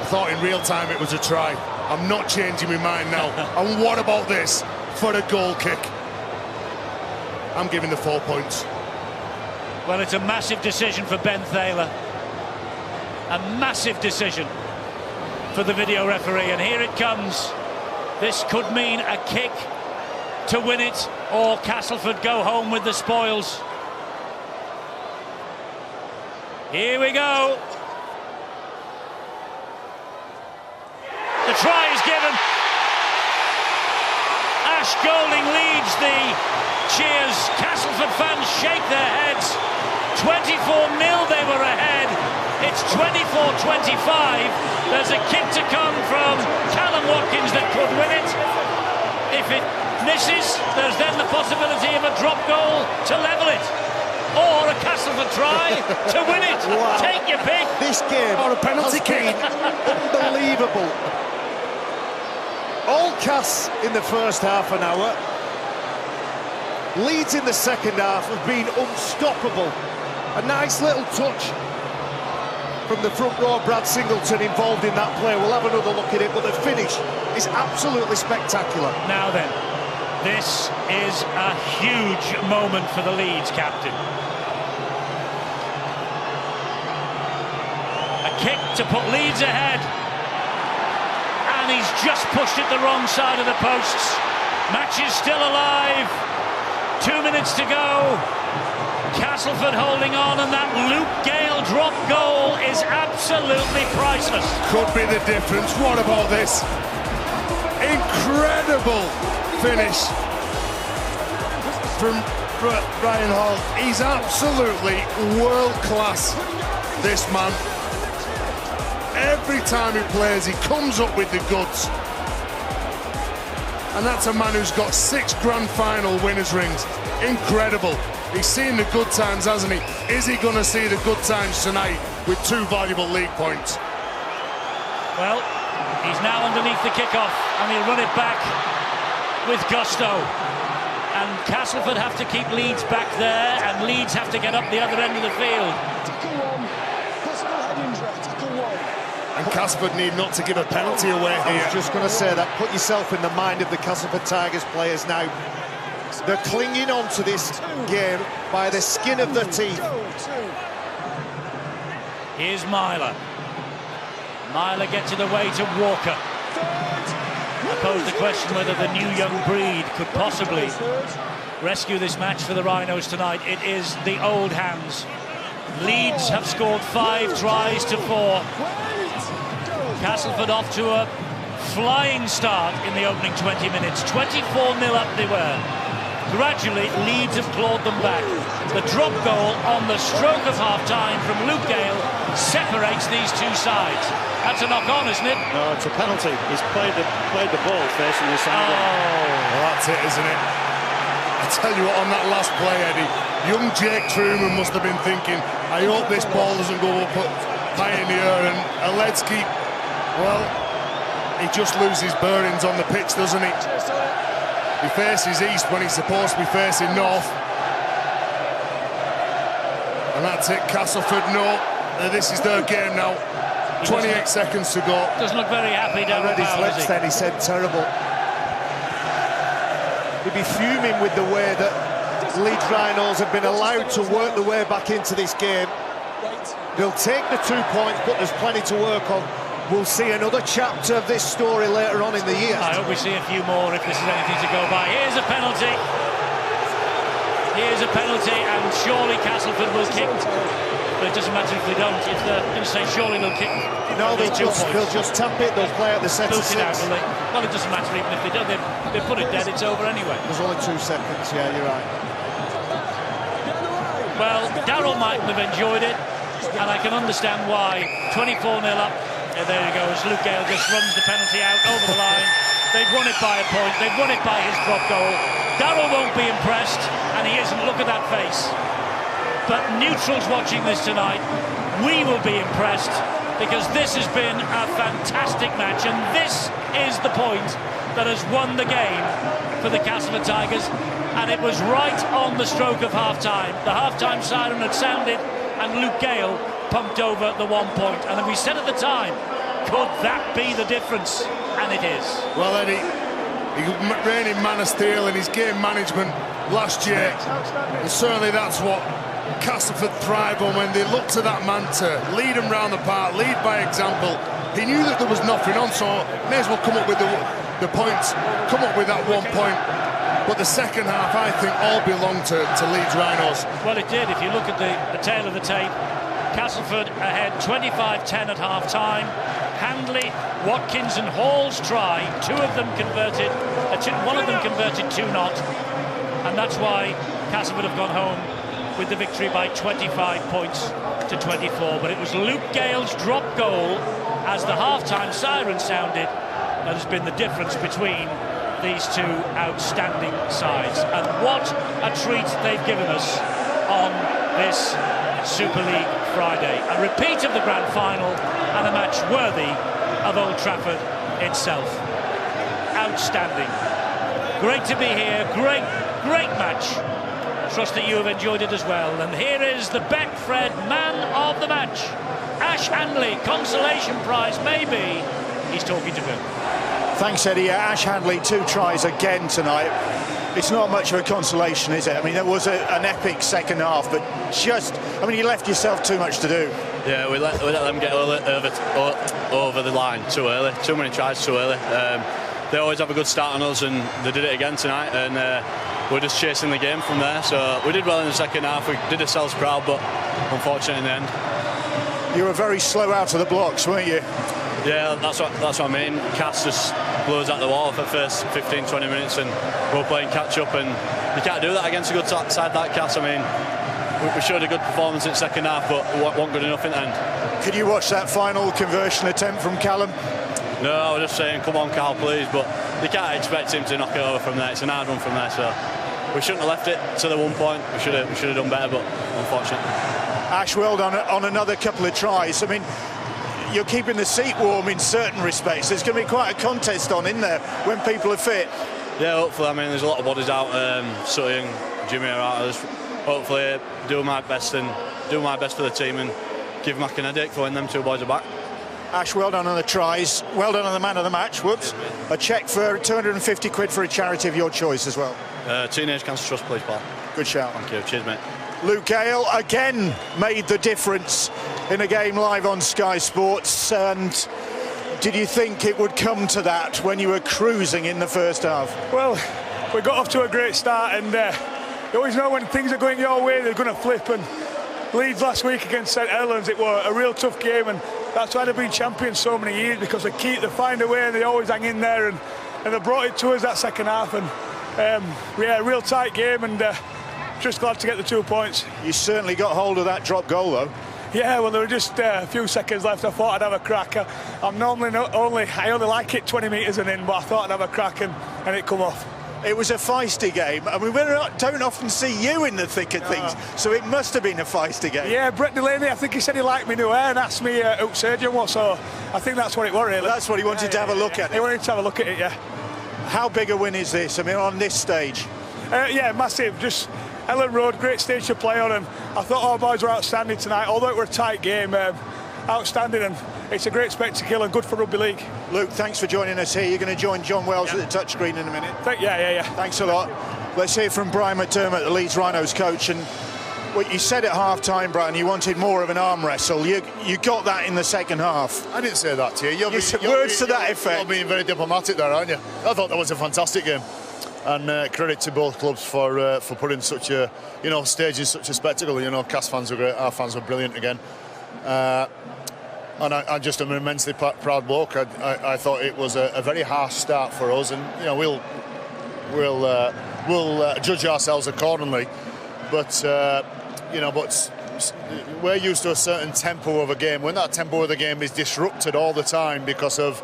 I thought in real time it was a try. I'm not changing my mind now. And what about this for a goal kick? I'm giving the 4 points. Well, it's a massive decision for Ben Thaler. A massive decision for the video referee, and here it comes. This could mean a kick to win it, or Castleford go home with the spoils. Here we go. The try is given. Ash Golding leads the cheers. Castleford fans shake their heads. 24-0 they were ahead. It's 24-25. There's a kick to come from Callum Watkins that could win it. If it misses, there's then the possibility of a drop goal to level it, or a Castleford try to win it. Wow. Take your pick. This game or a penalty kick. Unbelievable. All Cass in the first half an hour. Leeds in the second half have been unstoppable. A nice little touch from the front row, Brad Singleton involved in that play. We'll have another look at it, but the finish is absolutely spectacular. Now then, this is a huge moment for the Leeds captain. A kick to put Leeds ahead, and he's just pushed it the wrong side of the posts. Match is still alive. 2 minutes to go. Castleford holding on, and that Luke Gale drop goal is absolutely priceless. Could be the difference. What about this? Incredible finish from Ryan Hall. He's absolutely world class, this man. Every time he plays, he comes up with the goods. And that's a man who's got 6 grand final winners' rings. Incredible. He's seen the good times, hasn't he? Is he going to see the good times tonight with 2 valuable league points? Well, he's now underneath the kickoff, and he'll run it back with gusto. And Castleford have to keep Leeds back there, and Leeds have to get up the other end of the field. And Castleford need not to give a penalty away here. I was just going to say that. Put yourself in the mind of the Castleford Tigers players now. They're clinging on to this game by the skin of their teeth. Here's Myler. Myler gets it away to Walker. I pose the question whether the new young breed could possibly rescue this match for the Rhinos tonight. It is the old hands. Leeds have scored 5 tries to 4. Castleford off to a flying start in the opening 20 minutes. 24-0 up they were. Gradually, Leeds have clawed them back. The drop goal on the stroke of half-time from Luke Gale separates these two sides. That's a knock-on, isn't it? No, it's a penalty. He's played the ball facing the side. Well, that's it, isn't it? I tell you what, on that last play, Eddie, young Jake Truman must have been thinking, I hope this ball doesn't go up high in the air, and Eledzki, well, he just loses bearings on the pitch, doesn't he? He faces east when he's supposed to be facing north. And that's it, Castleford, no. This is their game now. 28 seconds to go. Doesn't look very happy down I read his lips then, he said terrible. He'd be fuming with the way that Leeds Rhinos have been allowed to work the way back into this game. They'll take the 2 points, but there's plenty to work on. We'll see another chapter of this story later on in the year. I hope we see a few more if this is anything to go by. Here's a penalty. Here's a penalty, and surely Castleford will kick. But it doesn't matter if they don't. If they're going to say surely they'll kick. No, they'll just tap it. They'll play out the set of 6. Well, it doesn't matter even if they don't. They put it dead. It's over anyway. There's only 2 seconds. Yeah, you're right. Well, Darrell mightn't have enjoyed it, and I can understand why. 24-0 up. And there he goes. Luke Gale just runs the penalty out over the line. They've won it by a point. They've won it by his drop goal. Darrell won't be impressed, and he isn't. Look at that face. But neutrals watching this tonight, we will be impressed, because this has been a fantastic match, and this is the point that has won the game for the Castleford Tigers, and it was right on the stroke of half-time. The half-time siren had sounded, and Luke Gale pumped over the 1 point. And we said at the time, could that be the difference? And it is. Well, Eddie, he reigning man of steel in his game management last year, and certainly that's what Castleford thrive on, when they look to that man to lead them round the park, lead by example. He knew that there was nothing on, so may as well come up with the points, come up with that 1 point. But the second half, I think, all belonged to Leeds Rhinos. Well, it did. If you look at the tail of the tape, Castleford ahead 25-10 at half-time. Handley, Watkins and Hall's try, 2 of them converted, 1 of them converted, 2 not. And that's why Castleford have gone home with the victory by 25 points to 24. But it was Luke Gale's drop goal as the half-time siren sounded that has been the difference between these 2 outstanding sides. And what a treat they've given us on this Super League Friday. A repeat of the grand final and a match worthy of Old Trafford itself. Outstanding. Great to be here. Great match. Trust that you have enjoyed it as well. And here is the Betfred man of the match, Ash Handley. Consolation prize, maybe. He's talking to Bill. Thanks, Eddie. Ash Handley, 2 tries again tonight. It's not much of a consolation, is it? I mean, there was an epic second half, but you left yourself too much to do. Yeah, we let them get over the line too early. Too many tries too early. They always have a good start on us, and they did it again tonight, and we're just chasing the game from there. So we did well in the second half. We did ourselves proud, but unfortunate in the end. You were very slow out of the blocks, weren't you? Yeah, that's what I mean. Cass just blows out the wall for the first 15-20 minutes, and we're playing catch-up, and you can't do that against a good side like Cass. I mean, we showed a good performance in the second half, but it wasn't good enough in the end. Could you watch that final conversion attempt from Callum? No, I was just saying, come on, Carl, please, but you can't expect him to knock it over from there. It's an hard one from there, so we shouldn't have left it to the 1 point. We should have done better, but unfortunately. Ash, well done on another couple of tries. I mean, you're keeping the seat warm in certain respects. There's going to be quite a contest on in there when people are fit. Yeah, hopefully. I mean, there's a lot of bodies out. Sutty and Jimmy are out. Hopefully, do my best for the team and give Mac an headache for when them 2 boys are back. Ash, well done on the tries. Well done on the man of the match. Whoops. A cheque for 250 quid for a charity of your choice as well. Teenage Cancer Trust, please, pal. Good shout. Thank you. Cheers, mate. Luke Gale again made the difference in a game live on Sky Sports. And did you think it would come to that when you were cruising in the first half? Well, we got off to a great start, and you always know when things are going your way, they're going to flip. And Leeds last week against St Helens, it was a real tough game, and that's why they've been champions so many years, because they find a way and they always hang in there, and they brought it to us that second half, and a real tight game, and just glad to get the 2 points. You certainly got hold of that drop goal, though. Yeah, well, there were just a few seconds left. I thought I'd have a crack. I only like it 20 metres and in, but I thought I'd have a crack, and it come off. It was a feisty game. I mean, we don't often see you in the thick of things, so it must have been a feisty game. Yeah, Brett Delaney, I think he said he liked me new hair and asked me who surgeon was, so I think that's what it was, really. Well, that's what he wanted to have a look at it. He wanted to have a look at it, yeah. How big a win is this? I mean, on this stage? Yeah, massive. Just Elland Road, great stage to play on, and I thought our boys were outstanding tonight, although it were a tight game. Outstanding, and it's a great spectacle and good for rugby league. Luke, thanks for joining us here. You're going to join John Wells at the touchscreen in a minute. Yeah. Thanks a lot. Let's hear from Brian McDermott, the Leeds Rhinos coach. And what you said at half-time, Brian, you wanted more of an arm wrestle. You got that in the second half. I didn't say that to you. Words to that effect. You're being very diplomatic there, aren't you? I thought that was a fantastic game. And credit to both clubs for putting such a, staging such a spectacle. Cas fans were great, our fans were brilliant again. And I just am an immensely proud bloke. I thought it was a very harsh start for us, and we'll judge ourselves accordingly. But we're used to a certain tempo of a game. When that tempo of the game is disrupted all the time because of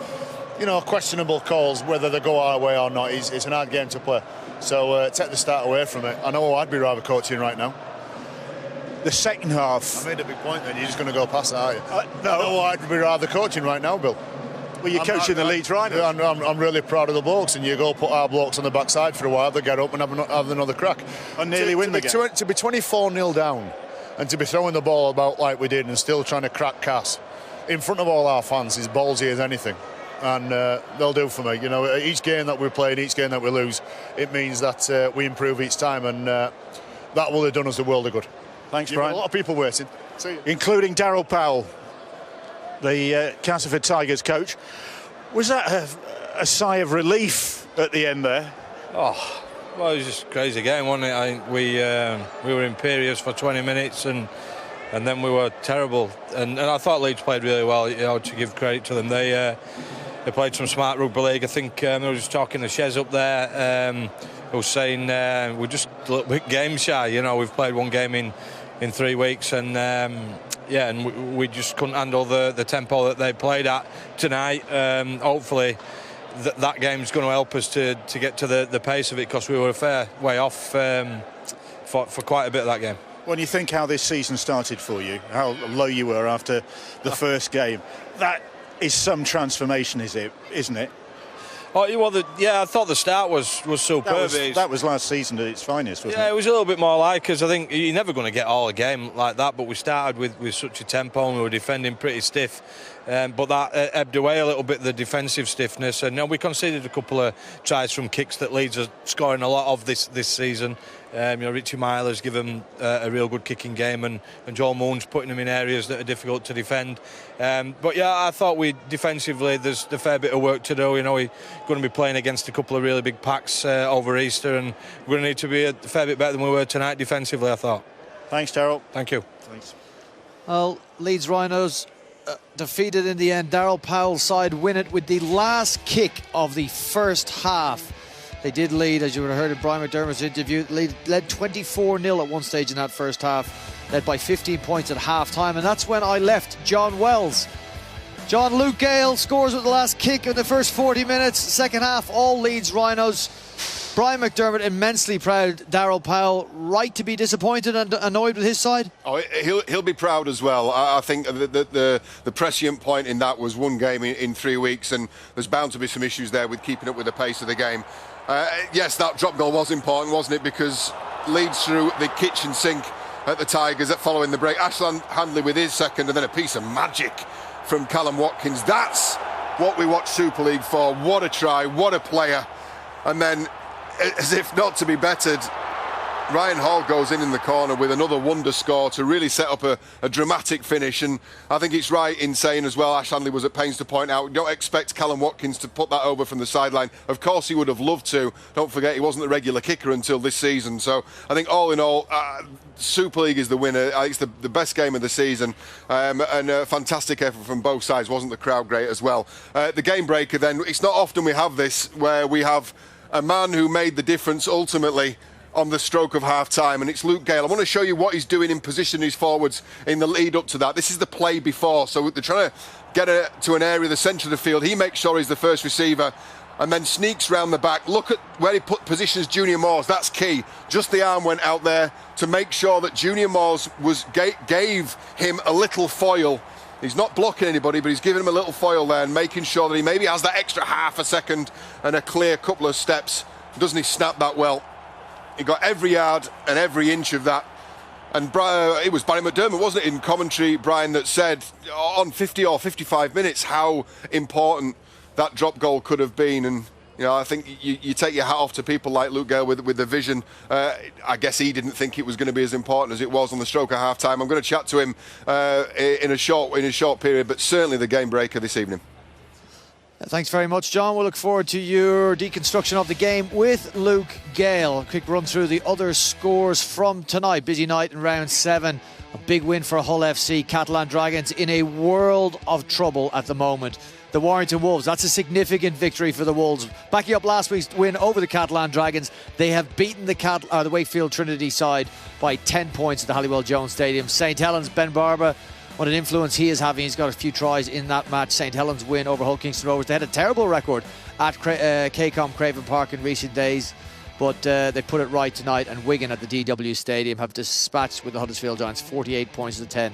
questionable calls, whether they go our way or not, it's an hard game to play. So take the start away from it. I know I'd be rather coaching right now. The second half. I made a big point then. You're just going to go past that, aren't you? No. I know I'd be rather coaching right now, Bill. Well, you're coaching the Leeds Rhinos. I'm really proud of the blokes, and you go put our blokes on the backside for a while, they get up and have another crack. And nearly win the game. To be 24-0 down and to be throwing the ball about like we did and still trying to crack Cas in front of all our fans is ballsy as anything. And they'll do for me. Each game that we play and each game that we lose, it means that we improve each time, and that will have done us the world of good. Thanks, Brian. A lot of people waiting. See you. Including Daryl Powell, the Castleford Tigers coach. Was that a sigh of relief at the end there? Oh, well, it was just a crazy game, wasn't it? I think we were imperious for 20 minutes and then we were terrible. And I thought Leeds played really well, to give credit to them. They played some smart rugby league. I think I was just talking to Shez up there, who was saying we're just a little bit game shy. We've played one game in 3 weeks, and and we just couldn't handle the tempo that they played at tonight. Hopefully that game's going to help us to get to the pace of it, because we were a fair way off for quite a bit of that game. When you think how this season started for you, how low you were after the first game, that is some transformation, isn't it? Oh, well, I thought the start was superb. That was last season at its finest, wasn't it? Yeah, it was a little bit more like, because I think you're never going to get all a game like that, but we started with such a tempo and we were defending pretty stiff. But that ebbed away a little bit, the defensive stiffness, and we conceded a couple of tries from kicks that Leeds are scoring a lot of this season. Richie Myler's given a real good kicking game, and Joel Moon's putting them in areas that are difficult to defend. But I thought defensively there's a fair bit of work to do. We're going to be playing against a couple of really big packs over Easter, and we're going to need to be a fair bit better than we were tonight defensively, I thought. Thanks, Daryl. Thank you. Thanks. Well, Leeds Rhinos defeated in the end. Daryl Powell's side win it with the last kick of the first half. They did lead, as you would have heard in Brian McDermott's interview, led 24-0 at one stage in that first half, led by 15 points at half-time, and that's when I left John Wells. Luke Gale scores with the last kick in the first 40 minutes. Second half, all Leeds Rhinos. Brian McDermott immensely proud. Daryl Powell, right to be disappointed and annoyed with his side? Oh, he'll be proud as well. I think the prescient point in that was one game in 3 weeks, and there's bound to be some issues there with keeping up with the pace of the game. Yes, that drop goal was important, wasn't it? Because Leeds through the kitchen sink at the Tigers following the break. Ashland Handley with his second, and then a piece of magic from Callum Watkins. That's what we watch Super League for. What a try, what a player. And then, as if not to be bettered, Ryan Hall goes in the corner with another wonder score to really set up a dramatic finish. And I think it's right in saying as well, Ash Handley was at pains to point out, don't expect Callum Watkins to put that over from the sideline. Of course he would have loved to. Don't forget he wasn't the regular kicker until this season. So I think all in all, Super League is the winner. It's the best game of the season, and a fantastic effort from both sides. Wasn't the crowd great as well? The game breaker then, it's not often we have this where we have a man who made the difference ultimately on the stroke of half-time, and it's Luke Gale. I want to show you what he's doing in position his forwards in the lead up to that. This is the play before, so they're trying to get it to an area, the centre of the field. He makes sure he's the first receiver and then sneaks round the back. Look at where he positions Junior Moores. That's key. Just the arm went out there to make sure that Junior Moores gave him a little foil. He's not blocking anybody, but he's giving him a little foil there and making sure that he maybe has that extra half a second and a clear couple of steps. Doesn't he snap that well? He got every yard and every inch of that. And it was Barry McDermott, wasn't it, in commentary, Brian, that said on 50 or 55 minutes how important that drop goal could have been. And I think you take your hat off to people like Luke Gale with the vision. I guess he didn't think it was going to be as important as it was on the stroke of half-time. I'm going to chat to him in a short period, but certainly the game breaker this evening. Thanks very much, John. We'll look forward to your deconstruction of the game with Luke Gale. A quick run through the other scores from tonight. Busy night in round 7. A big win for Hull FC. Catalan Dragons in a world of trouble at the moment. The Warrington Wolves, that's a significant victory for the Wolves. Backing up last week's win over the Catalan Dragons, they have beaten the Wakefield Trinity side by 10 points at the Halliwell Jones Stadium. St Helens, Ben Barba, what an influence he is having. He's got a few tries in that match. St Helens win over Hull Kingston Rovers. They had a terrible record at KCOM Craven Park in recent days, but they put it right tonight. And Wigan at the DW Stadium have dispatched with the Huddersfield Giants 48 points to 10.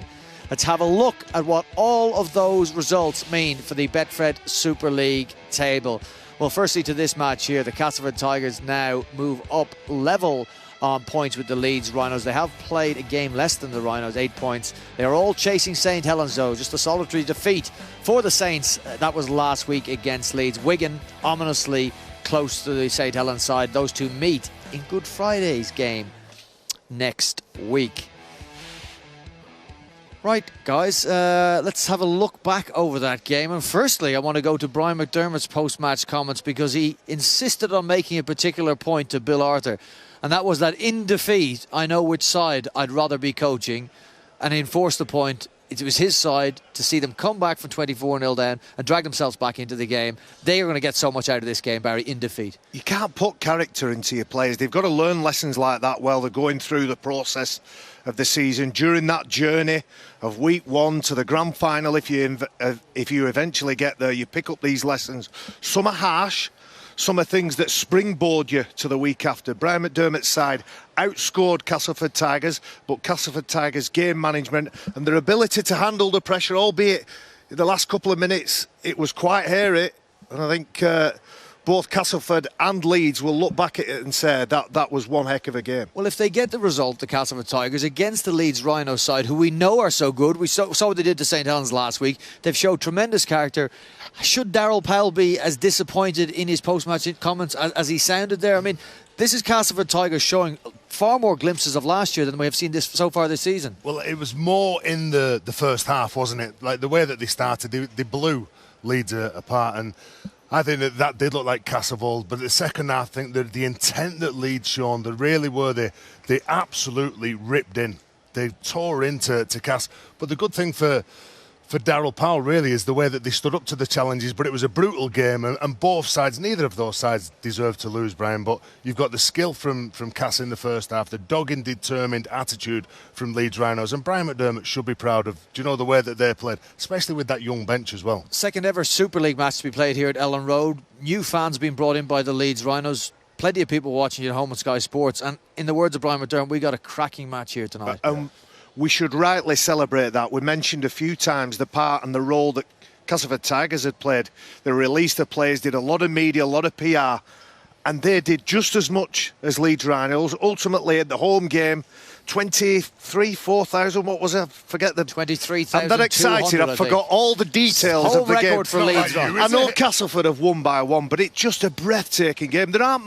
Let's have a look at what all of those results mean for the Betfred Super League table. Well, firstly to this match here, the Castleford Tigers now move up level on points with the Leeds Rhinos. They have played a game less than the Rhinos, 8 points. They are all chasing St Helens though, just a solitary defeat for the Saints. That was last week against Leeds. Wigan ominously close to the St Helens side. Those two meet in Good Friday's game next week. Right, guys, let's have a look back over that game. And firstly, I want to go to Brian McDermott's post-match comments, because he insisted on making a particular point to Bill Arthur. And that was that in defeat, I know which side I'd rather be coaching. And he enforced the point. It was his side to see them come back from 24-0 down and drag themselves back into the game. They are going to get so much out of this game, Barry, in defeat. You can't put character into your players. They've got to learn lessons like that while they're going through the process of the season. During that journey of week 1 to the grand final, if you eventually get there, you pick up these lessons. Some are harsh. Some are things that springboard you to the week after. Brian McDermott's side outscored Castleford Tigers, but Castleford Tigers' game management and their ability to handle the pressure, albeit in the last couple of minutes, it was quite hairy. And I think both Castleford and Leeds will look back at it and say that was one heck of a game. Well, if they get the result, the Castleford Tigers, against the Leeds Rhinos side, who we know are so good, we saw what they did to St Helens last week. They've showed tremendous character. Should Darryl Powell be as disappointed in his post-match comments as he sounded there? I mean, this is Castleford Tigers showing far more glimpses of last year than we have seen this so far this season. Well, it was more in the first half, wasn't it? Like the way that they started, they blew Leeds apart, and I think that did look like Castleford. But the second half, I think that the intent that Leeds shown, they really were, they absolutely ripped in. They tore into Cass. But the good thing for Darryl Powell really is the way that they stood up to the challenges. But it was a brutal game, and both sides, neither of those sides deserved to lose, Brian. But you've got the skill from Cass in the first half, the dogged, determined attitude from Leeds Rhinos, and Brian McDermott should be proud of, the way that they played, especially with that young bench as well. Second ever Super League match to be played here at Elland Road. New fans being brought in by the Leeds Rhinos. Plenty of people watching at home on Sky Sports. And in the words of Brian McDermott, we got a cracking match here tonight. We should rightly celebrate that. We mentioned a few times the part and the role that Castleford Tigers had played. They released the players, did a lot of media, a lot of PR, and they did just as much as Leeds Rhinos. Ultimately, at the home game, 4,000, what was it? I forget the 23,000. I'm that excited. I forgot all the details of the game. For Leeds. I know Castleford have won by 1, but it's just a breathtaking game. There aren't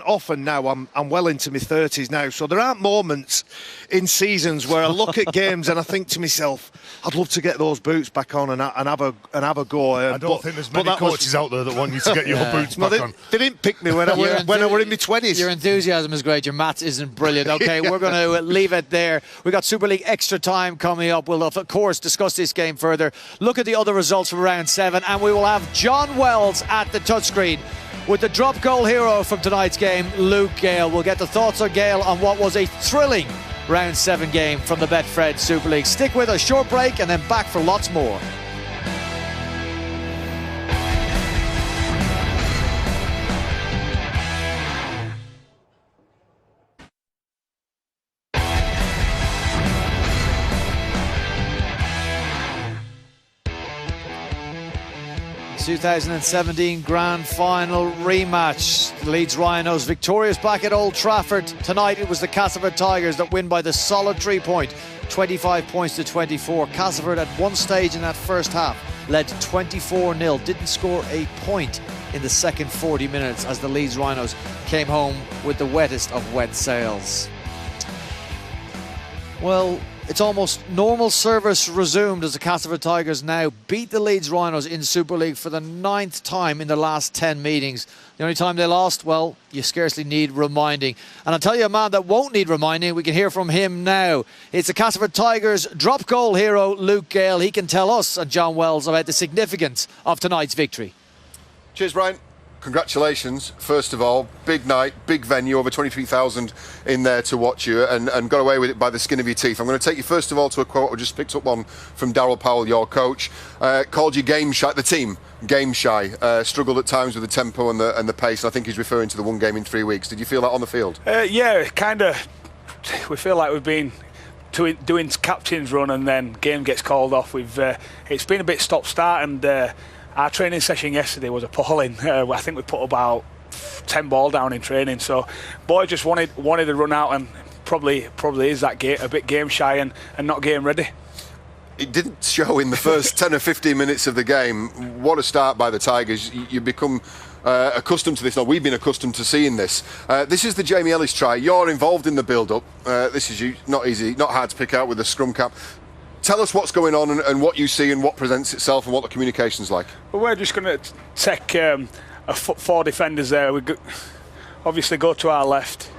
often now. I'm well into my 30s now, so there aren't moments in seasons where I look at games and I think to myself, I'd love to get those boots back on and have a go. I don't think there's many coaches out there that want you to get your boots back on. They didn't pick me when I were in my 20s. Your enthusiasm is great. Your maths isn't brilliant. Okay, we're going to leave it there. We've got Super League extra time coming up. We'll, of course, discuss this game further, look at the other results from round 7, and we will have John Wells at the touchscreen with the drop goal hero from tonight's game, Luke Gale. We'll get the thoughts of Gale on what was a thrilling round 7 game from the Betfred Super League. Stick with us, short break, and then back for lots more. The 2017 Grand Final rematch. The Leeds Rhinos victorious back at Old Trafford. Tonight it was the Castleford Tigers that win by the solid 3 point, 25 points to 24. Castleford at one stage in that first half led 24-0, didn't score a point in the second 40 minutes as the Leeds Rhinos came home with the wettest of wet sails. Well, It's almost normal service resumed as the Castleford Tigers now beat the Leeds Rhinos in Super League for the 9th time in the last 10 meetings. The only time they lost, well, you scarcely need reminding. And I'll tell you a man that won't need reminding. We can hear from him now. It's the Castleford Tigers drop goal hero, Luke Gale. He can tell us and John Wells about the significance of tonight's victory. Cheers, Brian. Congratulations, first of all. Big night, big venue, over 23,000 in there to watch you, and got away with it by the skin of your teeth. I'm going to take you first of all to a quote I just picked up one from Darryl Powell, your coach. Called you game shy, the team game shy, struggled at times with the tempo and the pace, and I think he's referring to the one game in 3 weeks. Did you feel that on the field? Yeah, kind of. We feel like we've been doing captain's run and then game gets called off. It's been a bit stop-start, and our training session yesterday was appalling. I think we put about 10 ball down in training, so boy just wanted to run out, and probably is that a bit game shy and not game ready. It didn't show in the first 10 or 15 minutes of the game. What a start by the Tigers. You become accustomed to this. Now, we've been accustomed to seeing this. This is the Jamie Ellis try. You're involved in the build-up. This is not easy, not hard to pick out with the scrum cap. Tell us what's going on and what you see and what presents itself and what the communication's like. Well, we're just going to take 4 defenders there. Obviously go to our left.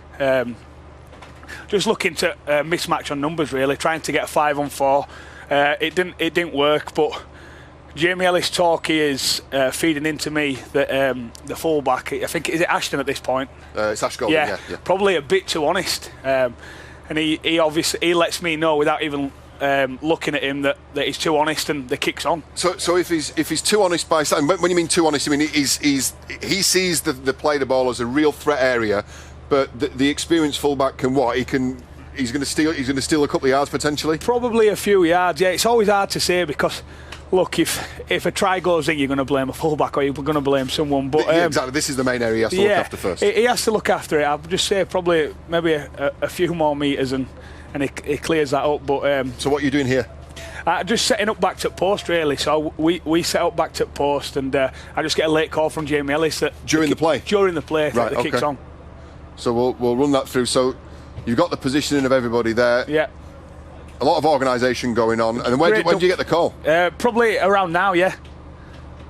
Just looking to mismatch on numbers, really, trying to get a 5-on-4. It didn't work, but Jamie Ellis Torquay is feeding into me that the fullback, I think, is it Ashton at this point? It's Ash Golden, yeah. Probably a bit too honest. And he obviously lets me know without even looking at him that he's too honest, and the kick's on. So if he's too honest by saying, when you mean too honest, I mean he sees the play the ball as a real threat area, but the experienced fullback can what? He's going to steal a couple of yards potentially. Probably a few yards. Yeah, it's always hard to say because look, if a try goes in, you're going to blame a fullback or you're going to blame someone. But exactly, this is the main area he has to look after first. He has to look after it. I'd just say probably maybe a few more metres and he clears that up. But so what are you doing here? Just setting up back to post really. So we set up back to post, and I just get a late call from Jamie Ellis that during the play. During the play, right, the kick's on. So we'll run that through. So you've got the positioning of everybody there. Yeah. A lot of organisation going on. And when did you get the call? Probably around now, yeah.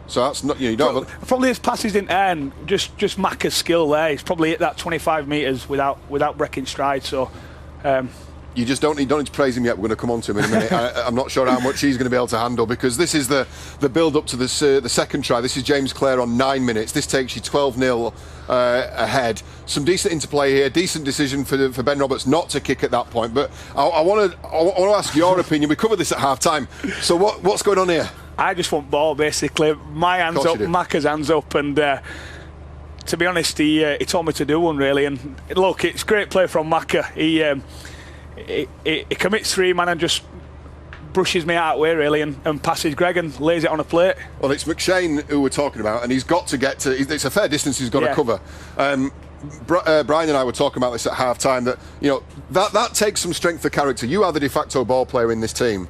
So that's not you don't probably his passes didn't end. Just Macca's skill there. He's probably hit that 25 metres without breaking stride. So. You just don't need to praise him yet. We're going to come on to him in a minute. I'm not sure how much he's going to be able to handle, because this is the build-up to this, the second try. This is James Clare on 9 minutes. This takes you 12-0 ahead. Some decent interplay here. Decent decision for Ben Roberts not to kick at that point. But I want to ask your opinion. We covered this at half-time. So what's going on here? I just want ball, basically. My hands up, Macca's hands up, and to be honest, he told me to do one, really. And look, it's great play from Macca. He commits 3 man and just brushes me out of the way, really, and passes Greg and lays it on a plate. Well, it's McShane who we're talking about, and he's got to get to. It's a fair distance he's got to cover. Brian and I were talking about this at half time. That that takes some strength of character. You are the de facto ball player in this team.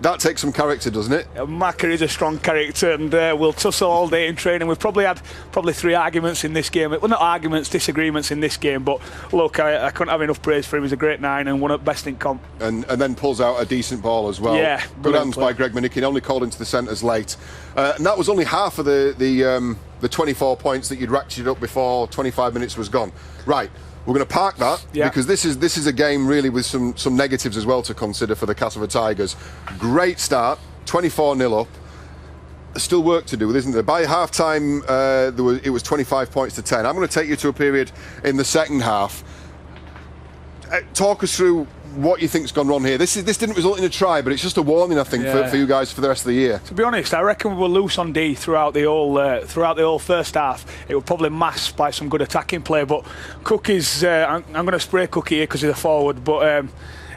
That takes some character, doesn't it? Macca is a strong character, and we'll tussle all day in training. We've probably had 3 arguments in this game. Well, not arguments, disagreements in this game. But look, I couldn't have enough praise for him. He's a great 9 and one at best in comp. And then pulls out a decent ball as well. Yeah, good hands by Greg Manickin. Only called into the centres late, and that was only half of the 24 points that you'd ratcheted up before 25 minutes was gone. Right. We're going to park that because this is a game really with some negatives as well to consider for the Castleford Tigers. Great start, 24-0 up. There's still work to do, isn't there? By half time, it was 25 points to 10. I'm going to take you to a period in the second half. Talk us through what you think's gone wrong here. This didn't result in a try, but it's just a warning, I think, for you guys for the rest of the year. To be honest, I reckon we were loose on D throughout the whole first half. It was probably masked by some good attacking play, but Cookie's I'm going to spray Cookie here because he's a forward, but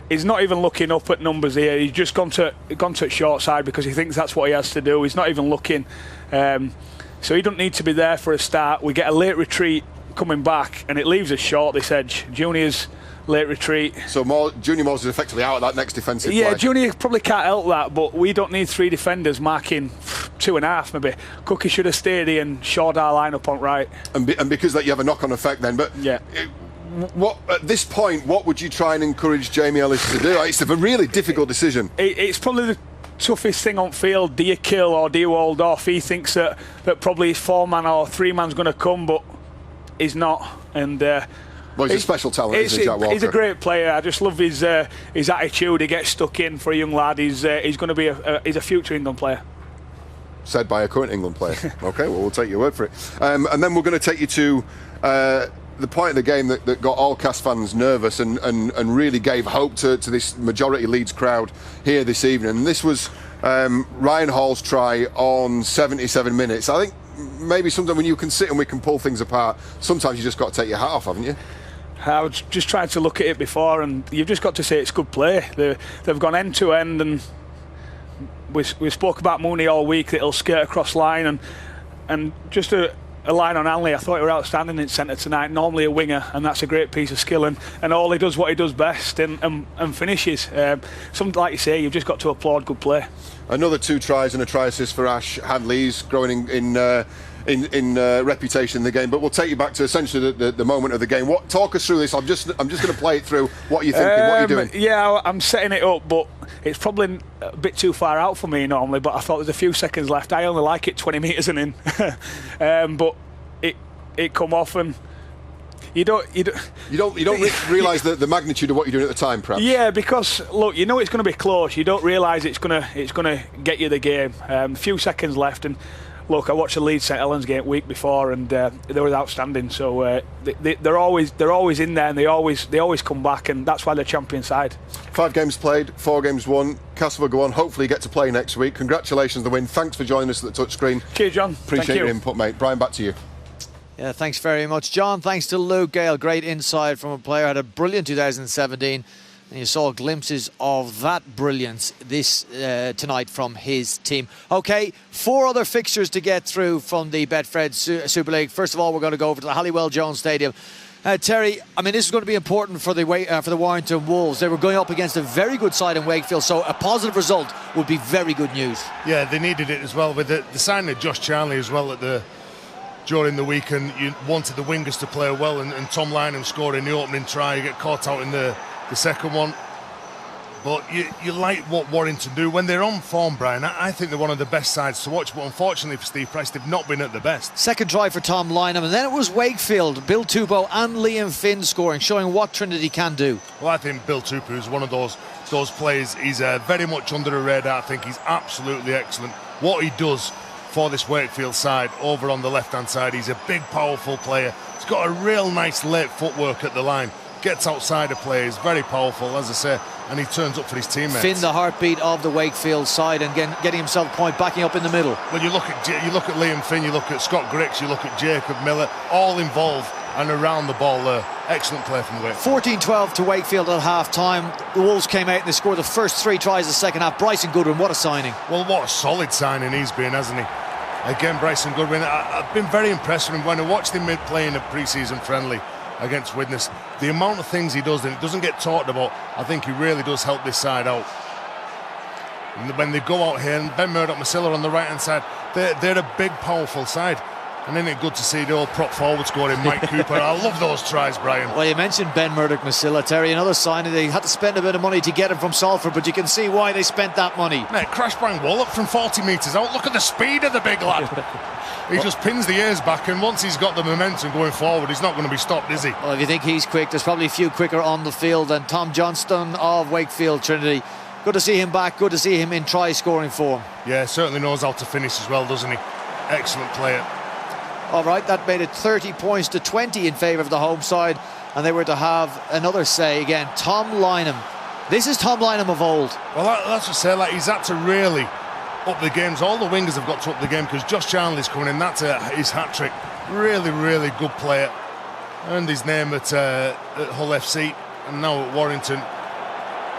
he's not even looking up at numbers here. He's just gone to short side because he thinks that's what he has to do. He's not even looking, so he doesn't need to be there for a start. We get a late retreat coming back, and it leaves us short this edge. Junior's late retreat. So Junior Moores is effectively out of that next defensive play. Yeah, Junior probably can't help that, but we don't need 3 defenders marking 2.5 maybe. Cookie should have stayed here and shored our line up on right. And because that you have a knock-on effect then, but What at this point, what would you try and encourage Jamie Ellis to do? It's a really difficult decision. It's probably the toughest thing on field. Do you kill or do you hold off? He thinks that probably his 4-man or 3-man's going to come, but he's not. And well, he's a special talent, isn't he, Jack Walker? He's a great player. I just love his attitude. He gets stuck in for a young lad. He's going to be he's a future England player. Said by a current England player. Okay, well, we'll take your word for it. And then we're going to take you to the point of the game that got all Cast fans nervous and really gave hope to this majority Leeds crowd here this evening. And this was Ryan Hall's try on 77 minutes. I think maybe sometimes when you can sit and we can pull things apart, sometimes you just got to take your hat off, haven't you? I was just trying to look at it before, and you've just got to say it's good play. They've gone end to end, and we spoke about Mooney all week that he'll skirt across line, and just a line on Hanley. I thought he were outstanding in centre tonight. Normally a winger, and that's a great piece of skill, and all he does what he does best and finishes. Something like you say, you've just got to applaud good play. Another 2 tries and a try assist for Ash Hadley. He's growing in reputation in the game, but we'll take you back to essentially the moment of the game. Talk us through this. I'm just going to play it through. What are you thinking? What are you doing? Yeah, I'm setting it up, but it's probably a bit too far out for me normally. But I thought there's a few seconds left. I only like it 20 metres and in, but it come off and. You don't realise the magnitude of what you're doing at the time, perhaps. Yeah, because look, you know it's going to be close. You don't realise it's going to get you the game. A few seconds left, and look, I watched the Leeds St Helens game week before, and they were outstanding. So they're always in there, and they always come back, and that's why they're champion side. 5 games played, 4 games won. Castleford go on. Hopefully, get to play next week. Congratulations on the win. Thanks for joining us at the touchscreen. Cheers, John. Appreciate your input, mate. Brian, back to you. Yeah, thanks very much, John. Thanks to Luke Gale. Great insight from a player. Had a brilliant 2017, and you saw glimpses of that brilliance this tonight from his team. Okay, 4 other fixtures to get through from the Betfred Super League. First of all, we're going to go over to the Halliwell Jones Stadium. Terry, I mean, this is going to be important for the Warrington Wolves. They were going up against a very good side in Wakefield, so a positive result would be very good news. Yeah, they needed it as well with the signing of Josh Charnley as well during the week, and you wanted the wingers to play well, and Tom Lynham scored in the opening try. You get caught out in the second one, but you like what Warrington do when they're on form, Brian. I think they're one of the best sides to watch, but unfortunately for Steve Price, they've not been at the best. Second try for Tom Lynham, and then it was Wakefield, Bill Tupou and Liam Finn scoring, showing what Trinity can do. Well, I think Bill Tupou is one of those players. He's very much under the radar. I think he's absolutely excellent. What he does for this Wakefield side over on the left-hand side, he's a big, powerful player. He's got a real nice late footwork at the line, gets outside of players, very powerful, as I say, and he turns up for his teammates. Finn, the heartbeat of the Wakefield side, and getting himself a point, backing up in the middle. Well, you look at Liam Finn, you look at Scott Griggs, you look at Jacob Miller, all involved and around the ball there. Excellent play from the Wakefield. 14-12 to Wakefield at half-time. The Wolves came out and they scored the first 3 tries of the second half. Bryson Goodwin, what a signing. Well, what a solid signing he's been, hasn't he? Again, Bryson Goodwin, I've been very impressed with him when I watched him playing a pre-season friendly against Widnes. The amount of things he does and it doesn't get talked about, I think he really does help this side out. And when they go out here, and Ben Murdoch-Masilla on the right-hand side, they're a big, powerful side. And isn't it good to see the old prop forward scoring Mike Cooper? I love those tries, Brian. Well, you mentioned Ben Murdoch-Masilla, Terry. Another sign that they had to spend a bit of money to get him from Salford, but you can see why they spent that money. Mate, crash bang wallop from 40 metres out. Look at the speed of the big lad. He just pins the ears back, and once he's got the momentum going forward, he's not going to be stopped, is he? Well, if you think he's quick, there's probably a few quicker on the field than Tom Johnston of Wakefield Trinity. Good to see him back. Good to see him in try-scoring form. Yeah, certainly knows how to finish as well, doesn't he? Excellent player. All right, that made it 30 points to 20 in favour of the home side, and they were to have another say again. Tom Lynham. This is Tom Lynham of old. Well, that's what I say. Like, he's had to really up the games. All the wingers have got to up the game because Josh Charnley's coming in. That's his hat-trick. Really, really good player. Earned his name at Hull FC and now at Warrington.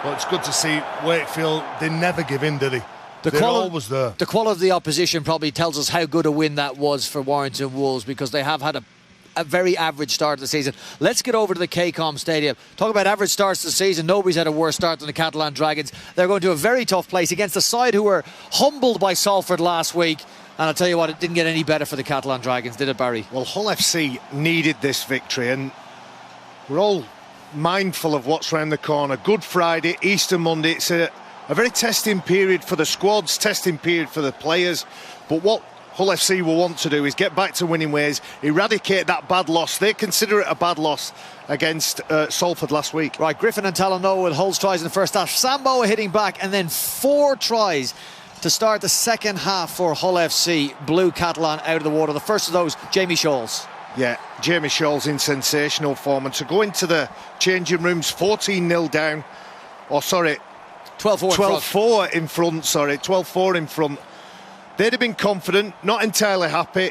Well, it's good to see Wakefield. They never give in, do they? They're always there. The quality of the opposition probably tells us how good a win that was for Warrington Wolves, because they have had a very average start to the season. Let's get over to the KCOM Stadium. Talk about average starts to the season. Nobody's had a worse start than the Catalan Dragons. They're going to a very tough place against a side who were humbled by Salford last week. And I'll tell you what, it didn't get any better for the Catalan Dragons, did it, Barry? Well, Hull FC needed this victory, and we're all mindful of what's around the corner. Good Friday, Easter Monday. It's a very testing period for the squads, testing period for the players. But what Hull FC will want to do is get back to winning ways, eradicate that bad loss. They consider it a bad loss against Salford last week. Right, Griffin and Talanoa with Hull's tries in the first half. Samboa hitting back, and then 4 tries to start the second half for Hull FC. Blue Catalan out of the water. The first of those, Jamie Scholes. Yeah, Jamie Scholes in sensational form. And to go into the changing rooms 14-0 down, 12-4 in front, 12-4 in front. They'd have been confident, not entirely happy.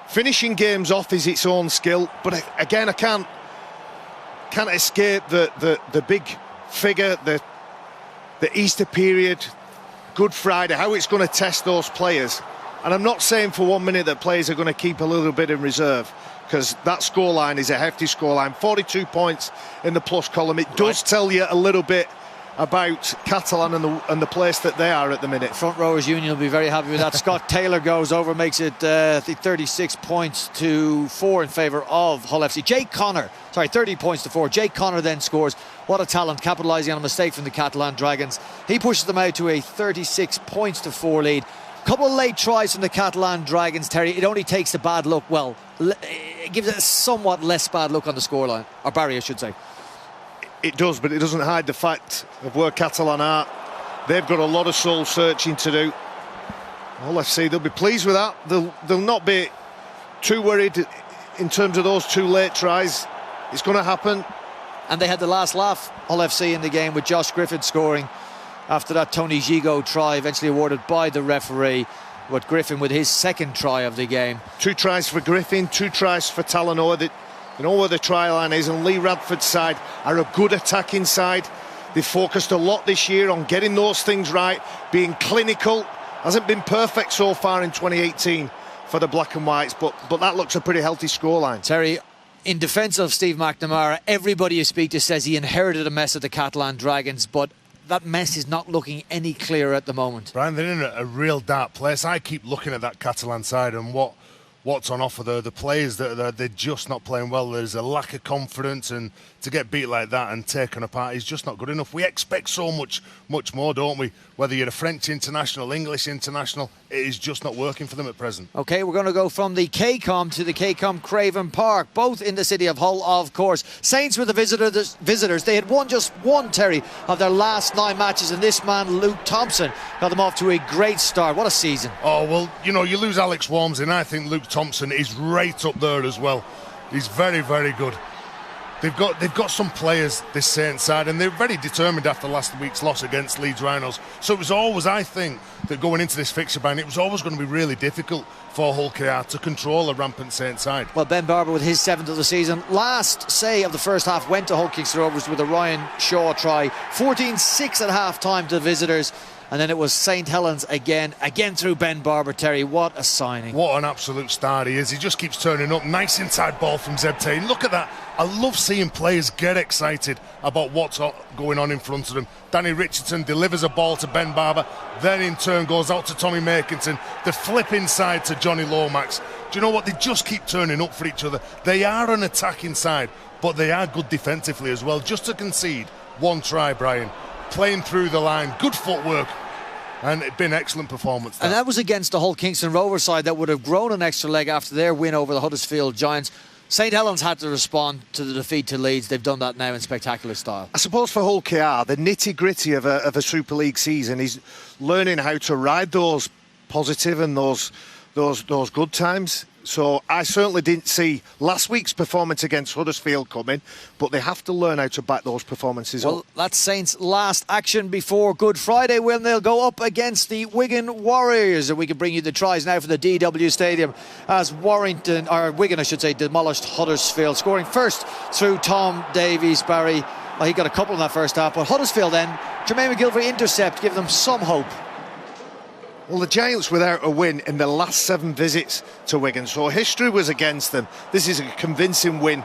Finishing games off is its own skill, but again, I can't escape the big figure, the Easter period, Good Friday, how it's going to test those players. And I'm not saying for 1 minute that players are going to keep a little bit in reserve, because that scoreline is a hefty scoreline. 42 points in the plus column. It does tell you a little bit about Catalan and the place that they are at the minute. Front Rowers Union will be very happy with that. Scott Taylor goes over, makes it 36 points to 4 in favour of Hull FC. 30 points to 4. Jake Connor then scores. What a talent, capitalising on a mistake from the Catalan Dragons. He pushes them out to a 36 points to 4 lead. Couple of late tries from the Catalan Dragons, Terry. It only takes a bad look. Well, it gives it a somewhat less bad look on the scoreline, or Barry, I should say. It does, but it doesn't hide the fact of where Catalan are. They've got a lot of soul searching to do. Well, let's see, they'll be pleased with that. They'll not be too worried in terms of those 2 late tries. It's going to happen. And they had the last laugh, Hull FC, in the game, with Josh Griffin scoring after that Tony Gigot try, eventually awarded by the referee. But Griffin with his second try of the game. 2 tries for Griffin, 2 tries for Talanoa. You know where the try line is, and Lee Radford's side are a good attacking side. They've focused a lot this year on getting those things right, being clinical. Hasn't been perfect so far in 2018 for the Black and Whites, but that looks a pretty healthy scoreline. Terry, in defence of Steve McNamara, everybody you speak to says he inherited a mess of the Catalan Dragons, but that mess is not looking any clearer at the moment. Brian, they're in a real dark place. I keep looking at that Catalan side and what's on offer there. The players they're just not playing well. There's a lack of confidence, and to get beat like that and taken apart is just not good enough. We expect so much more, don't we? Whether you're a French international, English international, it is just not working for them at present. OK, we're going to go from the KCOM to the KCOM Craven Park, both in the city of Hull, of course. Saints were the visitors. They had won just 1, Terry, of their last 9 matches, and this man, Luke Thompson, got them off to a great start. What a season. Oh, well, you know, you lose Alex Wormsley, and I think Luke Thompson is right up there as well. He's very, very good. They've got some players, this Saints side, and they're very determined after last week's loss against Leeds Rhinos. So it was always, I think, that going into this fixture ban, it was always going to be really difficult for Hull KR to control a rampant Saints side. Well, Ben Barber with his 7th of the season. Last say of the first half went to Hull Kingston Rovers with a Ryan Shaw try. 14-6 at half-time to the visitors. And then it was St Helens again through Ben Barber. Terry, what a signing. What an absolute star he is. He just keeps turning up. Nice inside ball from Zeb Tain. Look at that. I love seeing players get excited about what's going on in front of them. Danny Richardson delivers a ball to Ben Barber, then in turn goes out to Tommy Makinson. The flip inside to Johnny Lomax. Do you know what? They just keep turning up for each other. They are an attacking side, but they are good defensively as well. Just to concede 1 try, Brian. Playing through the line, good footwork, and it's been an excellent performance. And that was against the Hull Kingston Rovers side that would have grown an extra leg after their win over the Huddersfield Giants. St Helens had to respond to the defeat to Leeds. They've done that now in spectacular style. I suppose for Hull KR, the nitty-gritty of a Super League season is learning how to ride those positive and those good times. So I certainly didn't see last week's performance against Huddersfield coming, but they have to learn how to back those performances up. Well, that's Saints' last action before Good Friday when they'll go up against the Wigan Warriors. And we can bring you the tries now for the DW Stadium as Wigan, I should say, demolished Huddersfield, scoring first through Tom Davies. Barry, well, he got a couple in that first half, but Huddersfield then, Jermaine McGilvery intercept, give them some hope. Well, the Giants without a win in their last 7 visits to Wigan, so history was against them. This is a convincing win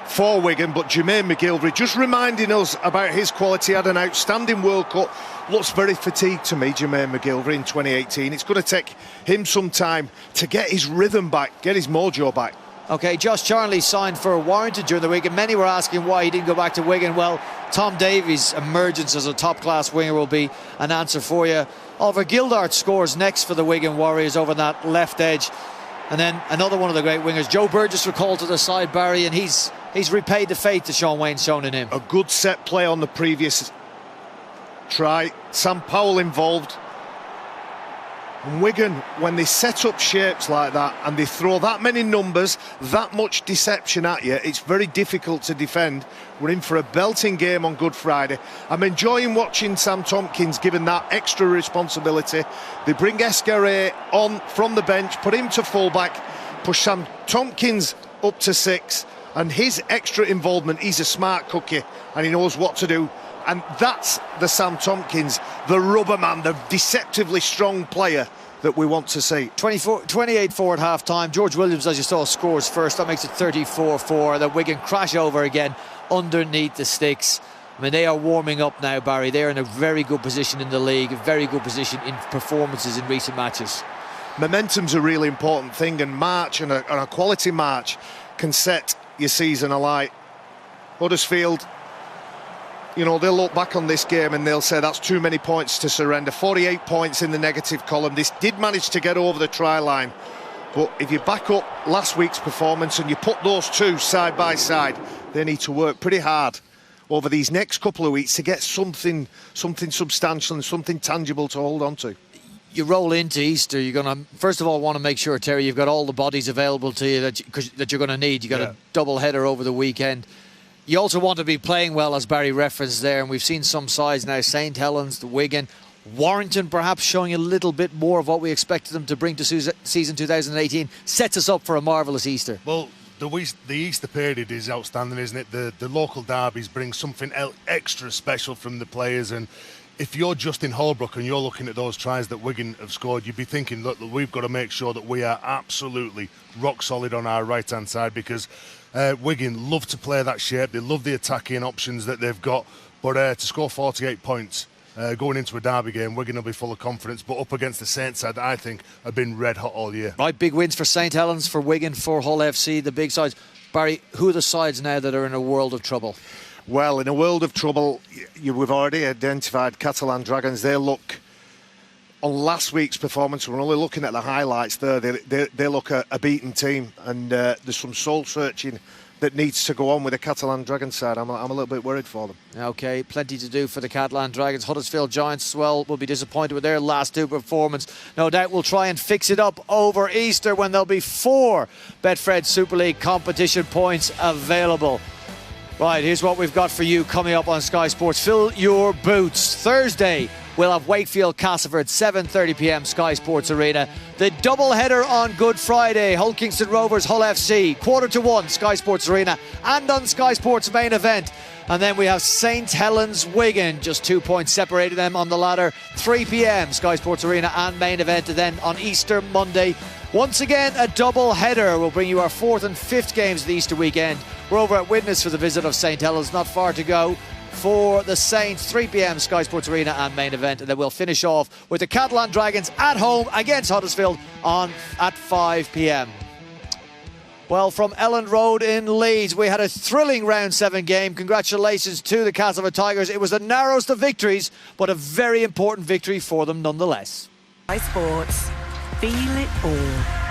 for Wigan, but Jermaine McGilvery just reminding us about his quality. Had an outstanding World Cup. Looks very fatigued to me, Jermaine McGilvery, in 2018. It's going to take him some time to get his rhythm back, get his mojo back. Okay, Josh Charnley signed for Warrington during the week, and many were asking why he didn't go back to Wigan. Well, Tom Davies' emergence as a top-class winger will be an answer for you. Oliver Gildart scores next for the Wigan Warriors over that left edge. And then another one of the great wingers, Joe Burgess, recalled to the side, Barry, and he's repaid the faith that Sean Wayne's shown in him. A good set play on the previous try. Sam Powell involved. And Wigan, when they set up shapes like that and they throw that many numbers, that much deception at you, it's very difficult to defend. We're in for a belting game on Good Friday. I'm enjoying watching Sam Tompkins given that extra responsibility. They bring Escaré on from the bench, put him to fullback, push Sam Tompkins up to 6, and his extra involvement, he's a smart cookie and he knows what to do. And that's the Sam Tompkins, the rubber man, the deceptively strong player that we want to see. 28-4 at half-time. George Williams, as you saw, scores first. That makes it 34-4. The Wigan crash over again underneath the sticks. I mean, they are warming up now, Barry. They're in a very good position in the league, a very good position in performances in recent matches. Momentum's a really important thing, and March and a quality March can set your season alight. Huddersfield, you know, they'll look back on this game and they'll say that's too many points to surrender. 48 points in the negative column. This did manage to get over the try line, but if you back up last week's performance and you put those two side by side, they need to work pretty hard over these next couple of weeks to get something substantial and something tangible to hold on to. You roll into Easter, you're going to, first of all, want to make sure, Terry, you've got all the bodies available to you that you're going to need. You've got a double header over the weekend. You also want to be playing well, as Barry referenced there, and we've seen some sides now, St Helens, the Wigan, Warrington perhaps showing a little bit more of what we expected them to bring to season 2018. Sets us up for a marvellous Easter. Well, the Easter period is outstanding, isn't it? The local derbies bring something extra special from the players, and if you're Justin Holbrook and you're looking at those tries that Wigan have scored, you'd be thinking, look, we've got to make sure that we are absolutely rock solid on our right-hand side, because Wigan love to play that shape. They love the attacking options that they've got. But to score 48 points going into a derby game, Wigan will be full of confidence. But up against the Saints side, I think, have been red hot all year. Right, big wins for St Helens, for Wigan, for Hull FC, the big sides. Barry, who are the sides now that are in a world of trouble? Well, in a world of trouble, we've already identified Catalan Dragons. They look, on last week's performance, we're only looking at the highlights there, they look a beaten team, and there's some soul-searching that needs to go on with the Catalan Dragons side. I'm a little bit worried for them. OK, plenty to do for the Catalan Dragons. Huddersfield Giants as well will be disappointed with their last two performance. No doubt we'll try and fix it up over Easter when there'll be 4 Betfred Super League competition points available. Right, here's what we've got for you coming up on Sky Sports. Fill your boots. Thursday, we'll have Wakefield Castleford, 7:30 p.m, Sky Sports Arena. The double header on Good Friday, Hull Kingston Rovers, Hull FC, 1:45, Sky Sports Arena, and on Sky Sports main event. And then we have St Helens Wigan, just 2 points separating them on the ladder, 3 p.m, Sky Sports Arena and main event. And then on Easter Monday, once again a double header. We'll bring you our 4th and 5th games of the Easter weekend. We're over at Widnes for the visit of St Helens, not far to go. For the Saints, 3 p.m, Sky Sports Arena and main event. And then we'll finish off with the Catalan Dragons at home against Huddersfield at 5 p.m. Well, from Elland Road in Leeds, we had a thrilling round 7 game. Congratulations to the Castleford Tigers. It was the narrowest of victories, but a very important victory for them nonetheless. Sky Sports, feel it all.